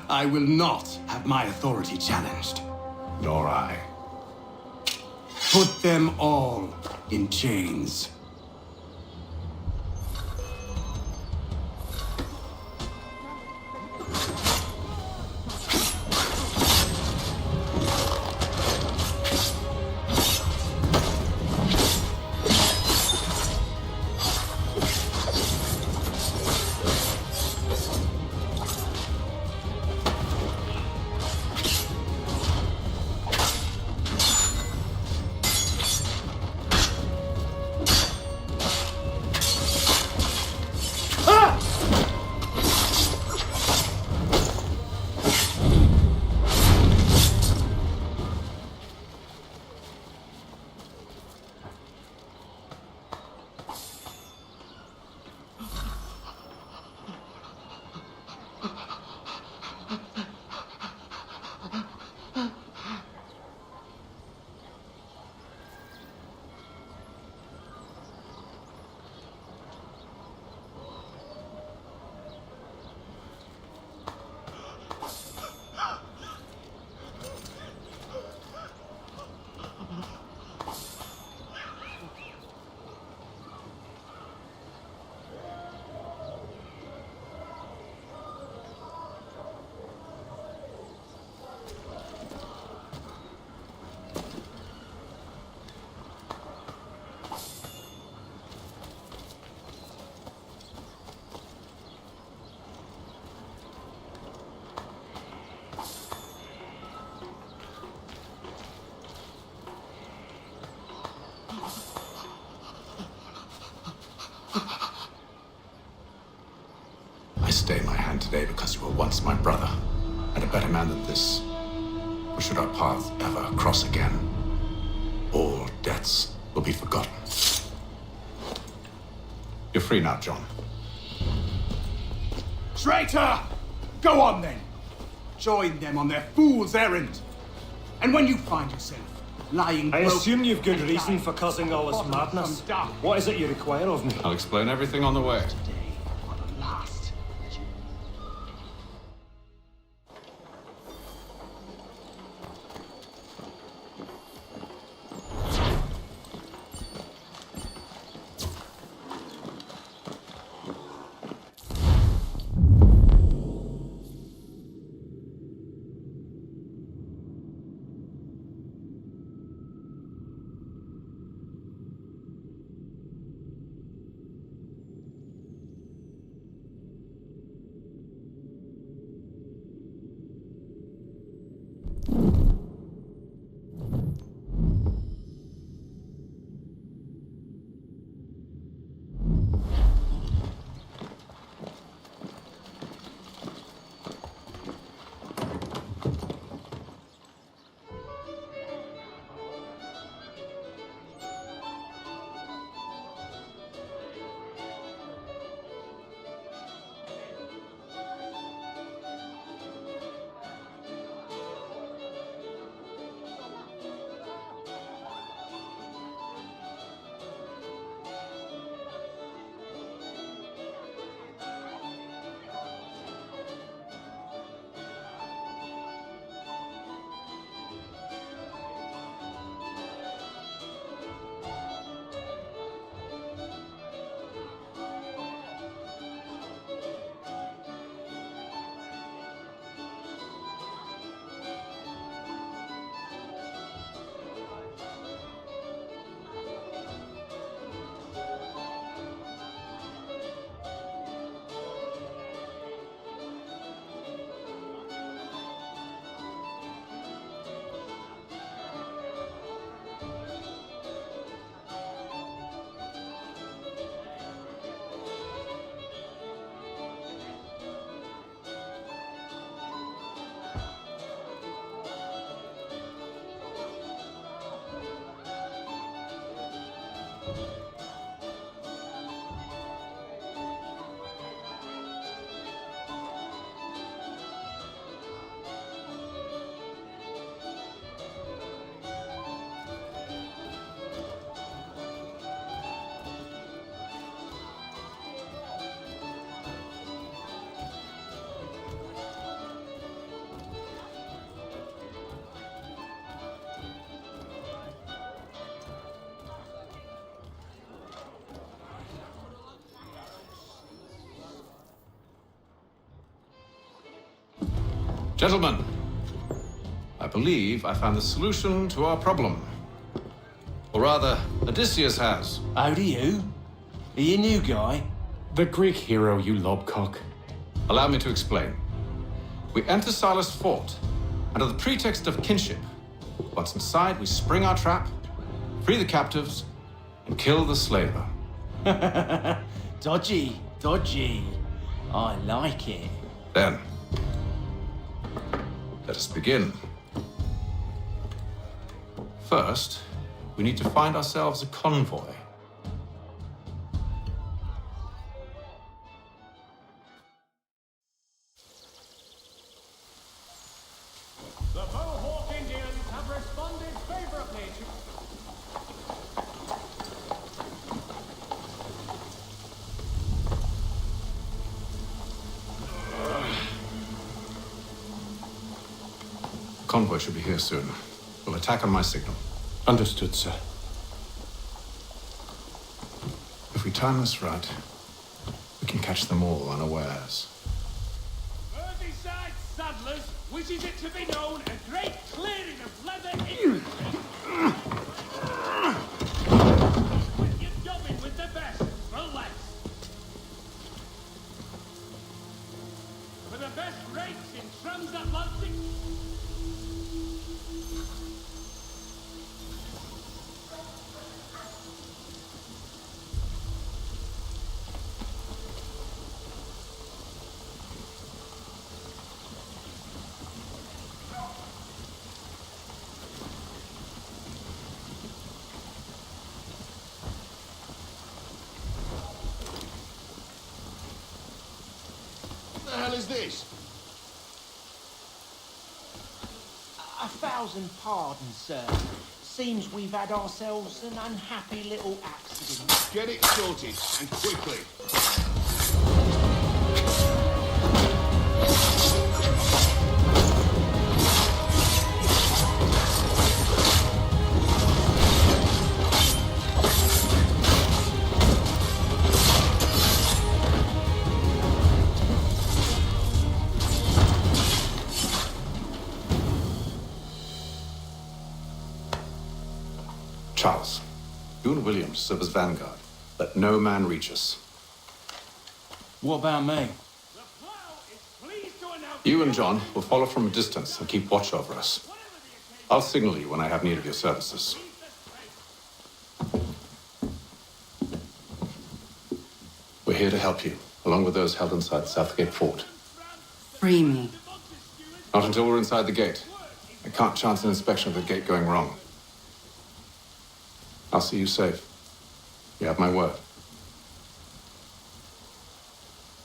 Speaker 14: I will not have my authority challenged.
Speaker 7: Nor I.
Speaker 14: Put them all in chains.
Speaker 7: I stay my hand today because you were once my brother, and a better man than this. For should our paths ever cross again, all debts will be forgotten. You're free now, John.
Speaker 19: Traitor! Go on then. Join them on their fool's errand. And when you find yourself lying
Speaker 5: I
Speaker 19: broke-
Speaker 5: assume you've good reason for causing all this madness. What is it you require of me?
Speaker 17: I'll explain everything on the way. Gentlemen, I believe I found the solution to our problem. Or rather, Odysseus has.
Speaker 2: How do you? Are you a new guy?
Speaker 22: The Greek hero, you lobcock.
Speaker 17: Allow me to explain. We enter Silas' fort, under the pretext of kinship. Once inside, we spring our trap, free the captives, and kill the slaver.
Speaker 2: Dodgy, dodgy. I like it.
Speaker 17: Then, let us begin. First, we need to find ourselves a convoy.
Speaker 8: The Mohawk Indians have responded favorably to...
Speaker 17: The convoy should be here soon. We'll attack on my signal.
Speaker 22: Understood, sir.
Speaker 17: If we time this right, we can catch them all unawares.
Speaker 24: Merseyside Saddlers wishes it to be known a great clearing of leather infantry. With your dubbing with the best for less. For the best rates in transatlantic.
Speaker 19: What the hell is this?
Speaker 2: 1,000 pardons, sir. Seems we've had ourselves an unhappy little accident.
Speaker 19: Get it sorted, and quickly.
Speaker 17: Charles, you and Williams serve as vanguard. Let no man reach us.
Speaker 2: What about me?
Speaker 17: You and John will follow from a distance and keep watch over us. I'll signal you when I have need of your services. We're here to help you, along with those held inside Southgate Fort.
Speaker 10: Free me.
Speaker 17: Not until we're inside the gate. I can't chance an inspection of the gate going wrong. I'll see you safe. You have my word.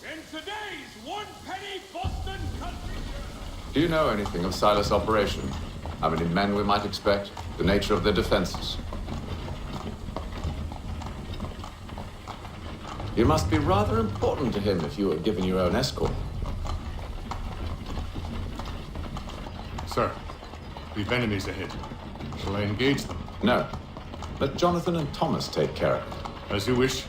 Speaker 24: In today's one-penny Boston country.
Speaker 17: Do you know anything of Silas' operation? How many men we might expect? The nature of their defenses? You must be rather important to him if you were given your own escort.
Speaker 1: Sir, we've enemies ahead. Shall I engage them?
Speaker 17: No. Let Jonathan and Thomas take care of it.
Speaker 1: As you wish.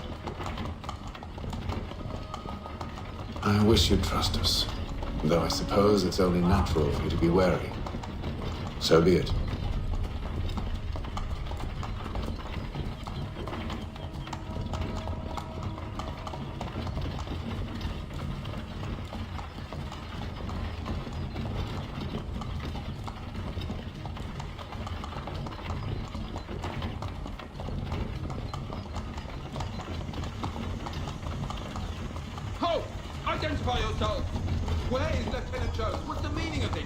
Speaker 17: I wish you'd trust us. Though I suppose it's only natural for you to be wary. So be it.
Speaker 13: Halt! Identify yourself! Where is Lieutenant Jones? What's the meaning of this?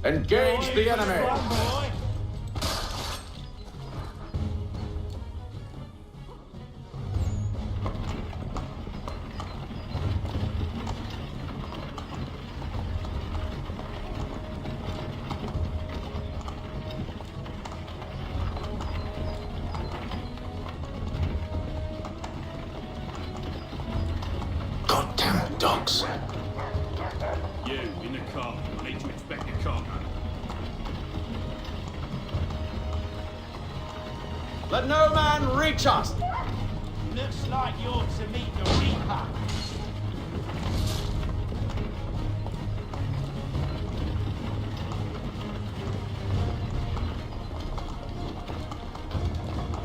Speaker 17: Engage the enemy! Goddamn dogs.
Speaker 24: You, in the car. I need to inspect your cargo.
Speaker 17: Let no man reach us!
Speaker 9: Looks like you're to meet the Reaper.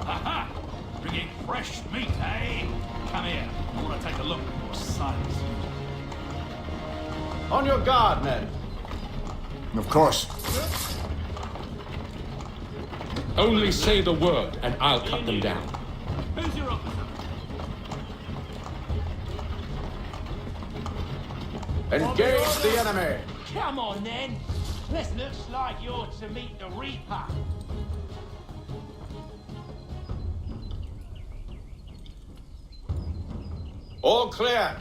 Speaker 24: Aha! Bringing fresh meat, eh? Come here. I want to take a look at your sons.
Speaker 17: On your guard, men.
Speaker 23: Of course.
Speaker 22: Only say the word, and I'll cut them down.
Speaker 24: Who's your officer?
Speaker 17: Engage the enemy!
Speaker 9: Come on, then. This looks like you're to meet the Reaper.
Speaker 17: All clear.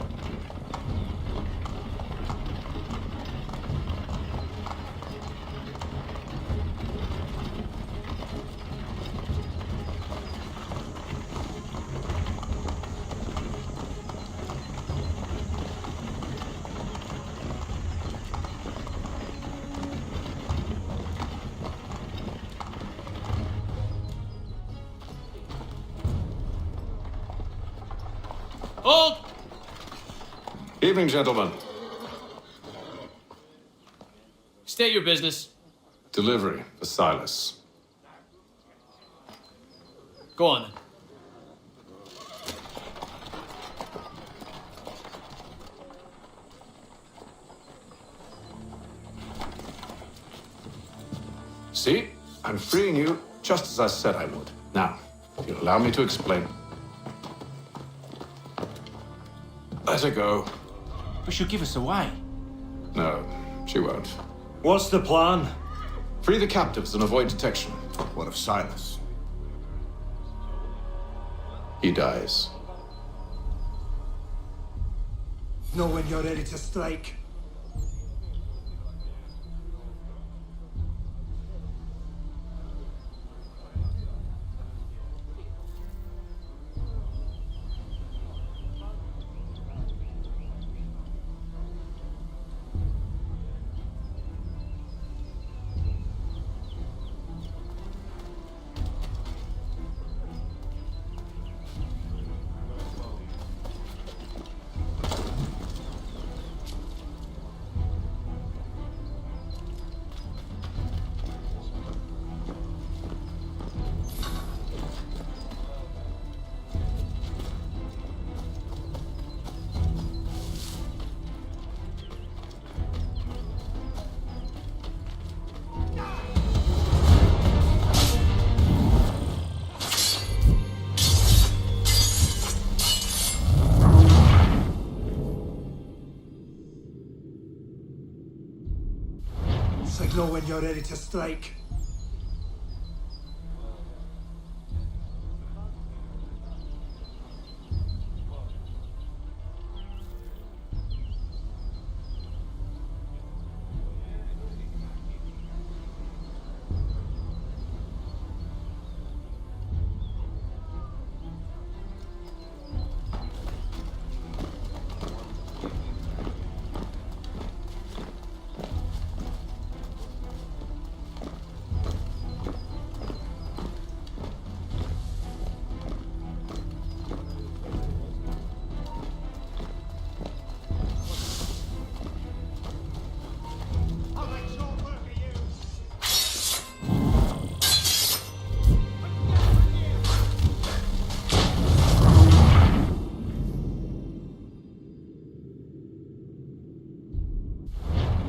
Speaker 15: Hold!
Speaker 17: Evening, gentlemen.
Speaker 15: State your business.
Speaker 17: Delivery for Silas.
Speaker 15: Go on then.
Speaker 17: See? I'm freeing you just as I said I would. Now, if you'll allow me to explain. Let her go.
Speaker 2: But she'll give us away.
Speaker 17: No, she won't.
Speaker 5: What's the plan?
Speaker 17: Free the captives and avoid detection.
Speaker 23: What of Silas?
Speaker 17: He dies.
Speaker 12: Know when you're ready to strike. Signal when you're ready to strike.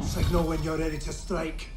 Speaker 12: Signal when you're ready to strike.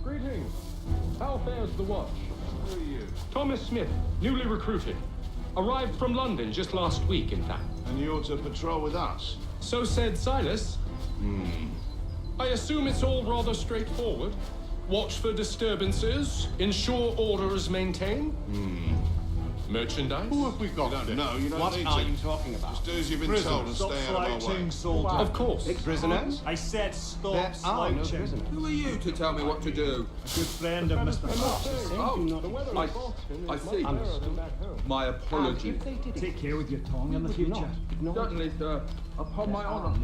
Speaker 22: Greetings. How fares the watch? Who are you? Thomas Smith, newly recruited. Arrived from London just last week, in fact.
Speaker 10: And you're to patrol with us?
Speaker 22: So said Silas. I assume it's all rather straightforward. Watch for disturbances, ensure order is maintained. Merchandise?
Speaker 10: Who have we got? No, you don't
Speaker 9: What
Speaker 10: need
Speaker 9: are
Speaker 10: to.
Speaker 9: you talking about?
Speaker 10: Just do as you've been told and stay out of my way.
Speaker 22: Of course.
Speaker 9: Prisoners?
Speaker 5: I said stop
Speaker 9: There are no
Speaker 5: slouching.
Speaker 9: prisoners.
Speaker 13: Who are you to tell me what to do?
Speaker 5: A good friend of Mr. Fox.
Speaker 13: Oh, I see. My apologies.
Speaker 5: Take care with your tongue in the future.
Speaker 13: Certainly, sir. Upon my honor.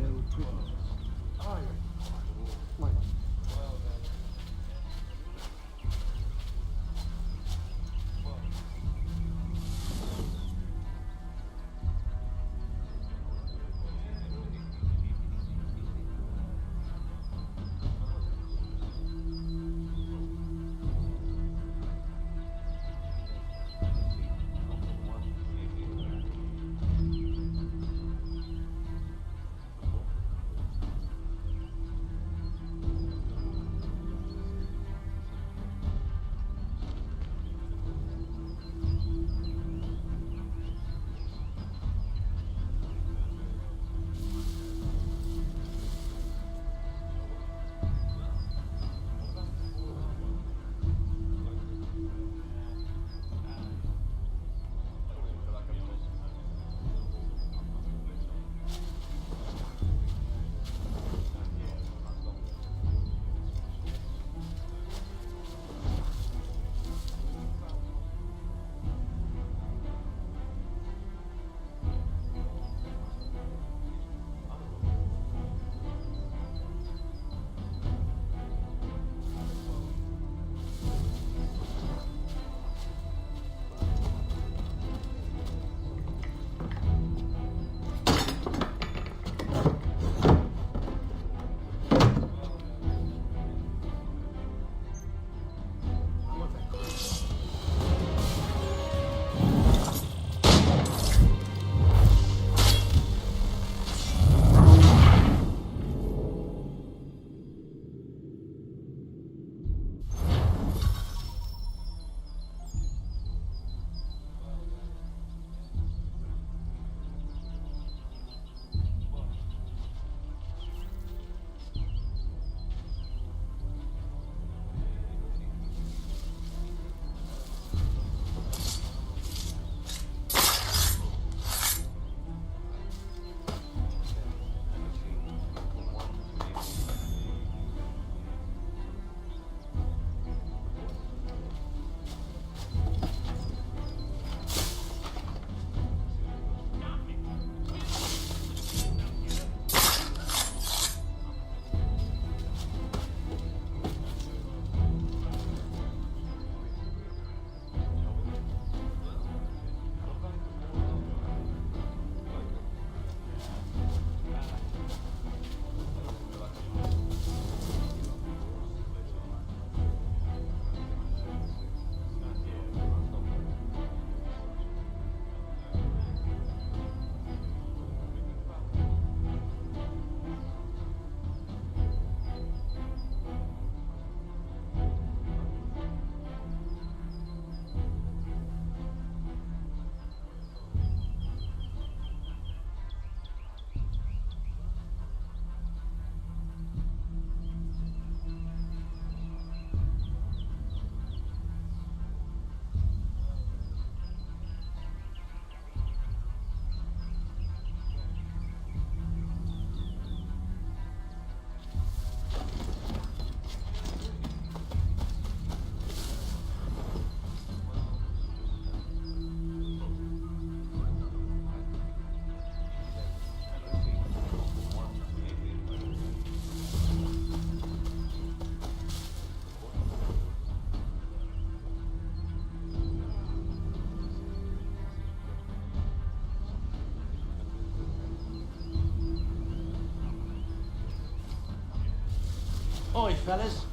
Speaker 2: Oi, fellas.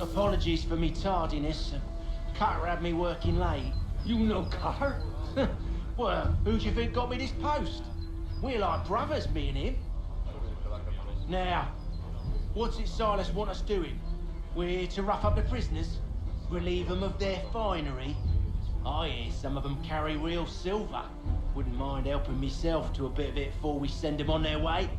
Speaker 2: Apologies for me tardiness. Carter had me working late.
Speaker 22: You know Carter?
Speaker 2: Well, who do you think got me this post? We're like brothers, me and him. Now, what's it Silas want us doing? We're here to rough up the prisoners? Relieve them of their finery? I hear some of them carry real silver. Wouldn't mind helping myself to a bit of it before we send them on their way.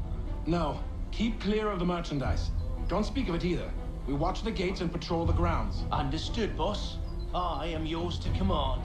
Speaker 11: No. Keep clear of the merchandise. Don't speak of it either. We watch the gates and patrol the grounds.
Speaker 2: Understood, boss. I am yours to command.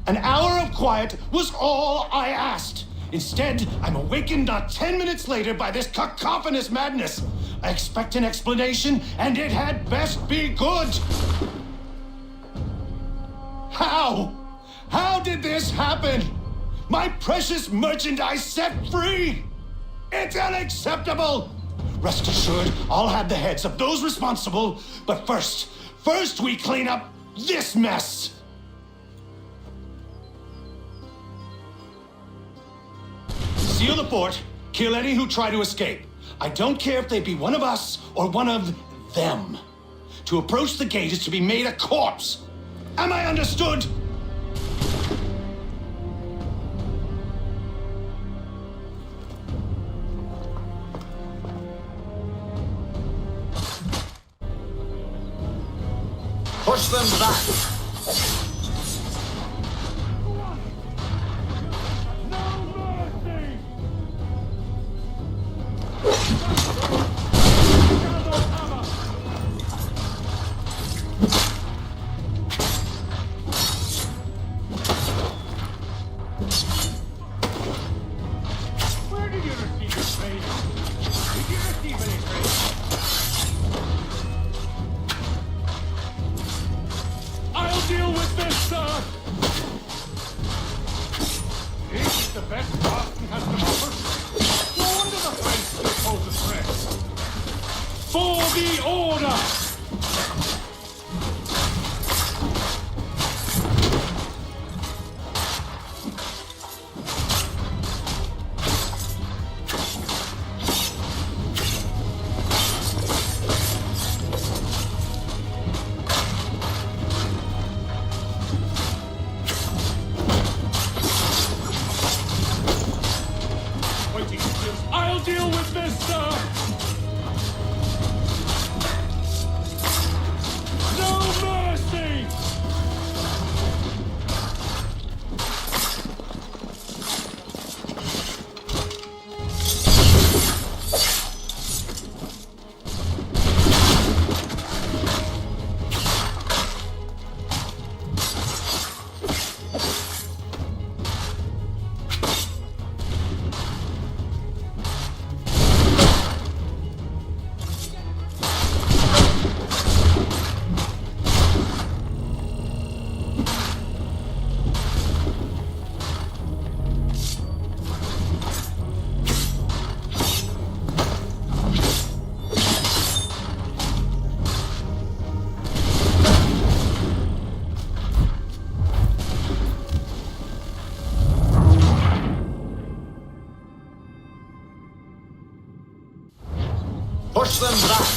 Speaker 4: An hour of quiet was all I asked. Instead, I'm awakened not 10 minutes later by this cacophonous madness. I expect an explanation, and it had best be good. How? How did this happen? My precious merchandise set free? It's unacceptable! Rest assured, I'll have the heads of those responsible, but first we clean up this mess! Seal the fort, kill any who try to escape. I don't care if they be one of us or one of them. To approach the gate is to be made a corpse. Am I understood?
Speaker 14: Push them back!
Speaker 24: Where did you receive your training? Did you receive any training? I'll deal with this, sir!
Speaker 1: This is the best Boston has to offer. No wonder the French still pose a threat.
Speaker 24: For the order! I'll deal with this, sir! No mercy!
Speaker 14: Push them back!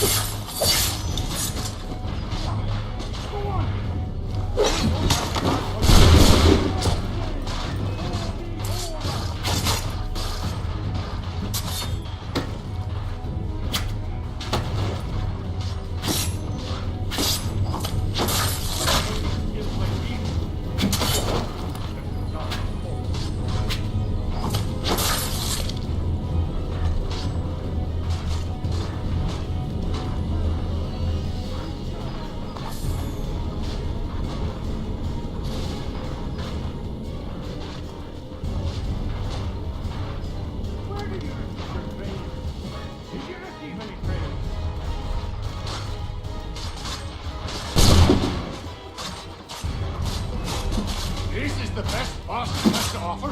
Speaker 1: This is the best Boston has to offer.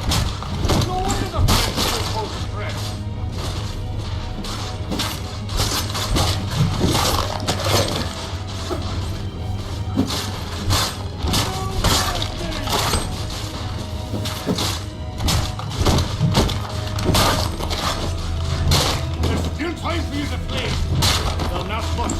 Speaker 1: No wonder the French still pose a threat. There's still time for you to flee, though not much.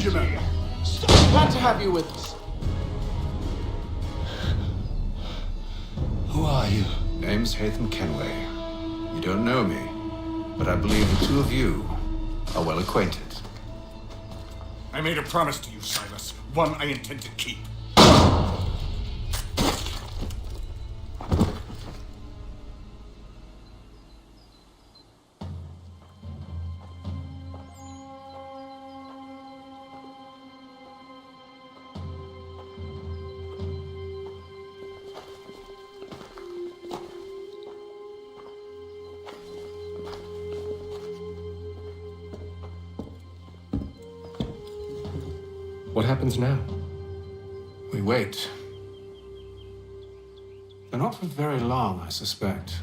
Speaker 4: Benjamin!
Speaker 17: Glad to have you with us.
Speaker 23: Who are you?
Speaker 17: Name's Hatham Kenway. You don't know me, but I believe the two of you are well acquainted.
Speaker 4: I made a promise to you, Silas. One I intend to keep.
Speaker 16: What happens now?
Speaker 17: We wait. But not for very long, I suspect.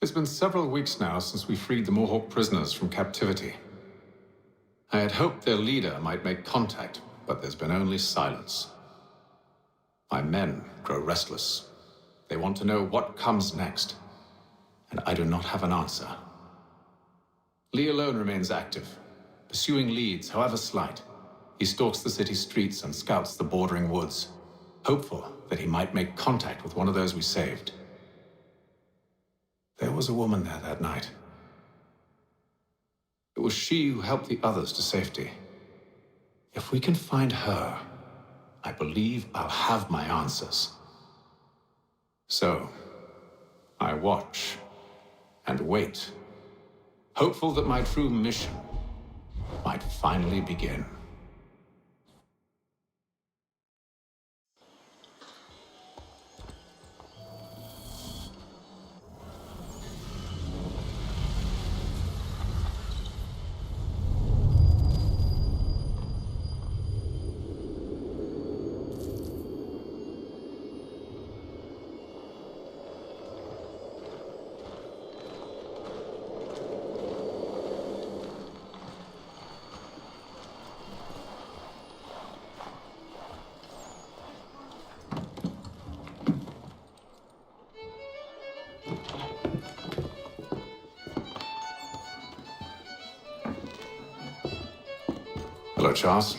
Speaker 17: It's been several weeks now since we freed the Mohawk prisoners from captivity. I had hoped their leader might make contact, but there's been only silence. My men grow restless. They want to know what comes next, and I do not have an answer. Lee alone remains active, pursuing leads, however slight. He stalks the city streets and scouts the bordering woods, hopeful that he might make contact with one of those we saved. There was a woman there that night. It was she who helped the others to safety. If we can find her, I believe I'll have my answers. So, I watch and wait, hopeful that my true mission might finally begin. Hello, Charles.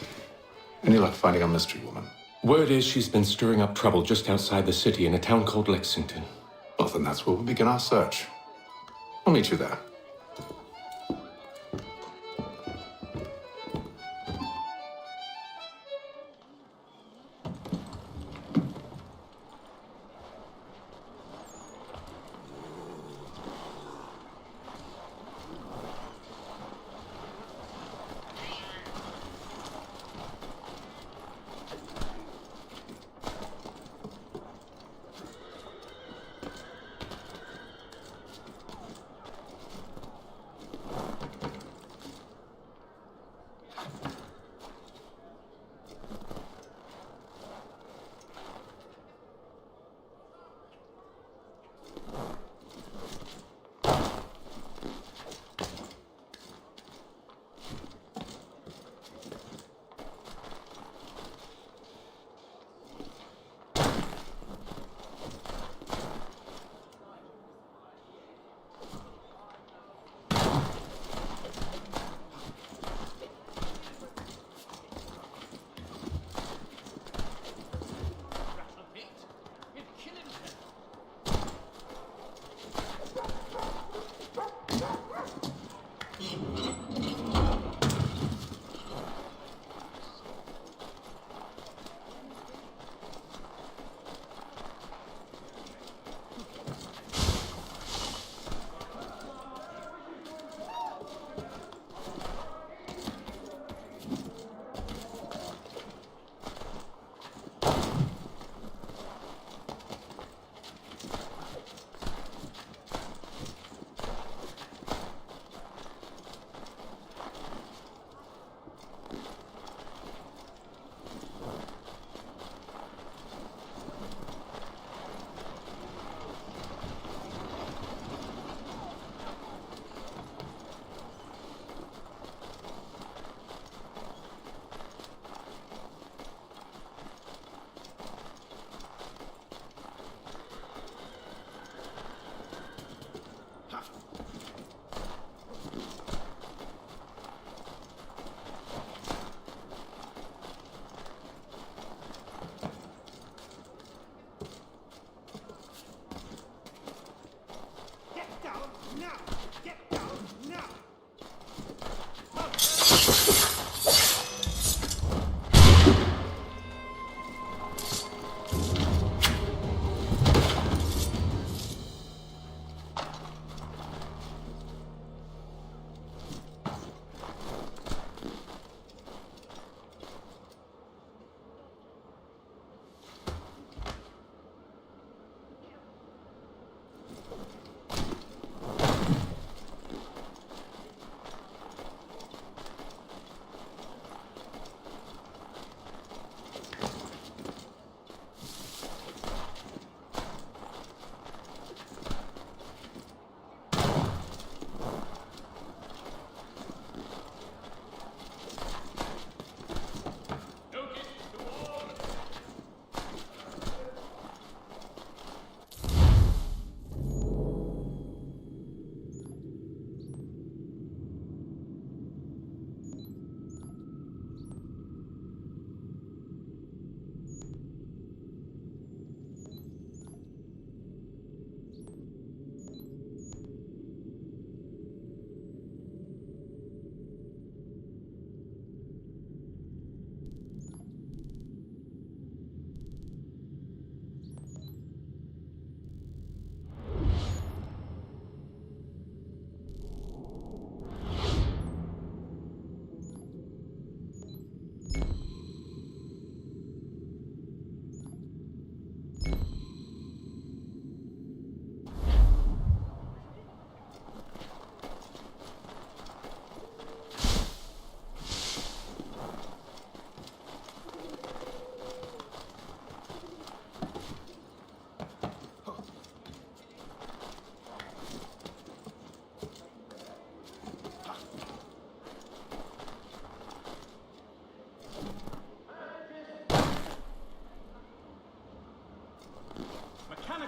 Speaker 17: Any luck finding a mystery woman?
Speaker 16: Word is she's been stirring up trouble just outside the city in a town called Lexington.
Speaker 17: Well, then that's where we'll begin our search. I'll meet you there.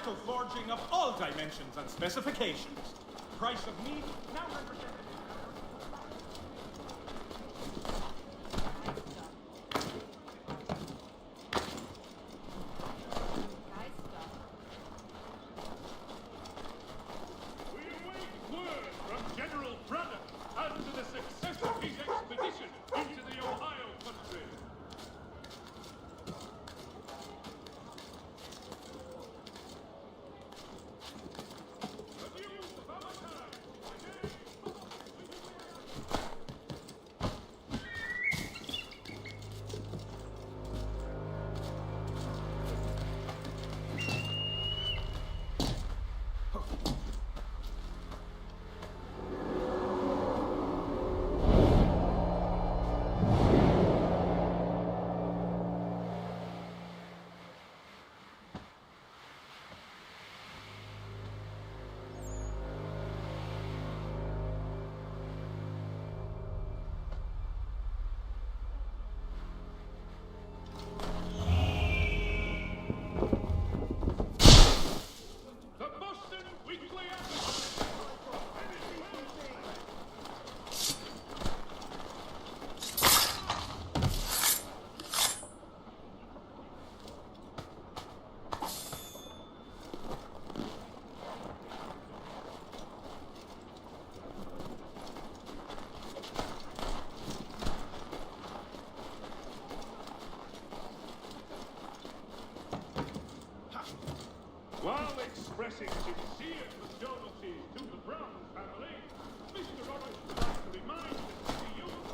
Speaker 24: metal forging of all dimensions and specifications. Price of meat now represented. We await word from General Braddock as to the success of his expedition into the Ohio country. While expressing sincere condolences to the Brown family, Mr. Roberts would like to remind the city youth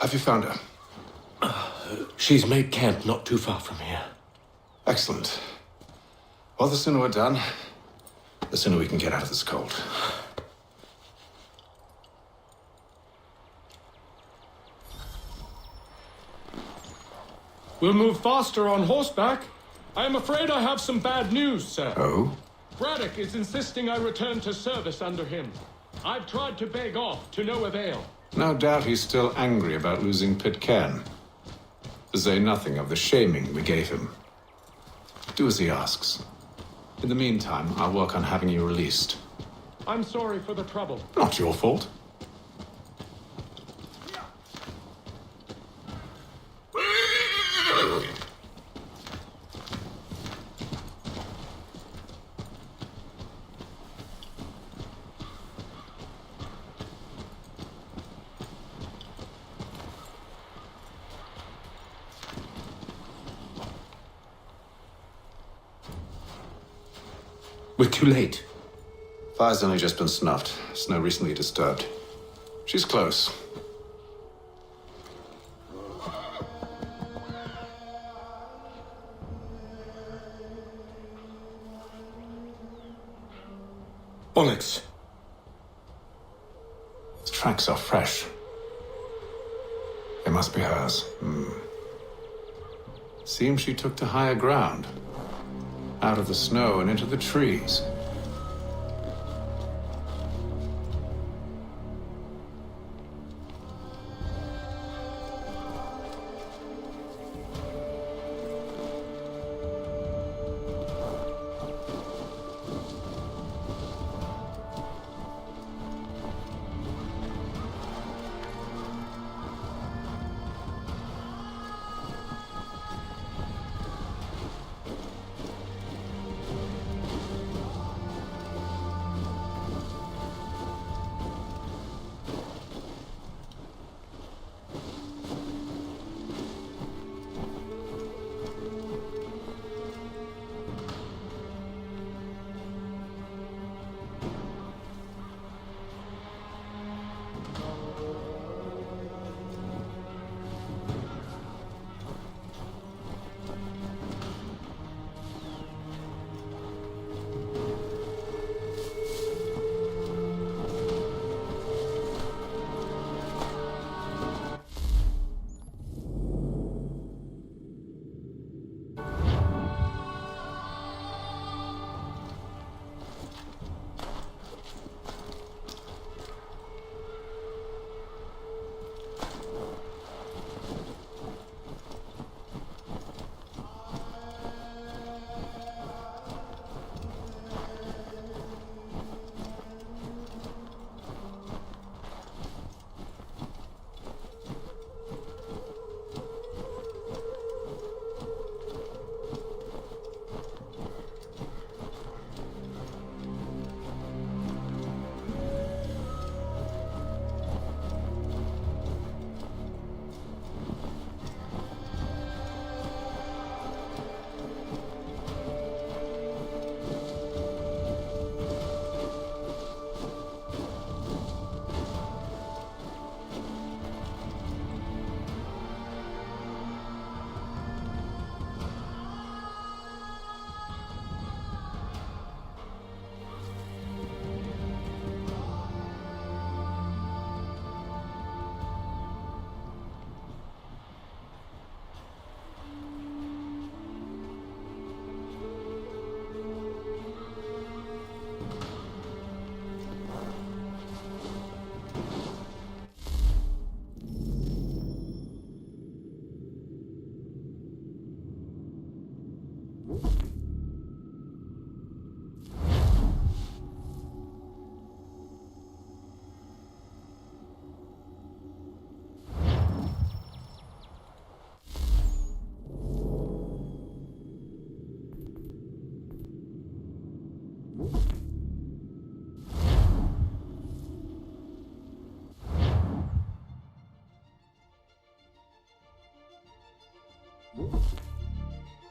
Speaker 17: Have you found her?
Speaker 16: She's made camp not too far from here.
Speaker 17: Excellent. Well, the sooner we're done, the sooner we can get out of this cold.
Speaker 22: We'll move faster on horseback. I am afraid I have some bad news, sir.
Speaker 17: Oh?
Speaker 22: Braddock is insisting I return to service under him. I've tried to beg off, to no avail.
Speaker 17: No doubt he's still angry about losing Pitcairn. To say nothing of the shaming we gave him. Do as he asks. In the meantime, I'll work on having you released.
Speaker 22: I'm sorry for the trouble.
Speaker 17: Not your fault.
Speaker 16: We're too late.
Speaker 17: Fire's only just been snuffed. Snow recently disturbed. She's close.
Speaker 16: Bollocks.
Speaker 17: The tracks are fresh. They must be hers. Seems she took to higher ground. Out of the snow and into the trees.